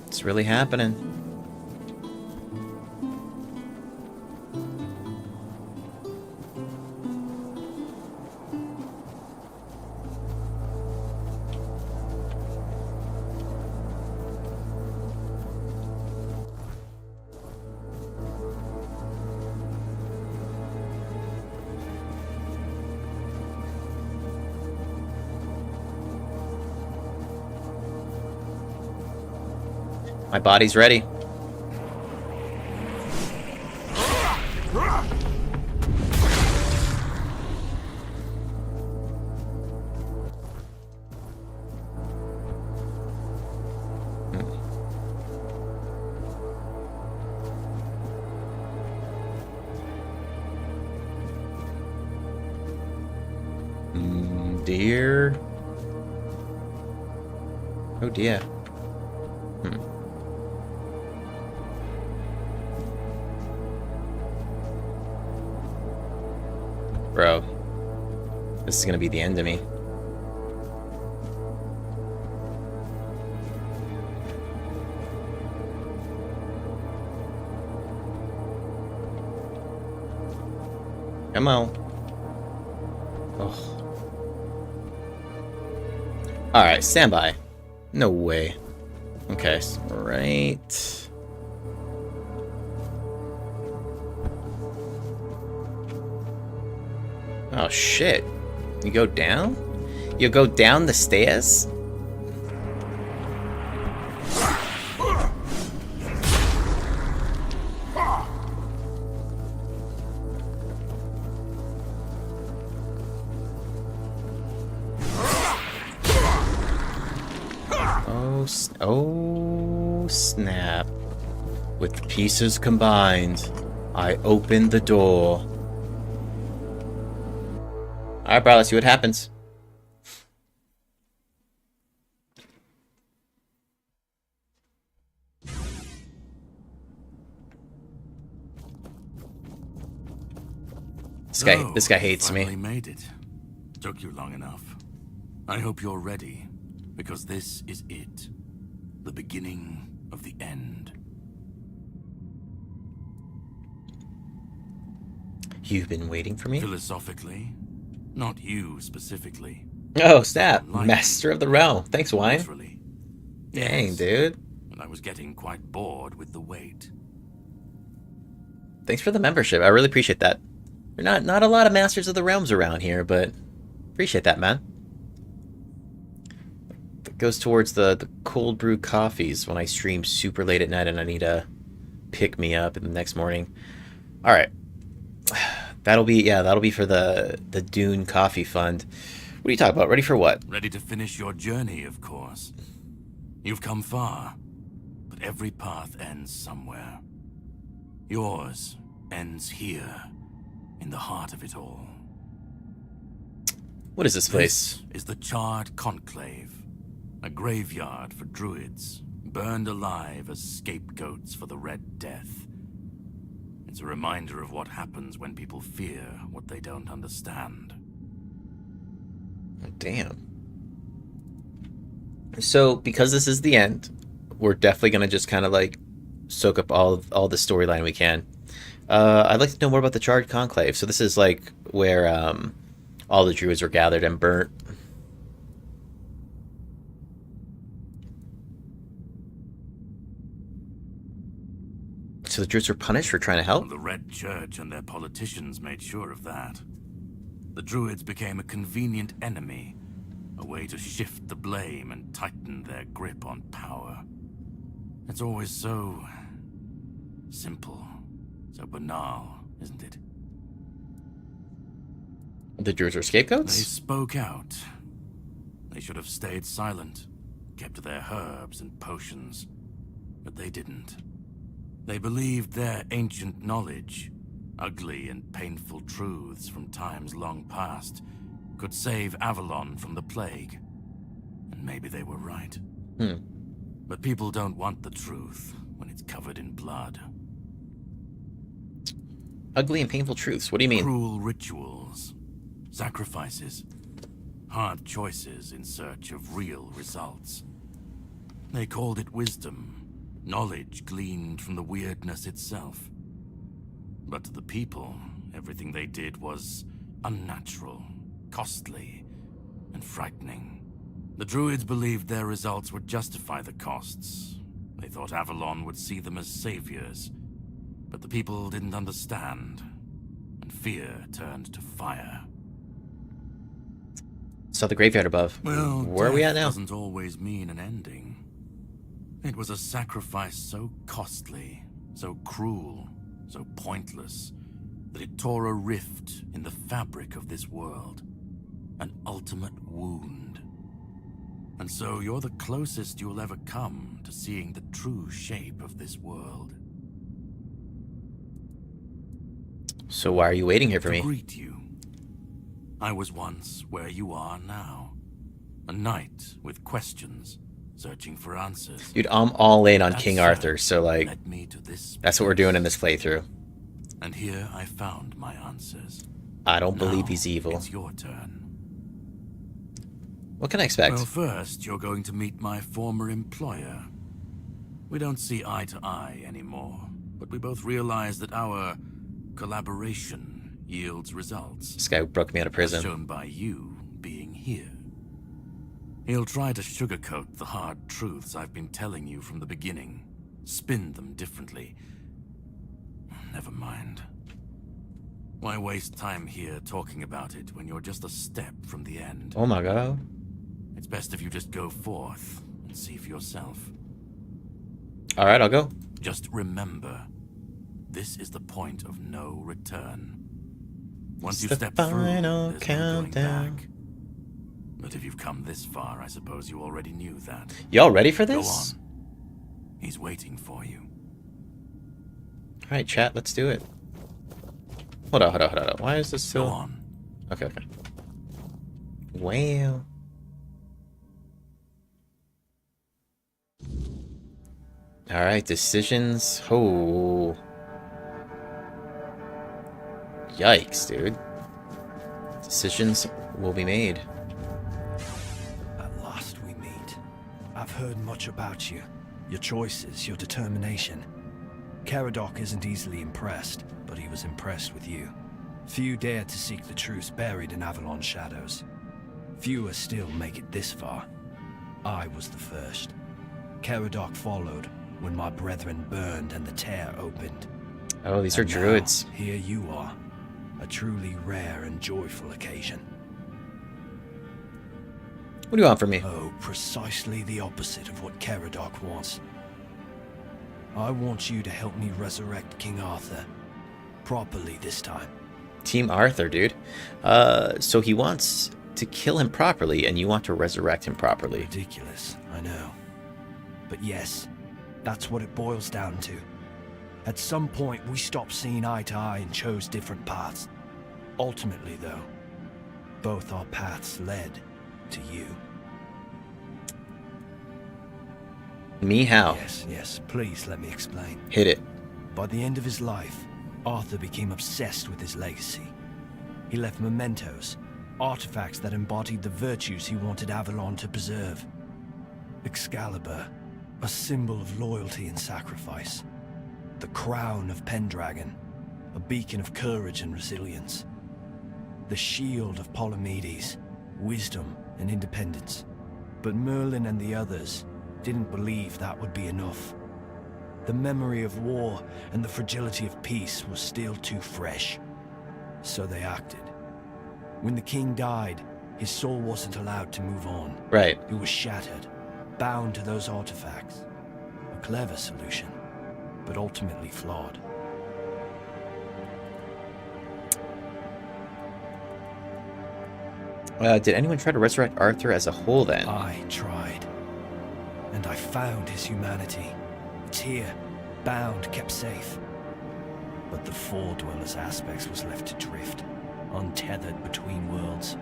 It's really happening. My body's ready. Dear. Oh dear. Bro, this is gonna be the end of me. Come on. Oh. Alright, stand by. No way. Okay, so right. Oh shit. You go down? You go down the stairs? Oh snap. With the pieces combined, I opened the door. Alright, bro, let's see what happens. This guy hates me. Finally made it. Took you long enough. I hope you're ready, because this is it. The beginning of the end. You've been waiting for me? Philosophically, not you specifically. Oh, snap. Master of the Realm. Thanks, Wine. Literally. Dang, dude. And I was getting quite bored with the wait. Thanks for the membership. I really appreciate that. There are not a lot of Masters of the Realms around here, but appreciate that, man. That goes towards the cold brew coffees when I stream super late at night and I need to pick me up in the next morning. All right. That'll be for the Dune Coffee Fund. What are you talking about? Ready for what? Ready to finish your journey, of course. You've come far, but every path ends somewhere. Yours ends here, in the heart of it all. What is this place? This is the Charred Conclave, a graveyard for druids, burned alive as scapegoats for the Red Death. It's a reminder of what happens when people fear what they don't understand. Damn. So, because this is the end, we're definitely gonna just kind of like soak up all the storyline we can. I'd like to know more about the Charred Conclave. So this is like where all the druids were gathered and burnt. So the druids were punished for trying to help? The Red Church and their politicians made sure of that. The druids became a convenient enemy, a way to shift the blame and tighten their grip on power. It's always so simple, so banal, isn't it? The druids were They scapegoats? spoke out. They should have stayed silent, kept their herbs and potions, but they didn't. They believed their ancient knowledge, ugly and painful truths from times long past, could save Avalon from the plague. And maybe they were right. But people don't want the truth when it's covered in blood. Ugly and painful truths? What do you mean? Cruel rituals, sacrifices, hard choices in search of real results. They called it wisdom, knowledge gleaned from the Wyrdness itself. But to the people, everything they did was unnatural, costly, and frightening. The druids believed their results would justify the costs. They thought Avalon would see them as saviors. But the people didn't understand, and fear turned to fire. Saw the graveyard above. Well, where are we at now? Doesn't always mean an ending. It was a sacrifice so costly, so cruel, so pointless, that it tore a rift in the fabric of this world. An ultimate wound. And so you're the closest you'll ever come to seeing the true shape of this world. So why are you waiting here for me? To greet you. I was once where you are now. A knight with questions, searching for answers. Dude, I'm all in on That King search Arthur, so like, led me to this that's what we're doing in this playthrough. And here I found my answers. I don't believe Now he's evil. It's your turn. What can I expect? Well, first, you're going to meet my former employer. We don't see eye to eye anymore, but we both realize that our collaboration yields results. This guy broke me out of prison. As shown by you being here. He'll try to sugarcoat the hard truths I've been telling you from the beginning. Spin them differently. Never mind. Why waste time here talking about it when you're just a step from the end? Oh my god. It's best if you just go forth and see for yourself. Alright, I'll go. Just remember, this is the point of no return. Once you've stepped through, there's no going back. But if you've come this far, I suppose you already knew that. Y'all ready for Go this? on. He's waiting for you. Alright, chat, let's do it. Hold on. Why is this still... Go on. Okay. Wow. Alright, decisions. Oh. Yikes, dude. Decisions will be made. At last we meet. I've heard much about you. Your choices, your determination. Caradoc isn't easily impressed, but he was impressed with you. Few dare to seek the truth buried in Avalon's shadows. Fewer still make it this far. I was the first. Caradoc followed when my brethren burned and the tear opened. Oh, these are And now, druids. Here you are. A truly rare and joyful occasion. What do you want from me? Oh, precisely the opposite of what Caradoc wants. I want you to help me resurrect King Arthur. Properly this time. Team Arthur, dude. So he wants to kill him properly, and you want to resurrect him properly. Ridiculous, I know. But yes, that's what it boils down to. At some point, we stopped seeing eye to eye and chose different paths. Ultimately, though, both our paths led to you. Me how? Yes, please let me explain. Hit it. By the end of his life, Arthur became obsessed with his legacy. He left mementos, artifacts that embodied the virtues he wanted Avalon to preserve. Excalibur, a symbol of loyalty and sacrifice. The crown of Pendragon, a beacon of courage and resilience. The shield of Palamedes, wisdom and independence. But Merlin and the others didn't believe that would be enough. The memory of war and the fragility of peace was still too fresh. So they acted. When the king died, his soul wasn't allowed to move on. Right. It was shattered, bound to those artifacts. A clever solution, but ultimately flawed. Did anyone try to resurrect Arthur as a whole then? I tried. And I found his humanity. It's here, bound, kept safe. But the Four Dwellers aspects was left to drift, untethered between worlds.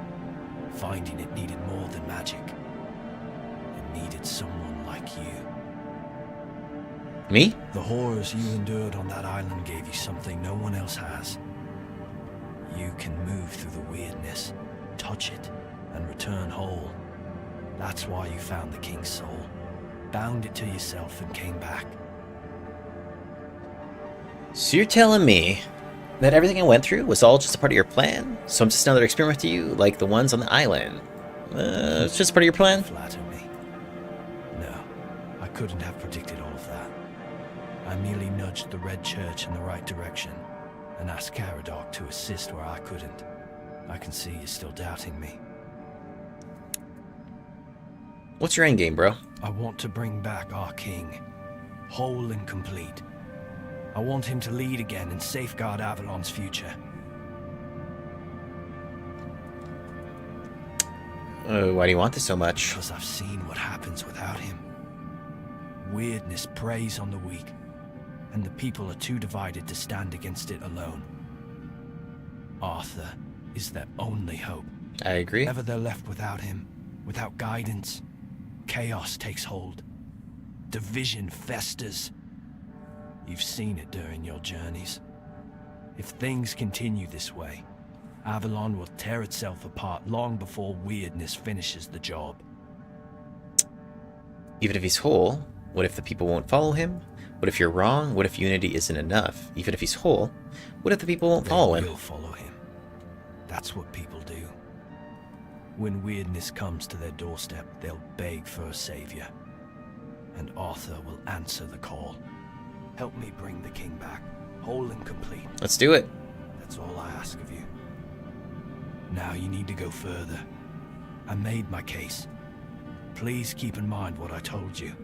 Finding it needed more than magic. It needed someone like you. Me? The horrors you endured on that island gave you something no one else has. You can move through the weirdness, touch it, and return whole. That's why you found the king's soul, bound it to yourself, and came back. So you're telling me that everything I went through was all just a part of your plan? So I'm just another experiment to you, like the ones on the island? It's just part of your plan? Flatter me. No, I couldn't have predicted all of that. I merely nudged the Red Church in the right direction, and asked Caradoc to assist where I couldn't. I can see you're still doubting me. What's your endgame, bro? I want to bring back our king, whole and complete. I want him to lead again and safeguard Avalon's future. Why do you want this so much? Because I've seen what happens without him. Wyrdness preys on the weak, and the people are too divided to stand against it alone. Arthur is their only hope. I agree. Whenever they're left without him, without guidance, chaos takes hold. Division festers. You've seen it during your journeys. If things continue this way, Avalon will tear itself apart long before Wyrdness finishes the job. Even if he's whole, what if the people won't follow him? What if you're wrong? What if unity isn't enough? Even if he's whole, what if the people won't follow him? They will follow him. That's what people do. When Wyrdness comes to their doorstep, they'll beg for a savior. And Arthur will answer the call. Help me bring the king back, whole and complete. Let's do it. That's all I ask of you. Now you need to go further. I made my case. Please keep in mind what I told you.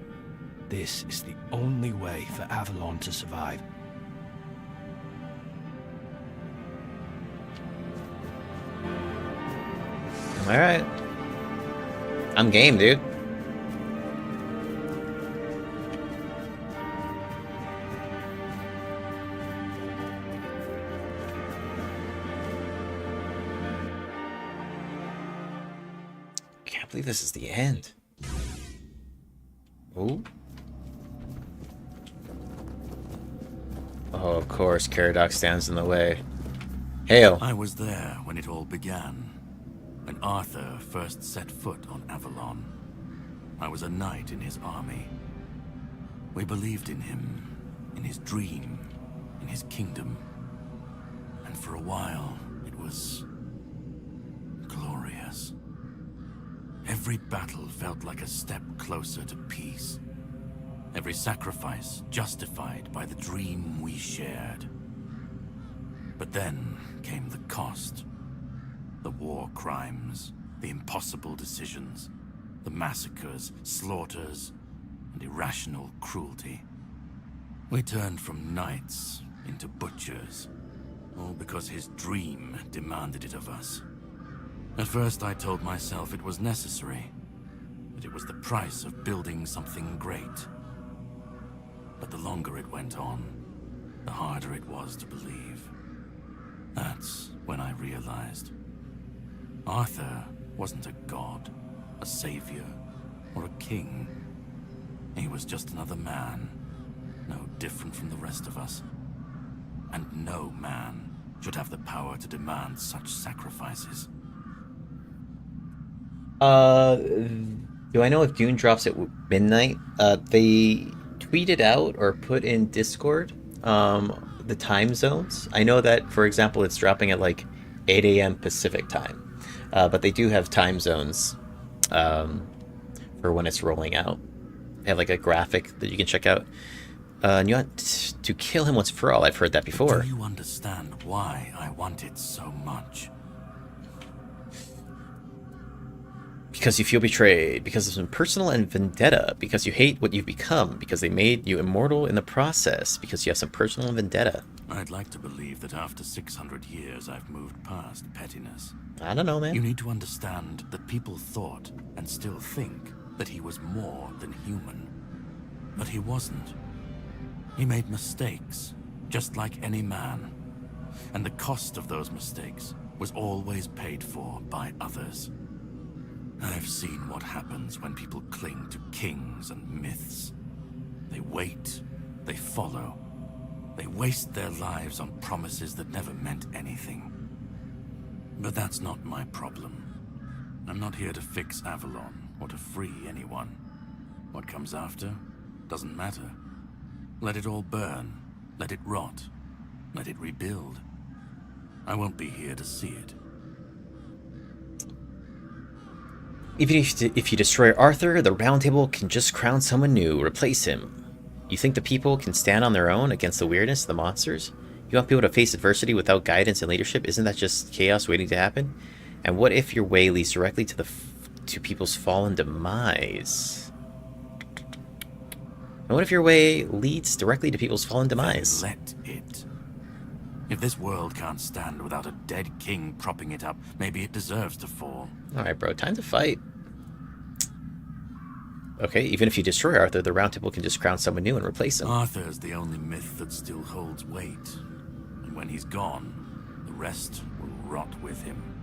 This is the only way for Avalon to survive. Alright. I'm game, dude. Can't believe this is the end. Ooh. Oh, of course, Caradoc stands in the way. Hail. I was there when it all began. When Arthur first set foot on Avalon. I was a knight in his army. We believed in him, in his dream, in his kingdom. And for a while, it was glorious. Every battle felt like a step closer to peace. Every sacrifice justified by the dream we shared. But then came the cost. The war crimes, the impossible decisions, the massacres, slaughters, and irrational cruelty. We turned from knights into butchers, all because his dream demanded it of us. At first I told myself it was necessary, that it was the price of building something great. But the longer it went on, the harder it was to believe. That's when I realized Arthur wasn't a god, a savior, or a king. He was just another man, no different from the rest of us. And no man should have the power to demand such sacrifices. Do I know if Dune drops at midnight? They tweeted out or put in Discord the time zones. I know that, for example, it's dropping at like 8 a.m. Pacific time, but they do have time zones for when it's rolling out. They have like a graphic that you can check out. And you want to kill him once for all. I've heard that before. Do you understand why I want it so much? Because you feel betrayed, because of some personal and vendetta, because you hate what you've become, because they made you immortal in the process, because you have some personal vendetta. I'd like to believe that after 600 years I've moved past pettiness. I don't know, man. You need to understand that people thought, and still think, that he was more than human. But he wasn't. He made mistakes, just like any man. And the cost of those mistakes was always paid for by others. I've seen what happens when people cling to kings and myths. They wait, they follow, they waste their lives on promises that never meant anything. But that's not my problem. I'm not here to fix Avalon or to free anyone. What comes after doesn't matter. Let it all burn, let it rot, let it rebuild. I won't be here to see it. Even if you destroy Arthur, the Round Table can just crown someone new, replace him. You think the people can stand on their own against the weirdness of the monsters? You want people to face adversity without guidance and leadership? Isn't that just chaos waiting to happen? And what if your way leads directly to people's fallen demise? And what if your way leads directly to people's fallen demise? Let it. If this world can't stand without a dead king propping it up, maybe it deserves to fall. Alright, bro, time to fight. Okay, even if you destroy Arthur, the Round Table can just crown someone new and replace him. Arthur's the only myth that still holds weight. And when he's gone, the rest will rot with him.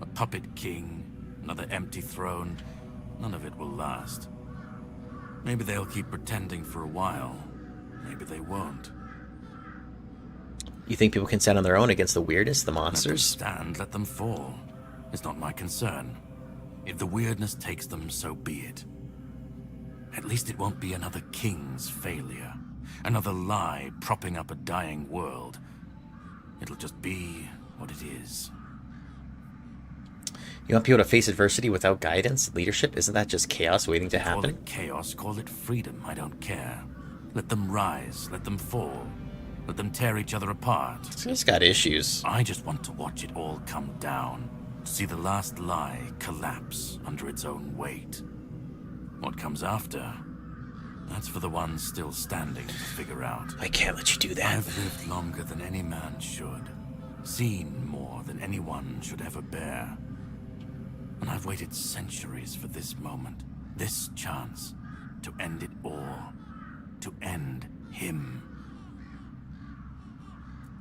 A puppet king, another empty throne, none of it will last. Maybe they'll keep pretending for a while. Maybe they won't. You think people can stand on their own against the weirdness, the monsters? Let them stand, let them fall. It's not my concern. If the weirdness takes them, so be it. At least it won't be another king's failure. Another lie propping up a dying world. It'll just be what it is. You want people to face adversity without guidance, leadership? Isn't that just chaos waiting to happen? Call it chaos, call it freedom, I don't care. Let them rise, let them fall. Let them tear each other apart. He's got issues. I just want to watch it all come down. To see the last lie collapse under its own weight. What comes after? That's for the ones still standing to figure out. I can't let you do that. I've lived longer than any man should. Seen more than anyone should ever bear. And I've waited centuries for this moment. This chance. To end it all. To end him.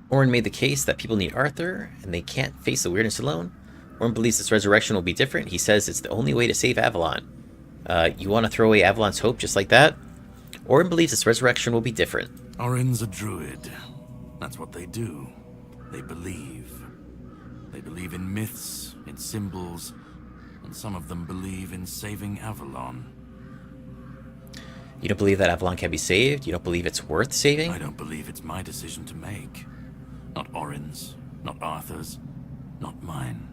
Orin made the case that people need Arthur, and they can't face the weirdness alone. Orin believes this resurrection will be different. He says it's the only way to save Avalon. You want to throw away Avalon's hope just like that? Orin believes this resurrection will be different. Orin's a druid. That's what they do. They believe. They believe in myths, in symbols, and some of them believe in saving Avalon. You don't believe that Avalon can be saved? You don't believe it's worth saving? I don't believe it's my decision to make. Not Orin's, not Arthur's, not mine.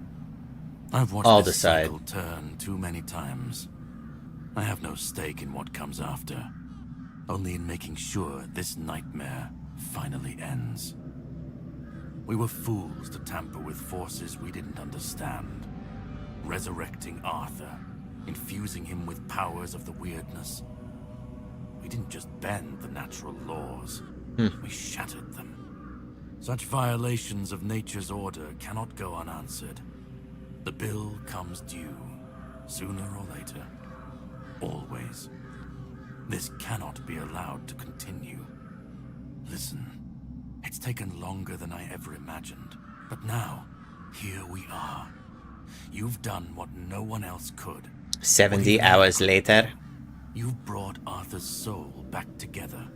I've watched this cycle turn too many times. I have no stake in what comes after, only in making sure this nightmare finally ends. We were fools to tamper with forces we didn't understand. Resurrecting Arthur, infusing him with powers of the weirdness. We didn't just bend the natural laws, we shattered them. Such violations of nature's order cannot go unanswered. The bill comes due, sooner or later. Always. This cannot be allowed to continue. Listen, it's taken longer than I ever imagined, but now, here we are. You've done what no one else could. 70 hours later. You've brought Arthur's soul back together.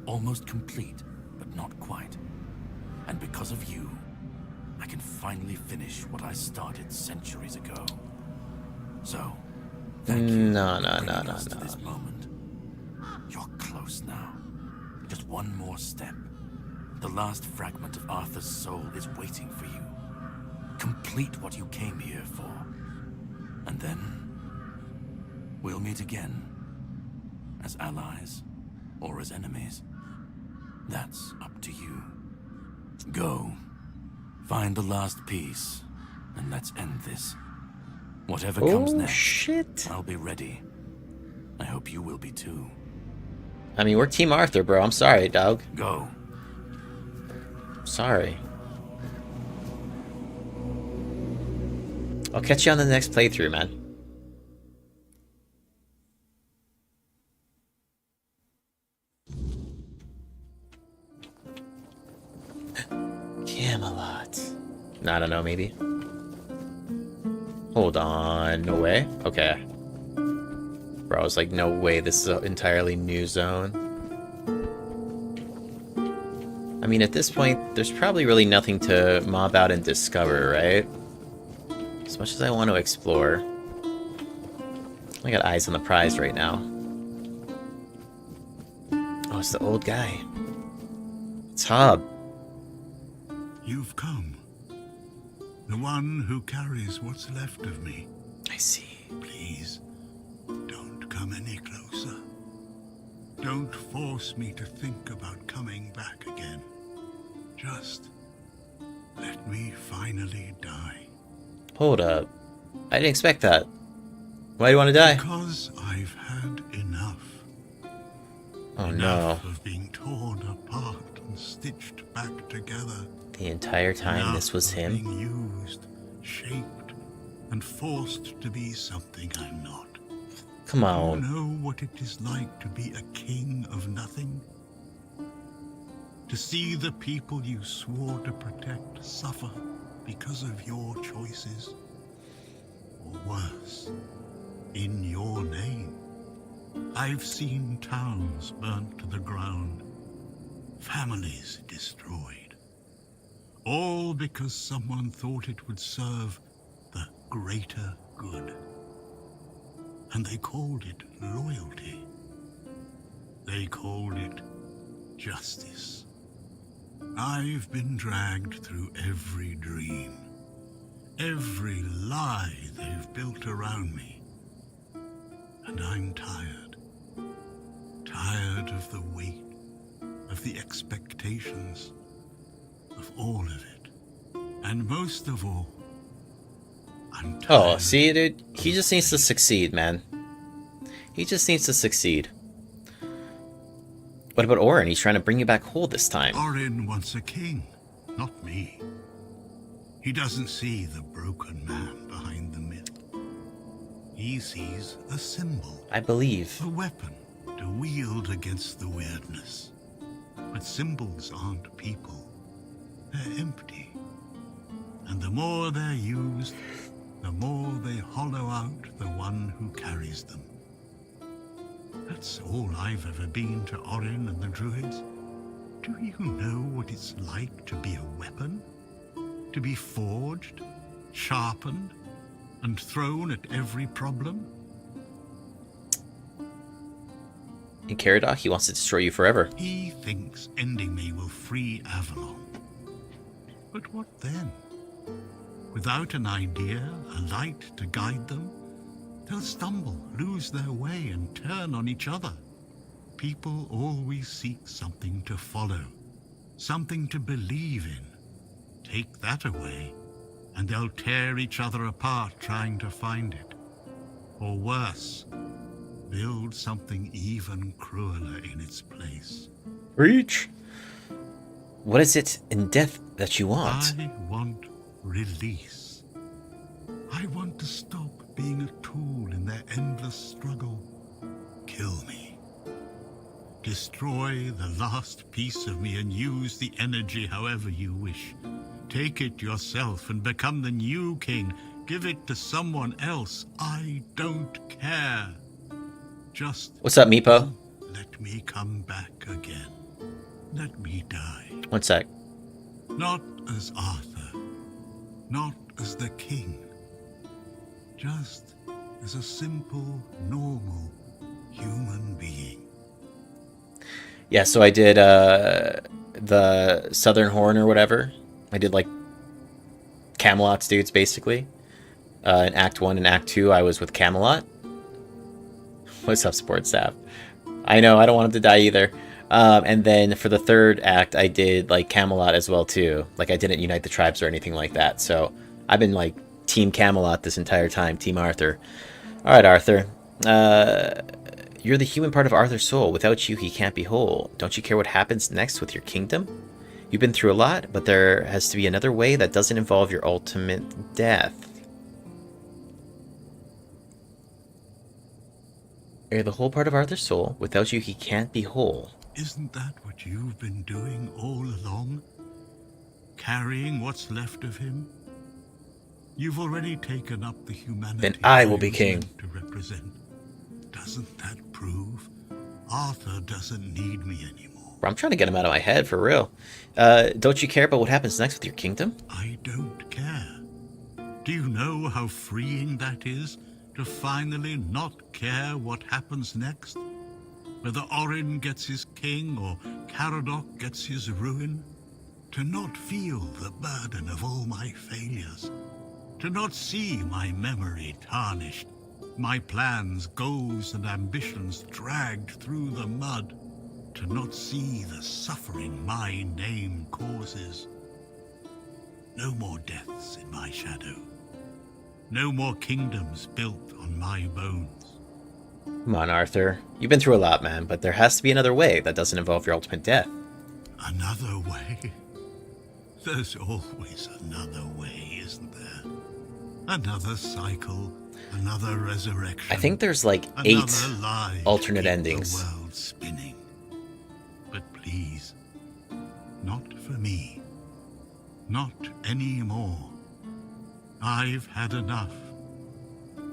Almost complete, but not quite. And because of you, I can finally finish what I started centuries ago. So, thank you. No. To this moment. You're close now. Just one more step. The last fragment of Arthur's soul is waiting for you. Complete what you came here for. And then we'll meet again. As allies or as enemies. That's up to you. Go. Find the last piece, and let's end this. Whatever comes next, shit. I'll be ready. I hope you will be too. I mean, we're Team Arthur, bro. I'm sorry, dog. Go. Sorry. I'll catch you on the next playthrough, man. Camelot. I don't know, maybe. Hold on. No way? Okay. Bro, I was like, no way, this is an entirely new zone. I mean, at this point, there's probably really nothing to mob out and discover, right? As much as I want to explore. I got eyes on the prize right now. Oh, it's the old guy. It's Hob. You've come. The one who carries what's left of me. I see. Please, don't come any closer. Don't force me to think about coming back again. Just let me finally die. Hold up. I didn't expect that. Why do you want to die? Because I've had enough. Oh Enough no. of being torn apart and stitched back together. The entire time Enough this was of him? being used, shaped, and forced to be something I'm not. Come on. Do you know what it is like to be a king of nothing? To see the people you swore to protect suffer because of your choices? Or worse, in your name. I've seen towns burnt to the ground, families destroyed. All because someone thought it would serve the greater good. And they called it loyalty. They called it justice. I've been dragged through every dream, every lie they've built around me. And I'm tired. Tired of the weight, of the expectations, of all of it. And most of all, I'm tired. Oh, see, dude? He just needs to succeed, man. He just needs to succeed. What about Orin? He's trying to bring you back whole this time. Orin wants a king, not me. He doesn't see the broken man behind the myth. He sees a symbol. I believe. A weapon to wield against the Wyrdness. But symbols aren't people. They're empty. And the more they're used, the more they hollow out the one who carries them. That's all I've ever been to Orin and the Druids. Do you know what it's like to be a weapon? To be forged, sharpened, and thrown at every problem? In Caradoc, he wants to destroy you forever. He thinks ending me will free Avalon. But what then? Without an idea, a light to guide them, they'll stumble, lose their way, and turn on each other. People always seek something to follow, something to believe in. Take that away, and they'll tear each other apart trying to find it. Or worse, build something even crueler in its place. Reach. What is it in death that you want? I want release. I want to stop being a tool in their endless struggle. Kill me. Destroy the last piece of me and use the energy however you wish. Take it yourself and become the new king. Give it to someone else. I don't care. Just What's up, Meepo? let me come back again. Let me die. One sec. Not as Arthur. Not as the king. Just as a simple, normal human being. Yeah, so I did the Southern Horn or whatever. I did like Camelot's dudes basically. In Act 1 and Act 2 I was with Camelot. What's up, support staff? I know, I don't want him to die either. And then for the third act I did like Camelot as well too. Like I didn't unite the tribes or anything like that. So I've been like Team Camelot this entire time, Team Arthur. Alright, Arthur. You're the human part of Arthur's soul. Without you, he can't be whole. Don't you care what happens next with your kingdom? You've been through a lot, but there has to be another way that doesn't involve your ultimate death. You're the whole part of Arthur's soul. Without you, he can't be whole. Isn't that what you've been doing all along? Carrying what's left of him? You've already taken up the humanity Then I will be king. to represent. Doesn't that prove Arthur doesn't need me anymore? Bro, I'm trying to get him out of my head, for real. Don't you care about what happens next with your kingdom? I don't care. Do you know how freeing that is? To finally not care what happens next? Whether Orin gets his king or Caradoc gets his ruin? To not feel the burden of all my failures? To not see my memory tarnished? My plans, goals, and ambitions dragged through the mud? To not see the suffering my name causes? No more deaths in my shadow. No more kingdoms built on my bones. Come on, Arthur. You've been through a lot, man, but there has to be another way that doesn't involve your ultimate death. Another way? There's always another way, isn't there? Another cycle, another resurrection. I think there's like 8 alternate endings. The world spinning. But please, not for me. Not anymore. I've had enough.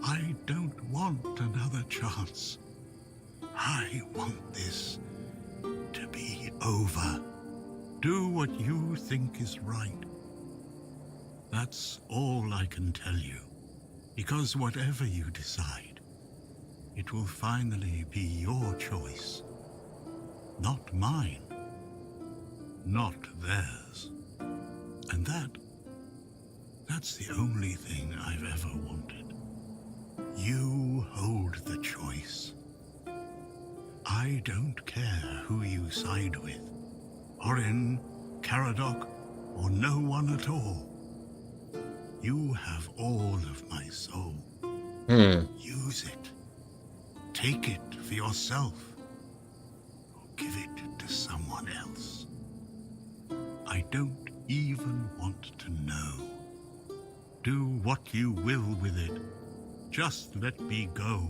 I don't want another chance. I want this to be over. Do what you think is right. That's all I can tell you. Because whatever you decide, it will finally be your choice. Not mine. Not theirs. And that's the only thing I've ever wanted. You hold the choice. I don't care who you side with. Orin, Caradoc, or no one at all. You have all of my soul. Use it. Take it for yourself. Or give it to someone else. I don't even want to know. Do what you will with it. Just let me go.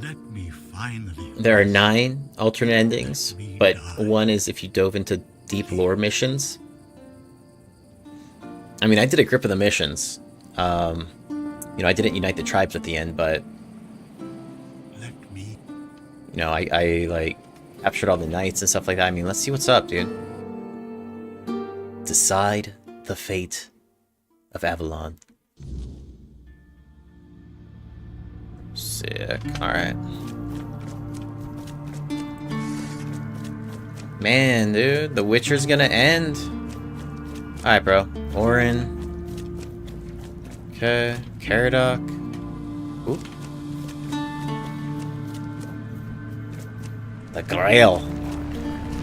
Let me finally... There are 9 alternate endings, but one is if you dove into deep lore missions. I mean, I did a grip of the missions. You know, I didn't unite the tribes at the end, but... You know, I like, captured all the knights and stuff like that. I mean, let's see what's up, dude. Decide the fate of Avalon. Sick. Alright. Man, dude, The Witcher's gonna end. Alright, bro. Orin. Okay. Caradoc. Oop. The Grail.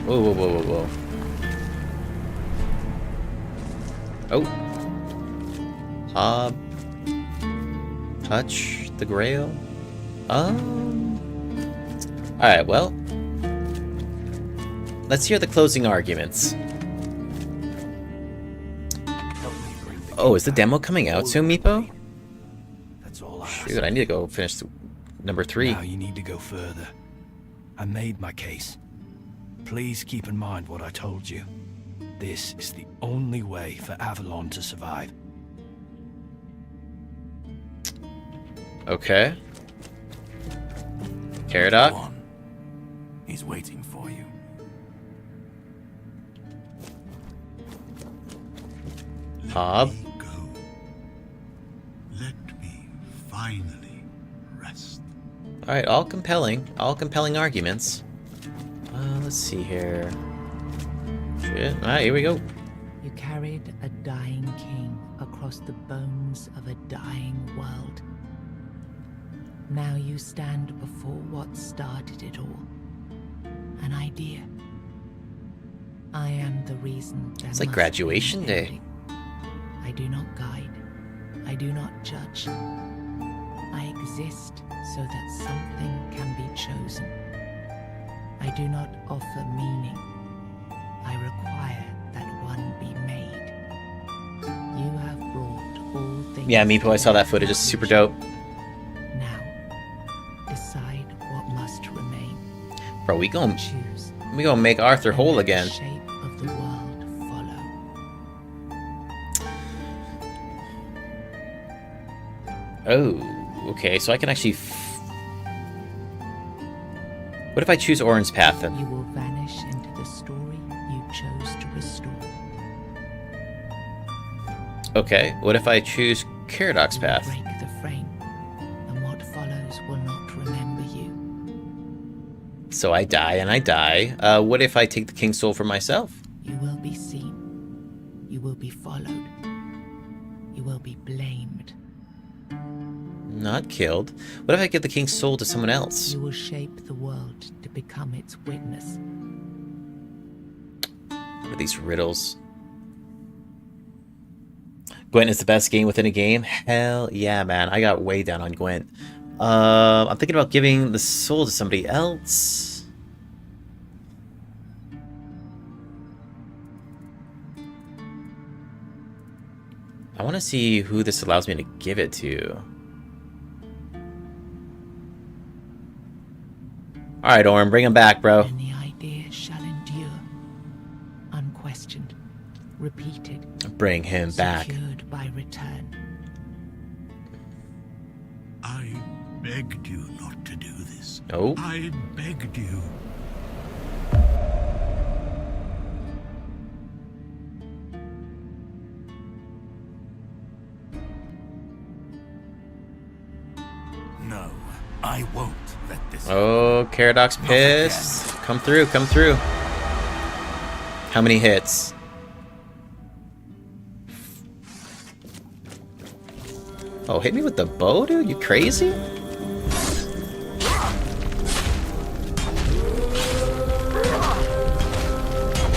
Whoa, whoa, whoa, whoa, whoa. Oh. Hob. Touch the Grail. Alright, well. Let's hear the closing arguments. Oh, is the demo coming out soon, Meepo? That's all I Shoot, I need to go finish number 3. Now you need to go further. I made my case. Please keep in mind what I told you. This is the only way for Avalon to survive. Okay. Caradoc? He's waiting for you. Hob? Let me finally rest. Alright, all compelling arguments. Let's see here. shit. Alright, here we go. You carried a dying king across the bones of a dying world. Now you stand before what started it all. An idea. I am the reason there It's like must graduation be day. I do not guide. I do not judge. I exist so that something can be chosen. I do not offer meaning. I require that one be made. You have brought all things. Yeah, Meepo, I saw that footage. It's super dope. Now, decide what must remain. Bro, we gonna make Arthur whole again. Shape of the world follow. Oh, okay. So I can actually. What if I choose Orin's path then? You will vanish into the story you chose to restore. Okay. What if I choose Caradoc's path? Break the frame, and what follows will not remember you. So I die and I die. What if I take the King's Soul for myself? You will be seen. You will be followed. You will be blamed. Not killed. What if I give the King's Soul to someone else? You will shape the world to become its witness. What are these riddles? Gwent is the best game within a game? Hell yeah, man. I got way down on Gwent. I'm thinking about giving the soul to somebody else. I want to see who this allows me to give it to. Alright, Orin, bring him back, bro. And the idea shall endure. Unquestioned. Repeated. Bring him back. Secured by return. I begged you not to do this. Oh. I begged you. No, I won't let this. Oh, Caradoc's pissed. Come through, come through. How many hits? Oh, hit me with the bow, dude? You crazy?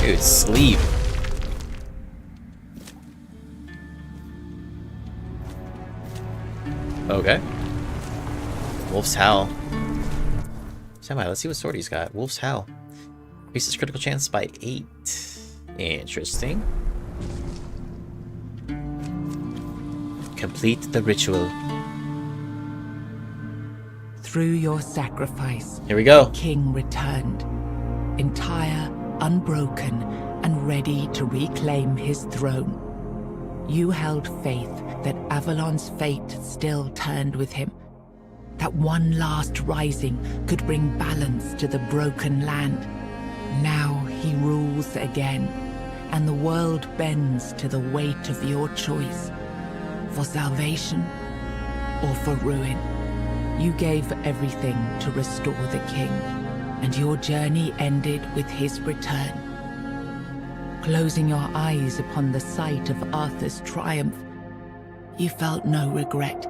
Dude, sleep. Okay. Wolf's Howl. Semi, let's see what sword he's got. Wolf's Howl. Increases critical chance by 8. Interesting. Complete the ritual. Through your sacrifice, here we go. The king returned, entire, unbroken, and ready to reclaim his throne. You held faith that Avalon's fate still turned with him, that one last rising could bring balance to the broken land. Now he rules again, and the world bends to the weight of your choice. For salvation or for ruin. You gave everything to restore the king, and your journey ended with his return. Closing your eyes upon the sight of Arthur's triumph, you felt no regret,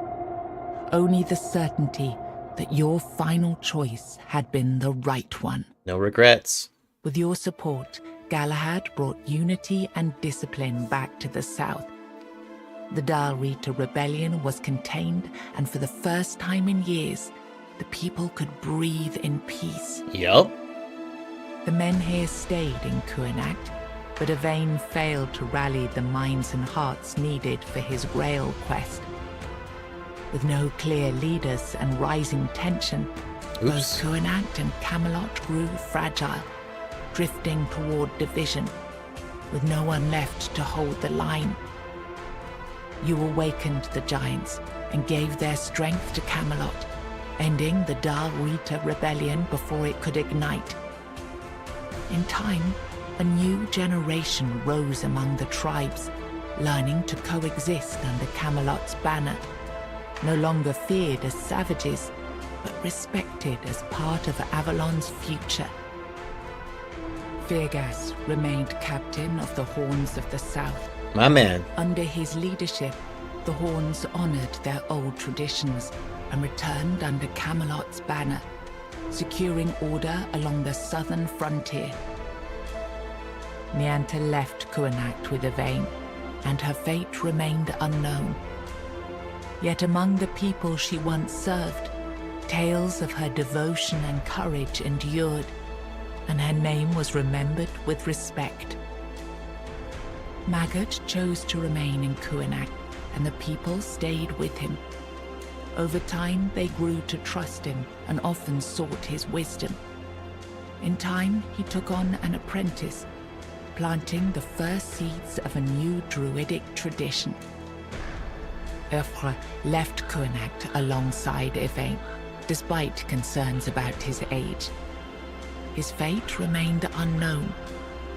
only the certainty that your final choice had been the right one. No regrets. With your support, Galahad brought unity and discipline back to the south. The Dalrita rebellion was contained, and for the first time in years, the people could breathe in peace. Yup. The men here stayed in Cuanacht, but Yvain failed to rally the minds and hearts needed for his Grail quest. With no clear leaders and rising tension, both Cuanacht and Camelot grew fragile, drifting toward division, with no one left to hold the line. You awakened the giants and gave their strength to Camelot, ending the Dalrita rebellion before it could ignite. In time, a new generation rose among the tribes, learning to coexist under Camelot's banner, no longer feared as savages, but respected as part of Avalon's future. Virgas remained captain of the Horns of the South. My man. Under his leadership, the Horns honored their old traditions and returned under Camelot's banner, securing order along the southern frontier. Nianta left Cuanacht with Yvain, and her fate remained unknown. Yet among the people she once served, tales of her devotion and courage endured, and her name was remembered with respect. Maggot chose to remain in Cuanacht, and the people stayed with him. Over time, they grew to trust him and often sought his wisdom. In time, he took on an apprentice, planting the first seeds of a new druidic tradition. Urfre left Cuanacht alongside Yvain, despite concerns about his age. His fate remained unknown,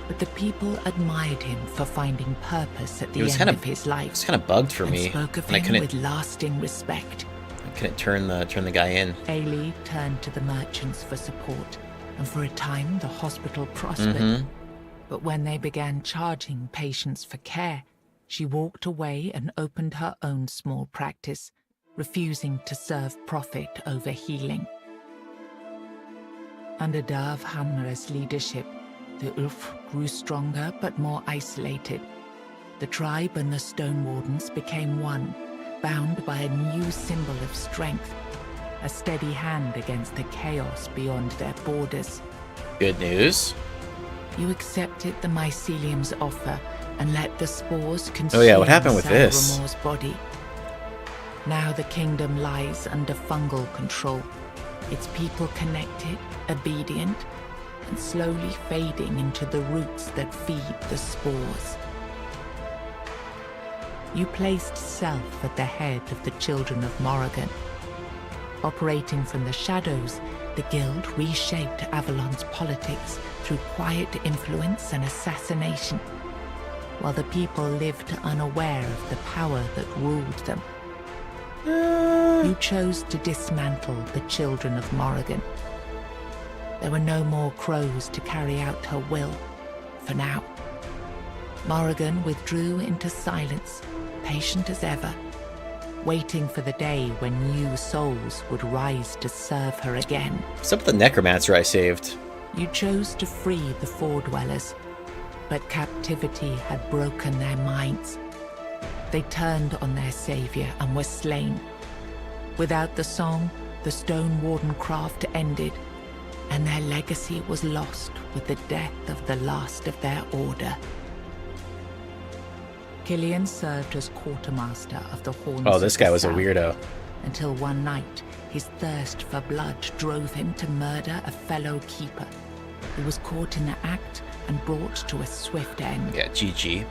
but the people admired him for finding purpose at the end of his life. It was kind of bugged for me. Spoke of and him with lasting respect. I couldn't turn the guy in. Ailey turned to the merchants for support, and for a time the hospital prospered. But when they began charging patients for care, she walked away and opened her own small practice, refusing to serve profit over healing. Under Darv Hammer's leadership, the Ulf grew stronger but more isolated. The tribe and the Stone Wardens became one, bound by a new symbol of strength, a steady hand against the chaos beyond their borders. Good news. You accepted the mycelium's offer and let the spores consume Oh yeah, what happened with this? Ramore's body. Now the kingdom lies under fungal control, its people connected, obedient, and slowly fading into the roots that feed the spores. You placed self at the head of the children of Morrigan. Operating from the shadows, the guild reshaped Avalon's politics through quiet influence and assassination, while the people lived unaware of the power that ruled them. You chose to dismantle the children of Morrigan. There were no more crows to carry out her will, for now. Morrigan withdrew into silence, patient as ever, waiting for the day when new souls would rise to serve her again. What's up with the necromancer I saved? You chose to free the Four-Dwellers, but captivity had broken their minds. They turned on their savior and were slain. Without the song, the Stone Warden craft ended, and their legacy was lost with the death of the last of their order. Killian served as quartermaster of the Horns. Oh, this of the guy was a South, weirdo. until one night, his thirst for blood drove him to murder a fellow keeper who was caught in the act and brought to a swift end. Yeah, GG.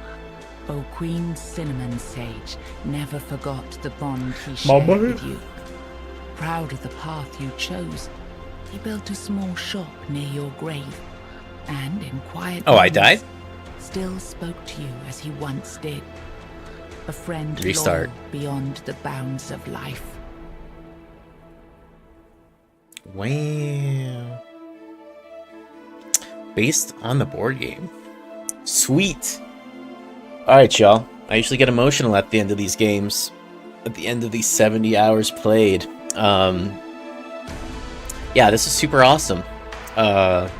Oh, Queen Cinnamon Sage never forgot the bond he shared with you. Proud of the path you chose, he built a small shop near your grave, and in quiet Oh, I moments, died? still spoke to you as he once did. A friend Restart. loyal beyond the bounds of life. Wow. Based on the board game. Sweet. Alright, y'all. I usually get emotional at the end of these games. At the end of these 70 hours played. Yeah, this is super awesome. That's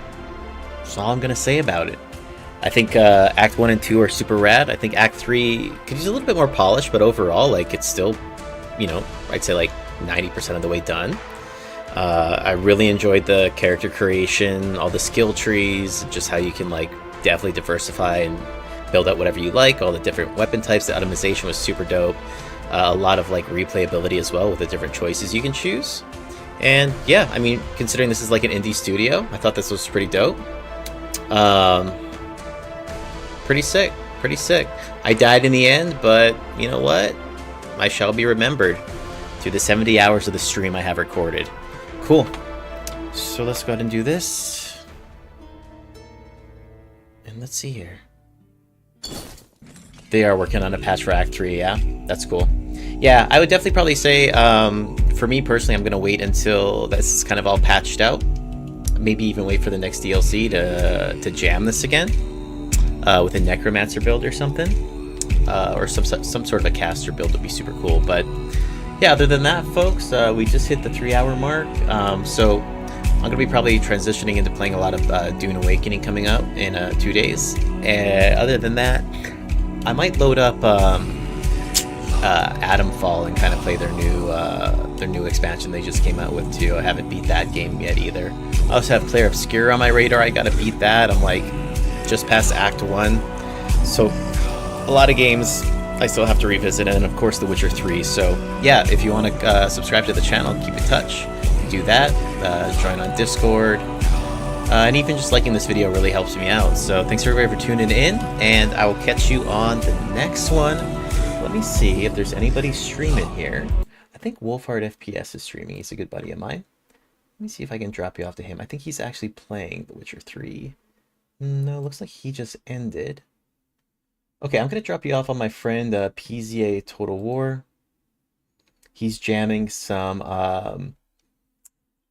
all I'm gonna say about it. I think Act 1 and 2 are super rad. I think Act 3 could use a little bit more polish, but overall, like, it's still, you know, I'd say like 90% of the way done. I really enjoyed the character creation, all the skill trees, just how you can, like, definitely diversify and build out whatever you like, all the different weapon types. The itemization was super dope. A lot of, like, replayability as well with the different choices you can choose. And yeah, I mean, considering this is like an indie studio, I thought this was pretty dope. Pretty sick, pretty sick. I died in the end, but you know what? I shall be remembered through the 70 hours of the stream I have recorded. Cool. So let's go ahead and do this. And let's see here. They are working on a patch for Act 3, yeah? That's cool. Yeah, I would definitely probably say, for me personally, I'm going to wait until this is kind of all patched out maybe even wait for the next DLC to jam this again with a Necromancer build or something, or some sort of a caster build would be super cool. But yeah, other than that, folks, we just hit the 3-hour mark. So I'm going to be probably transitioning into playing a lot of Dune Awakening coming out in 2 days. Other than that, I might load up Atomfall and kind of play their new expansion they just came out with too. I haven't beat that game yet either. I also have Clair Obscur on my radar. I gotta beat that. I'm like just past Act 1. So a lot of games I still have to revisit, and of course The Witcher 3. So yeah, if you want to subscribe to the channel, keep in touch, do that. Join on Discord. And even just liking this video really helps me out. So thanks everybody for tuning in, and I will catch you on the next one. Let me see if there's anybody streaming here. I think Wolfhard FPS is streaming. He's a good buddy of mine. Let me see if I can drop you off to him. I think he's actually playing The Witcher 3. No, looks like he just ended. Okay, I'm going to drop you off on my friend PZA Total War. He's jamming some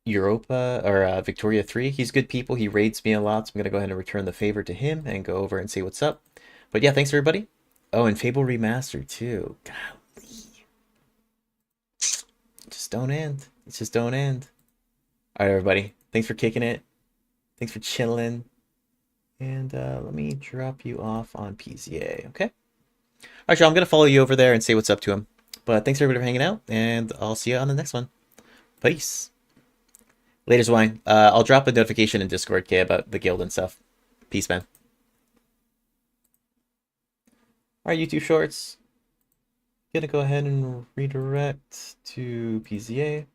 Europa or Victoria 3. He's good people. He raids me a lot, so I'm going to go ahead and return the favor to him and go over and say what's up. But yeah, thanks everybody. Oh, and Fable Remastered too. Golly. Just don't end. It just don't end. Alright, everybody. Thanks for kicking it. Thanks for chilling. And let me drop you off on PZA, okay? Alright, y'all. I'm going to follow you over there and say what's up to him. But thanks everybody for hanging out, and I'll see you on the next one. Peace. Laters, Wine. I'll drop a notification in Discord, okay, about the guild and stuff. Peace, man. Alright, YouTube Shorts. Gonna go ahead and redirect to PZA.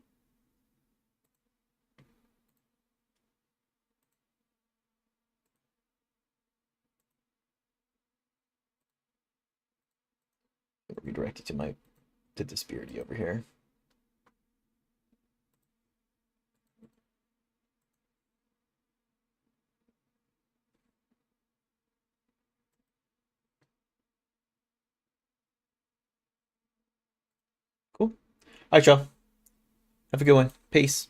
Redirect it to this beardy over here. Cool. Alright, y'all. Have a good one. Peace.